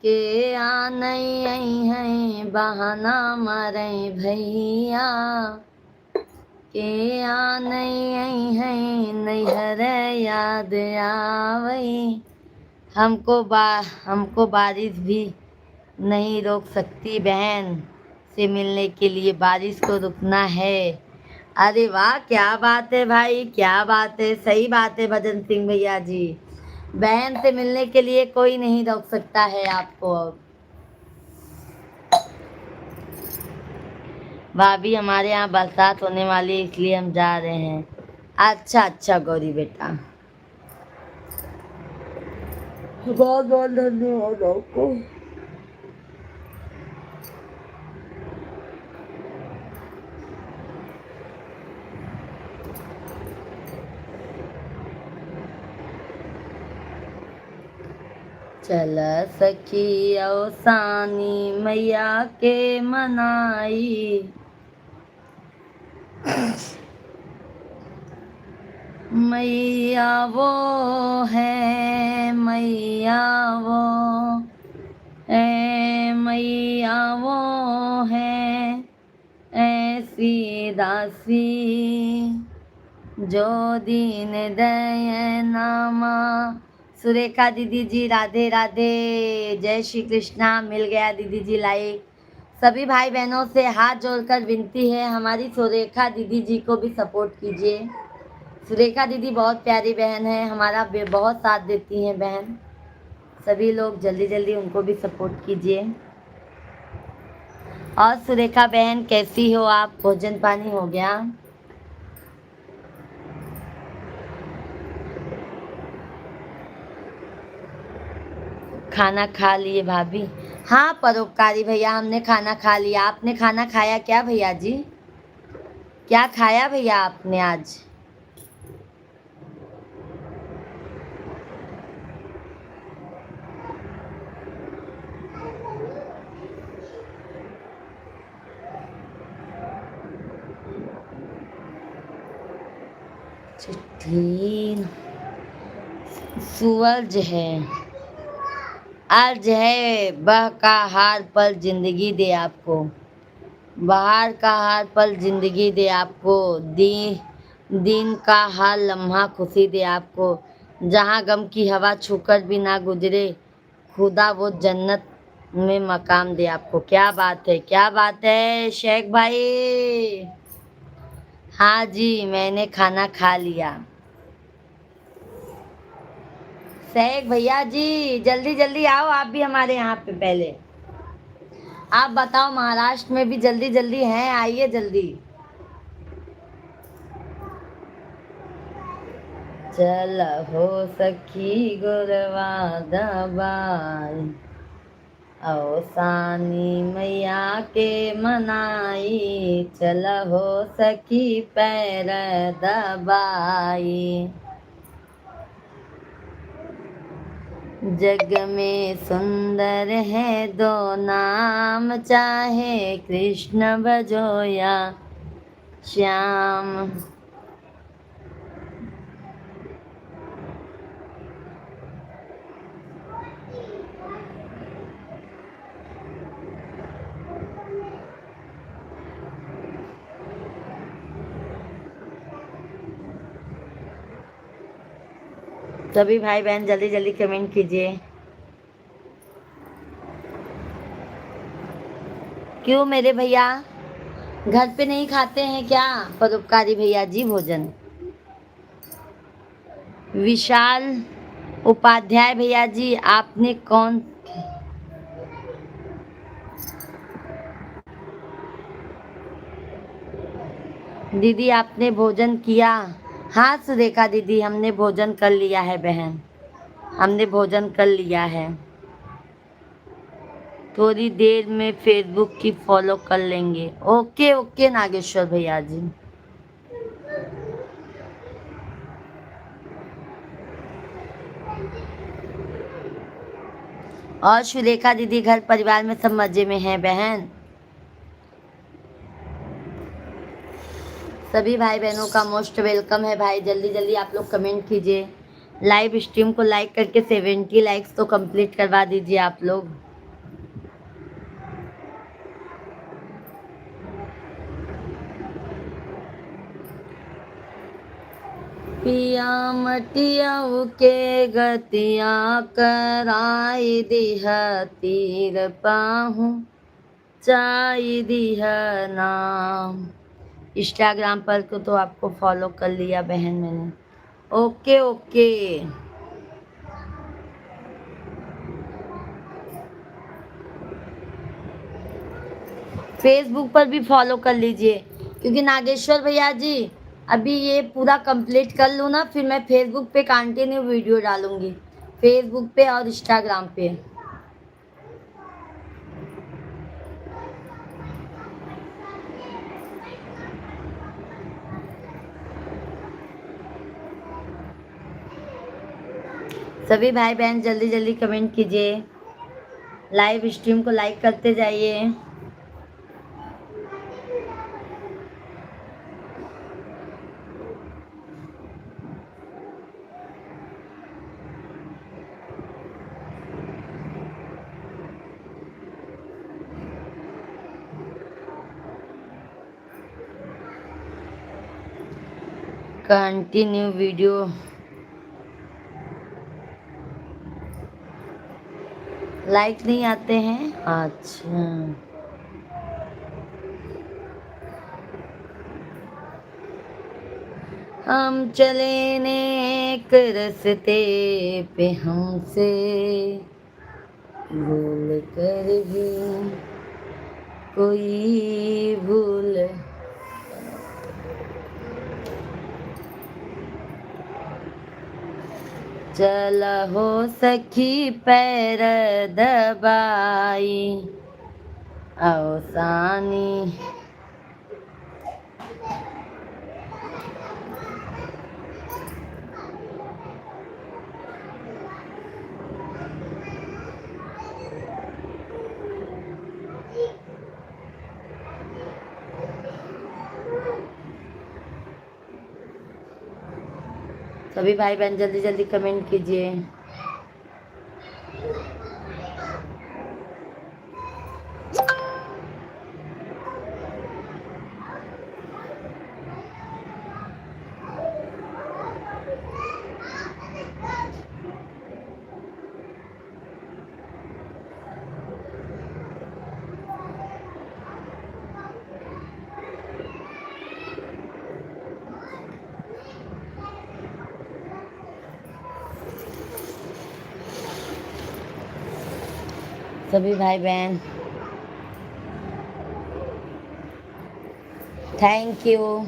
के आनई है, बहाना मारई भैया के आनई है, नैहर याद आवई। हमको बारिश भी नहीं रोक सकती बहन से मिलने के लिए, बारिश को रुकना है। अरे वाह, क्या बात है भाई, क्या बात है, सही बात है भजन सिंह भैया जी। बहन से मिलने के लिए कोई नहीं रोक सकता है आपको। भाभी हमारे यहाँ बरसात होने वाली है इसलिए हम जा रहे हैं। अच्छा अच्छा गौरी बेटा, बहुत बहुत धन्यवाद आपको। चल सखी अवसानी मैया के मनाई, मैया वो है, मैया वो है, मैया वो है, ऐसी दासी जो दीन दयनामा। सुरेखा दीदी जी राधे राधे, जय श्री कृष्णा। मिल गया दीदी जी लाइक। सभी भाई बहनों से हाथ जोड़कर विनती है, हमारी सुरेखा दीदी जी को भी सपोर्ट कीजिए। सुरेखा दीदी बहुत प्यारी बहन है, हमारा बहुत साथ देती हैं बहन। सभी लोग जल्दी जल्दी उनको भी सपोर्ट कीजिए। और सुरेखा बहन कैसी हो आप? भोजन पानी हो गया? खाना खा लिए भाभी? हाँ परोपकारी भैया, हमने खाना खा लिया। आपने खाना खाया क्या भैया जी? क्या खाया भैया आपने आज? चिट्ठी सूरज है, अर्ज है बह का हार पल जिंदगी दे आपको, बाहर का हार पल जिंदगी दे आपको, दिन का हर लम्हा खुशी दे आपको, जहाँ गम की हवा छूकर भी ना गुजरे, खुदा वो जन्नत में मकाम दे आपको। क्या बात है, क्या बात है शेख भाई। हाँ जी मैंने खाना खा लिया। शेख भैया जी जल्दी जल्दी आओ आप भी हमारे यहाँ पे। पहले आप बताओ, महाराष्ट्र में भी जल्दी जल्दी हैं, आइए जल्दी। चल हो सखी गुरवा दबाई, अवसानी मैया के मनाई, चल हो सखी पैर दबाई। जग में सुंदर है दो नाम, चाहे कृष्ण भजो या श्याम। सभी भाई बहन जल्दी जल्दी कमेंट कीजिए। क्यों मेरे भैया घर पे नहीं खाते हैं क्या परोपकारी भैया जी भोजन? विशाल उपाध्याय भैया जी आपने कौन दीदी आपने भोजन किया? हाँ सुरेखा दीदी हमने भोजन कर लिया है बहन, हमने भोजन कर लिया है। थोड़ी देर में फेसबुक की फॉलो कर लेंगे। ओके ओके नागेश्वर भैया जी। और सुरेखा दीदी घर परिवार में सब मजे में हैं बहन? सभी भाई बहनों का मोस्ट वेलकम है भाई। जल्दी जल्दी आप लोग कमेंट कीजिए। लाइव स्ट्रीम को लाइक करके 70 लाइक्स तो कंप्लीट करवा दीजिए आप लोग। पिया मटिया के गतिया कराई दिह, तीर पाहू चाई दिह नाम। इंस्टाग्राम पर को तो आपको फॉलो कर लिया बहन मैंने। Okay okay. फेसबुक पर भी फॉलो कर लीजिए, क्योंकि नागेश्वर भैया जी अभी ये पूरा कंप्लीट कर लूँ ना, फिर मैं फेसबुक पे कंटिन्यू वीडियो डालूंगी, फेसबुक पे और इंस्टाग्राम पे। सभी भाई बहन जल्दी जल्दी कमेंट कीजिए, लाइव स्ट्रीम को लाइक करते जाइए। कंटिन्यू वीडियो लाइक नहीं आते हैं? अच्छा हम चले नेक रस्ते पे हमसे भूल कर भी कोई भूल। चला हो सखी पैर दबाई अवसानी। सभी भाई बहन जल्दी जल्दी कमेंट कीजिए। सभी भाई बहन थैंक यू।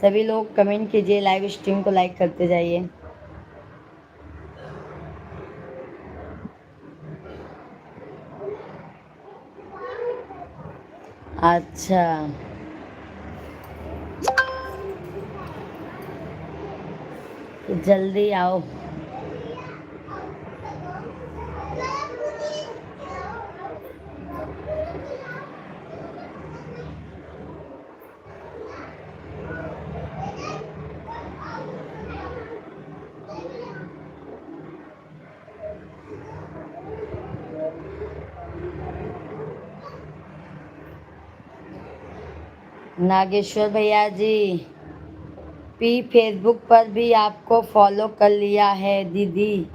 सभी लोग कमेंट कीजिए, लाइव स्ट्रीम को लाइक करते जाइए। अच्छा तो जल्दी आओ। नागेश्वर भैया जी पी फेसबुक पर भी आपको फॉलो कर लिया है दीदी।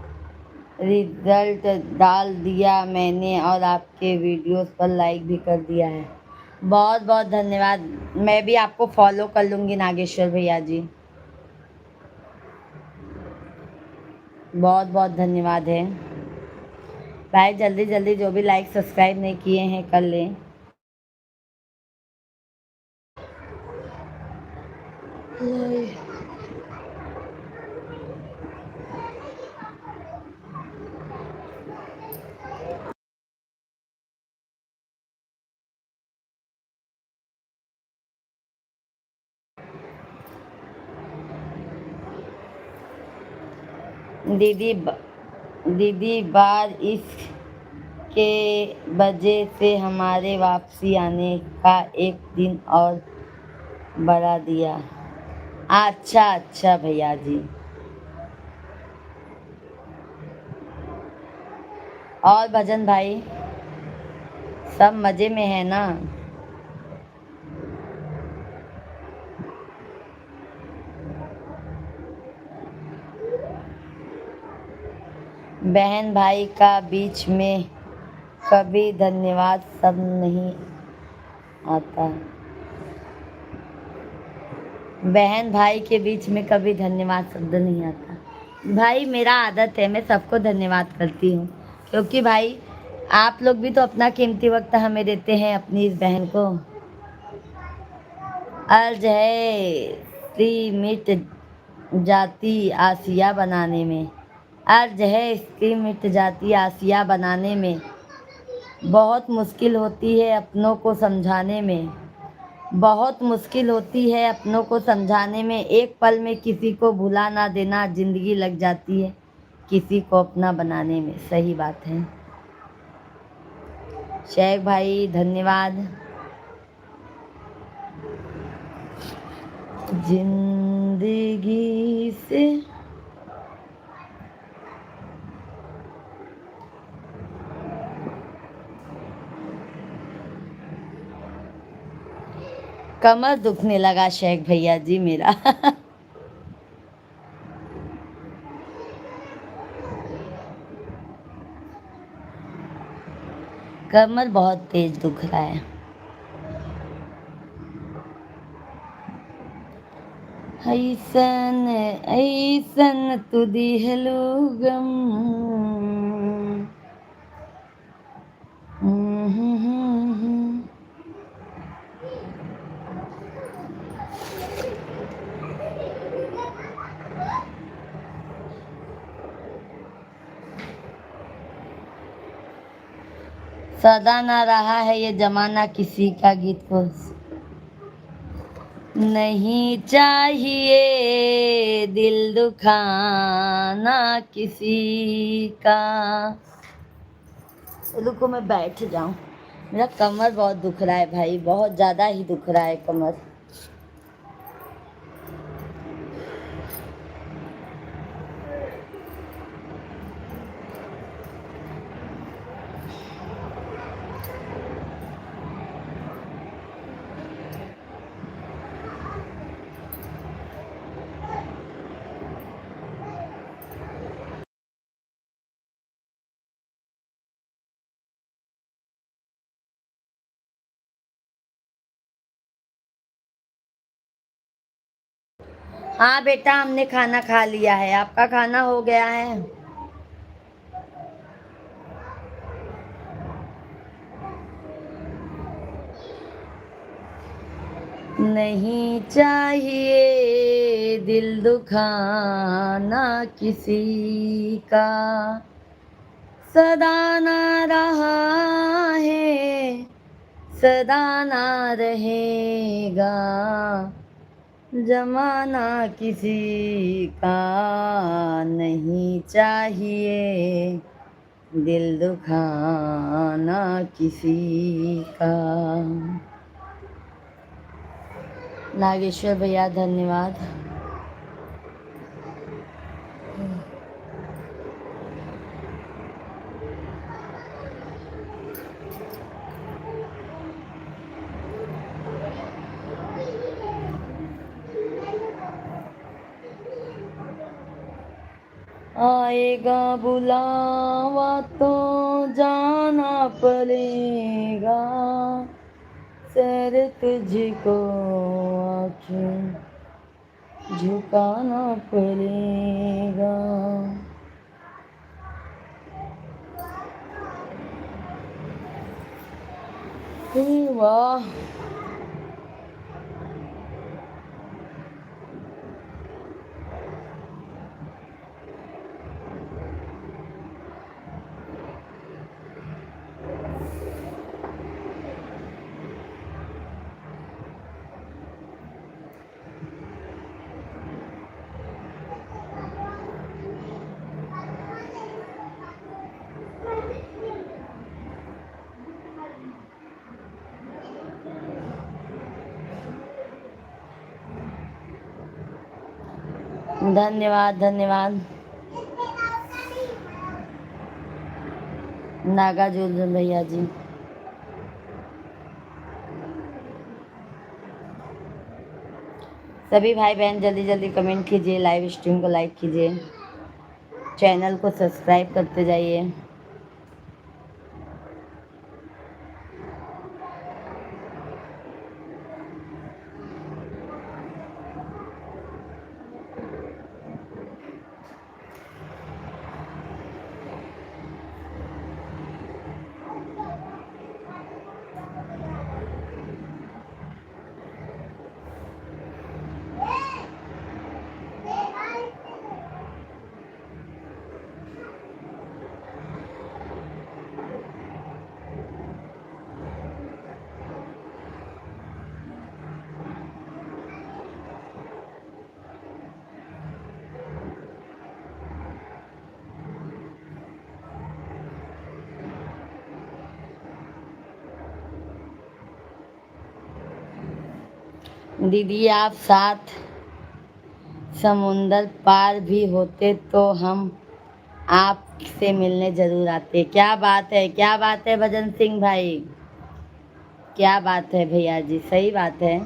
रिजल्ट डाल दिया मैंने और आपके वीडियोस पर लाइक भी कर दिया है। बहुत बहुत धन्यवाद। मैं भी आपको फॉलो कर लूँगी नागेश्वर भैया जी। बहुत बहुत धन्यवाद है भाई। जल्दी जल्दी जो भी लाइक सब्सक्राइब नहीं किए हैं कर लें। दीदी बार इसके वजह से हमारे वापसी आने का एक दिन और बढ़ा दिया। अच्छा अच्छा भैया जी। और भजन भाई सब मज़े में है ना? बहन भाई का बीच में कभी धन्यवाद सब नहीं आता। बहन भाई के बीच में कभी धन्यवाद शब्द नहीं आता। भाई मेरा आदत है, मैं सबको धन्यवाद करती हूँ क्योंकि भाई आप लोग भी तो अपना कीमती वक्त हमें देते हैं अपनी इस बहन को। अर्ज है मिट जाती आसिया बनाने में। अर्ज है इसकी मिट जाती आसिया बनाने में। बहुत मुश्किल होती है अपनों को समझाने में। बहुत मुश्किल होती है अपनों को समझाने में। एक पल में किसी को भुला ना देना जिंदगी लग जाती है किसी को अपना बनाने में। सही बात है शेख भाई धन्यवाद। जिंदगी से कमर दुखने लगा शेख भैया जी मेरा। कमर बहुत तेज दुख रहा है। ऐसन ऐसन तू दिहलू गम। सदा ना रहा है ये जमाना किसी का गीत को नहीं चाहिए दिल दुखाना किसी का। रुको मैं बैठ जाऊं, मेरा कमर बहुत दुख रहा है भाई, बहुत ज़्यादा ही दुख रहा है कमर। हाँ बेटा हमने खाना खा लिया है, आपका खाना हो गया है? नहीं चाहिए दिल दुखाना किसी का, सदा ना रहा है सदा ना रहेगा जमाना किसी का। नहीं चाहिए दिल दुखाना किसी का। नागेश्वर भैया धन्यवाद। आएगा बुलावा तो जाना पड़ेगा, सर तुझको आँखें झुकाना पड़ेगा। वाह धन्यवाद धन्यवाद नागार्जुन भैया जी। सभी भाई बहन जल्दी जल्दी कमेंट कीजिए, लाइव स्ट्रीम को लाइक कीजिए, चैनल को सब्सक्राइब करते जाइए। दीदी आप साथ समुंदर पार भी होते तो हम आपसे मिलने जरूर आते। क्या बात है, क्या बात है भजन सिंह भाई, क्या बात है भैया जी, सही बात है।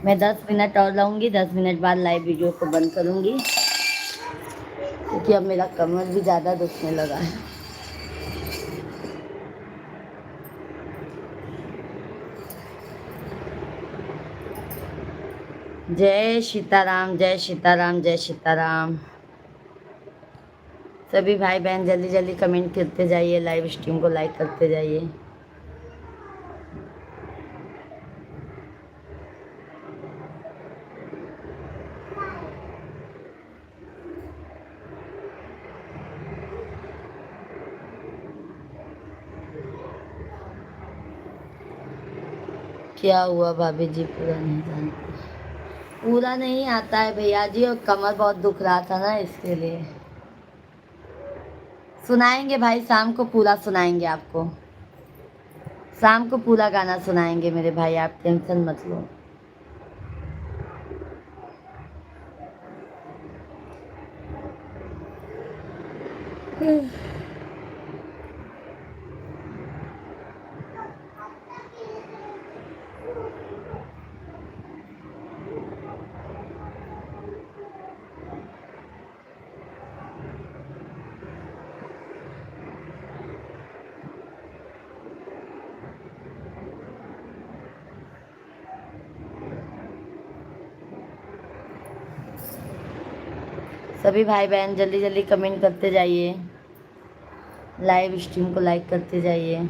मैं 10 मिनट और रहूँगी, 10 मिनट बाद लाइव वीडियो को बंद करूँगी क्योंकि अब मेरा कमर भी ज़्यादा दुखने लगा है। जय सीताराम, जय सीताराम, जय सीताराम। सभी भाई बहन जल्दी जल्दी कमेंट करते जाइए, लाइव स्ट्रीम को लाइक करते जाइए। क्या हुआ भाभी जी? पूरा नहीं जानती। पूरा नहीं आता है भैया जी, और कमर बहुत दुख रहा था ना, इसके लिए। सुनाएंगे भाई, शाम को पूरा सुनाएंगे आपको। शाम को पूरा गाना सुनाएंगे मेरे भाई, आप टेंशन मत लो। सभी भाई बहन जल्दी जल्दी कमेंट करते जाइए, लाइव स्ट्रीम को लाइक करते जाइए।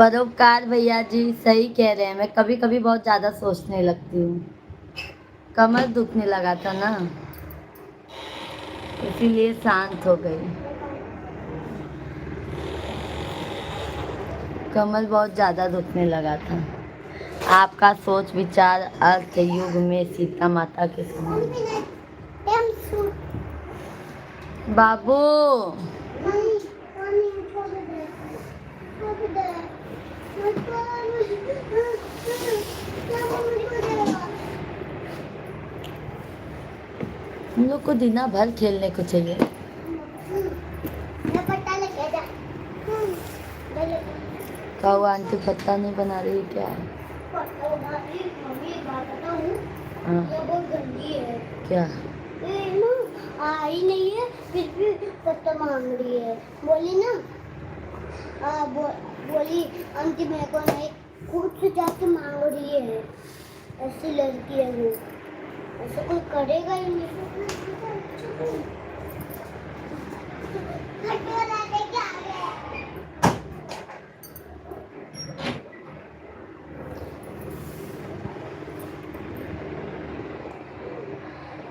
परोपकार भैया जी सही कह रहे हैं। मैं कभी कभी बहुत ज़्यादा सोचने लगती हूँ। कमर दुखने लगा था ना, इसीलिए शांत हो गई। कमर बहुत ज़्यादा दुखने लगा था। आपका सोच विचार अर्थ युग में सीता माता के समान। बाबू हम लोग को दिना भर खेलने को चाहिए। कहो आंटी पत्ता नहीं बना रही क्या? हाँ। क्या? आई नहीं है फिर भी पत्ता मांग रही है। बोली ना बोली आंटी मेरे को नहीं खुद से जाके मांग रही है। ऐसी लड़की है वो, ऐसा कोई करेगा ही नहीं।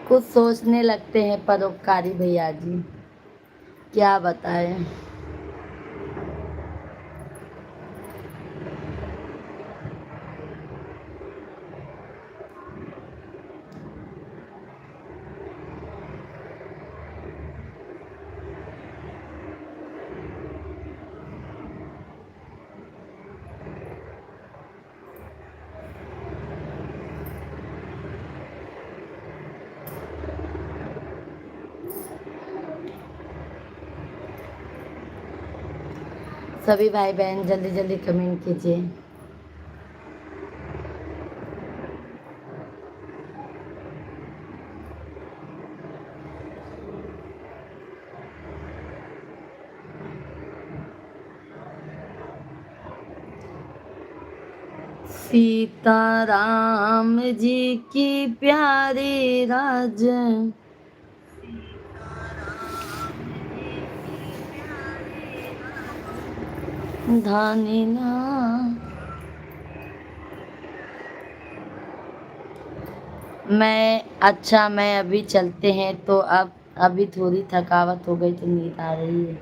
कुछ सोचने लगते हैं परोपकारी भैया जी, क्या बताएं। सभी भाई बहन जल्दी जल्दी कमेंट कीजिए। सीताराम जी की प्यारी राज, धानी ना। मैं अभी चलते हैं तो अब अभी थोड़ी थकावट हो गई तो नींद आ रही है।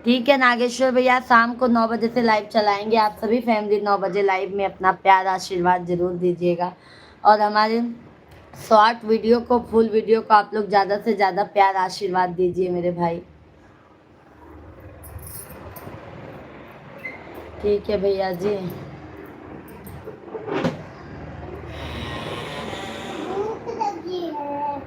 ठीक है नागेश्वर भैया, शाम को 9 बजे से लाइव चलाएंगे। आप सभी फैमिली 9 बजे लाइव में अपना प्यार आशीर्वाद जरूर दीजिएगा। और हमारे शॉर्ट वीडियो को फुल वीडियो को आप लोग ज़्यादा से ज़्यादा प्यार आशीर्वाद दीजिए मेरे भाई। ठीक है भैया जी। भूख लगी है।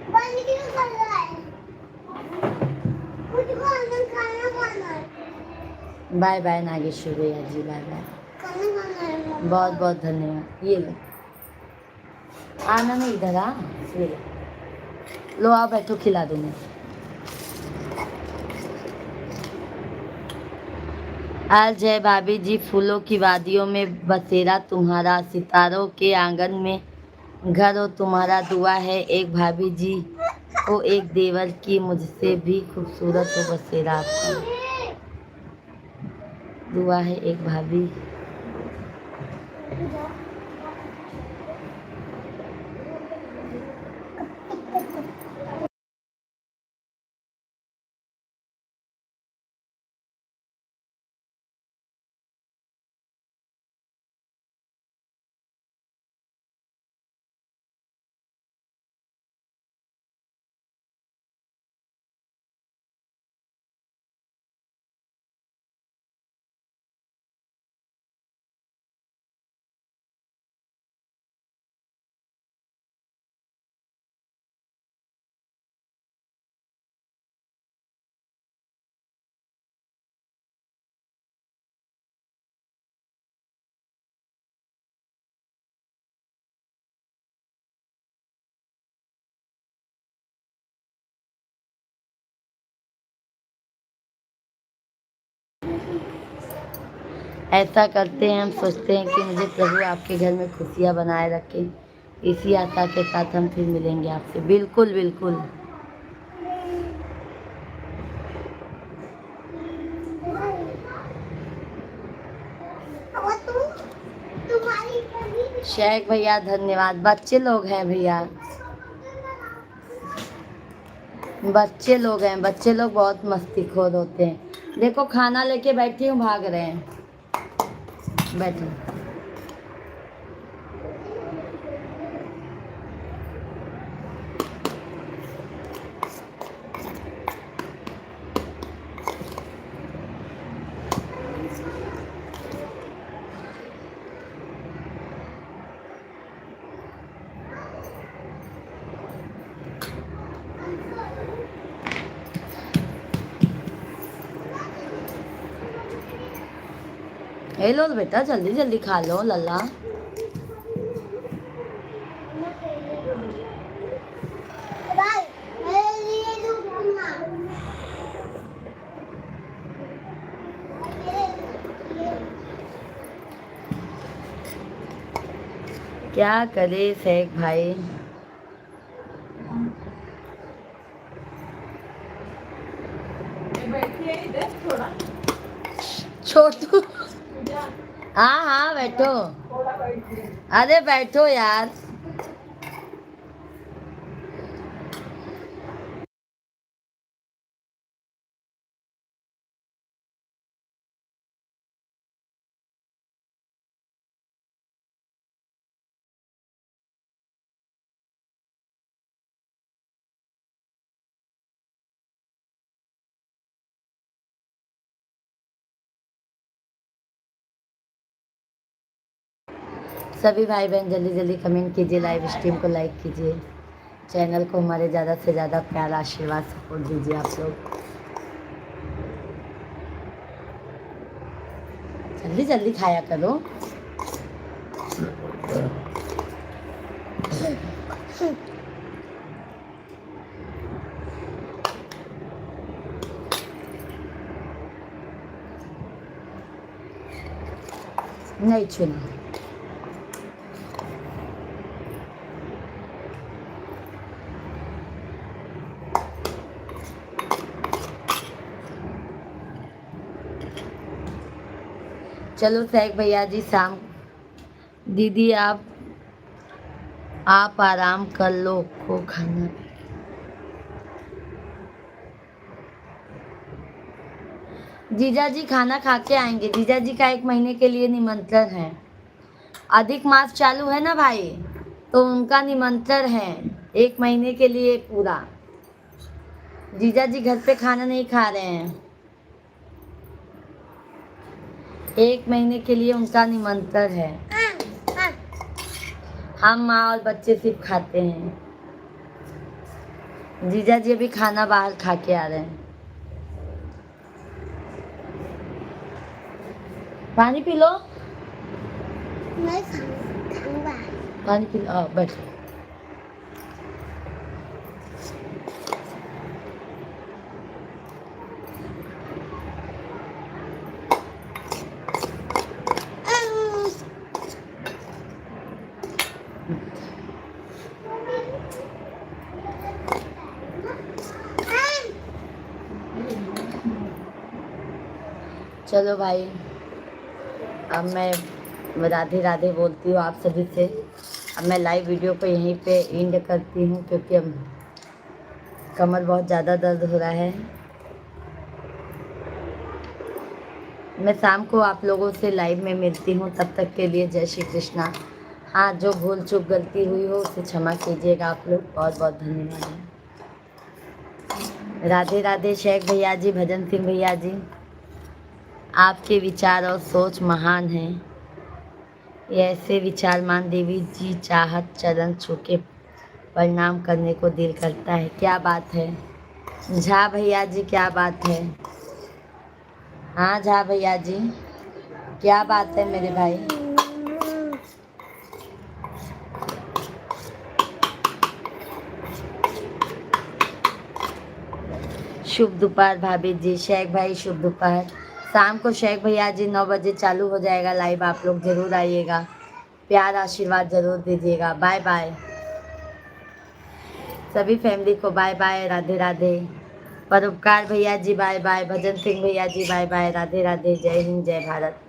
बंद क्यों कर रहा है? मुझको अंदर खाना खाना है। बाय बाय नागेश्वर भैया जी, बाय बाय। खाना खाना है। बहुत बहुत धन्यवाद। ये लो, आना नहीं इधर। हाँ ये लो आओ बैठो, खिला दूँ मैं। आज है भाभी जी फूलों की वादियों में बसेरा तुम्हारा, सितारों के आंगन में घर हो तुम्हारा। दुआ है एक भाभी जी को एक देवर की, मुझसे भी खूबसूरत हो बसेरा आपका। दुआ है एक भाभी। ऐसा करते हैं, हम सोचते हैं कि मुझे प्रभु आपके घर में खुशियाँ बनाए रखें। इसी आशा के साथ हम फिर मिलेंगे आपसे। बिल्कुल बिल्कुल। शेख भैया धन्यवाद। बच्चे लोग हैं भैया, बच्चे लोग हैं, बच्चे लोग बहुत मस्तीखोर होते हैं। देखो खाना लेके बैठी हूँ, भाग रहे हैं। बैठो। हे लो बेटा, जल्दी जल्दी खा लो लल्ला। भाई मेरे लिए दूध लाना। क्या करे शेख भाई। छोटू, हाँ हाँ बैठो। अरे बैठो यार। सभी भाई बहन जल्दी जल्दी कमेंट कीजिए, लाइव स्ट्रीम को लाइक कीजिए, चैनल को हमारे ज़्यादा से ज़्यादा प्यार आशीर्वाद सपोर्ट दीजिए आप लोग। जल्दी जल्दी खाया करो। नहीं छूना। चलो शेख भैया जी, शाम दीदी आप आराम कर लो को खाना। जीजा जी खाना खा के आएंगे। जीजा जी का 1 महीने के लिए निमंत्रण है। अधिक मास चालू है ना भाई, तो उनका निमंत्रण है 1 महीने के लिए पूरा। जीजा जी घर पे खाना नहीं खा रहे हैं, 1 महीने के लिए उनका निमंत्रण है। हम माँ और बच्चे सिर्फ खाते हैं। जीजा जी अभी खाना बाहर खा के आ रहे हैं। पानी पी लो। मैं खाऊंगा। पानी पी लो, बैठो। चलो भाई, अब मैं राधे राधे बोलती हूँ आप सभी से। अब मैं लाइव वीडियो को यहीं पे एंड करती हूँ, क्योंकि अब कमर बहुत ज़्यादा दर्द हो रहा है। मैं शाम को आप लोगों से लाइव में मिलती हूँ, तब तक के लिए जय श्री कृष्णा। हाँ, जो भूल चूक गलती हुई हो उसे क्षमा कीजिएगा आप लोग। बहुत बहुत धन्यवाद है। राधे राधे शेख भैया जी, भजन सिंह भैया जी, आपके विचार और सोच महान हैं। ऐसे विचारमान देवी जी चाहत चरण छूके प्रणाम करने को दिल करता है। क्या बात है झा भैया जी, क्या बात है। हाँ झा भैया जी, क्या बात है मेरे भाई। शुभ दोपहर भाभी जी। शेख भाई शुभ दोपहर। शाम को शेख भैया जी 9 बजे चालू हो जाएगा लाइव, आप लोग ज़रूर आइएगा, प्यार आशीर्वाद ज़रूर दीजिएगा। बाय बाय सभी फैमिली को, बाय बाय, राधे राधे। परोपकार भैया जी बाय बाय, भजन सिंह भैया जी बाय बाय, राधे राधे, जय हिंद जय भारत।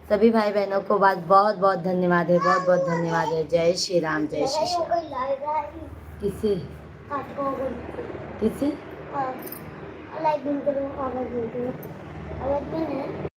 सभी भाई बहनों को बहुत बहुत धन्यवाद है, बहुत बहुत धन्यवाद है। जय श्री राम, जय श्री लड़ाई हो श्याम। गई लाइट किसे काट को हो गई किसे लाइट बंद करो आवाज बंद करो आवाज बंद है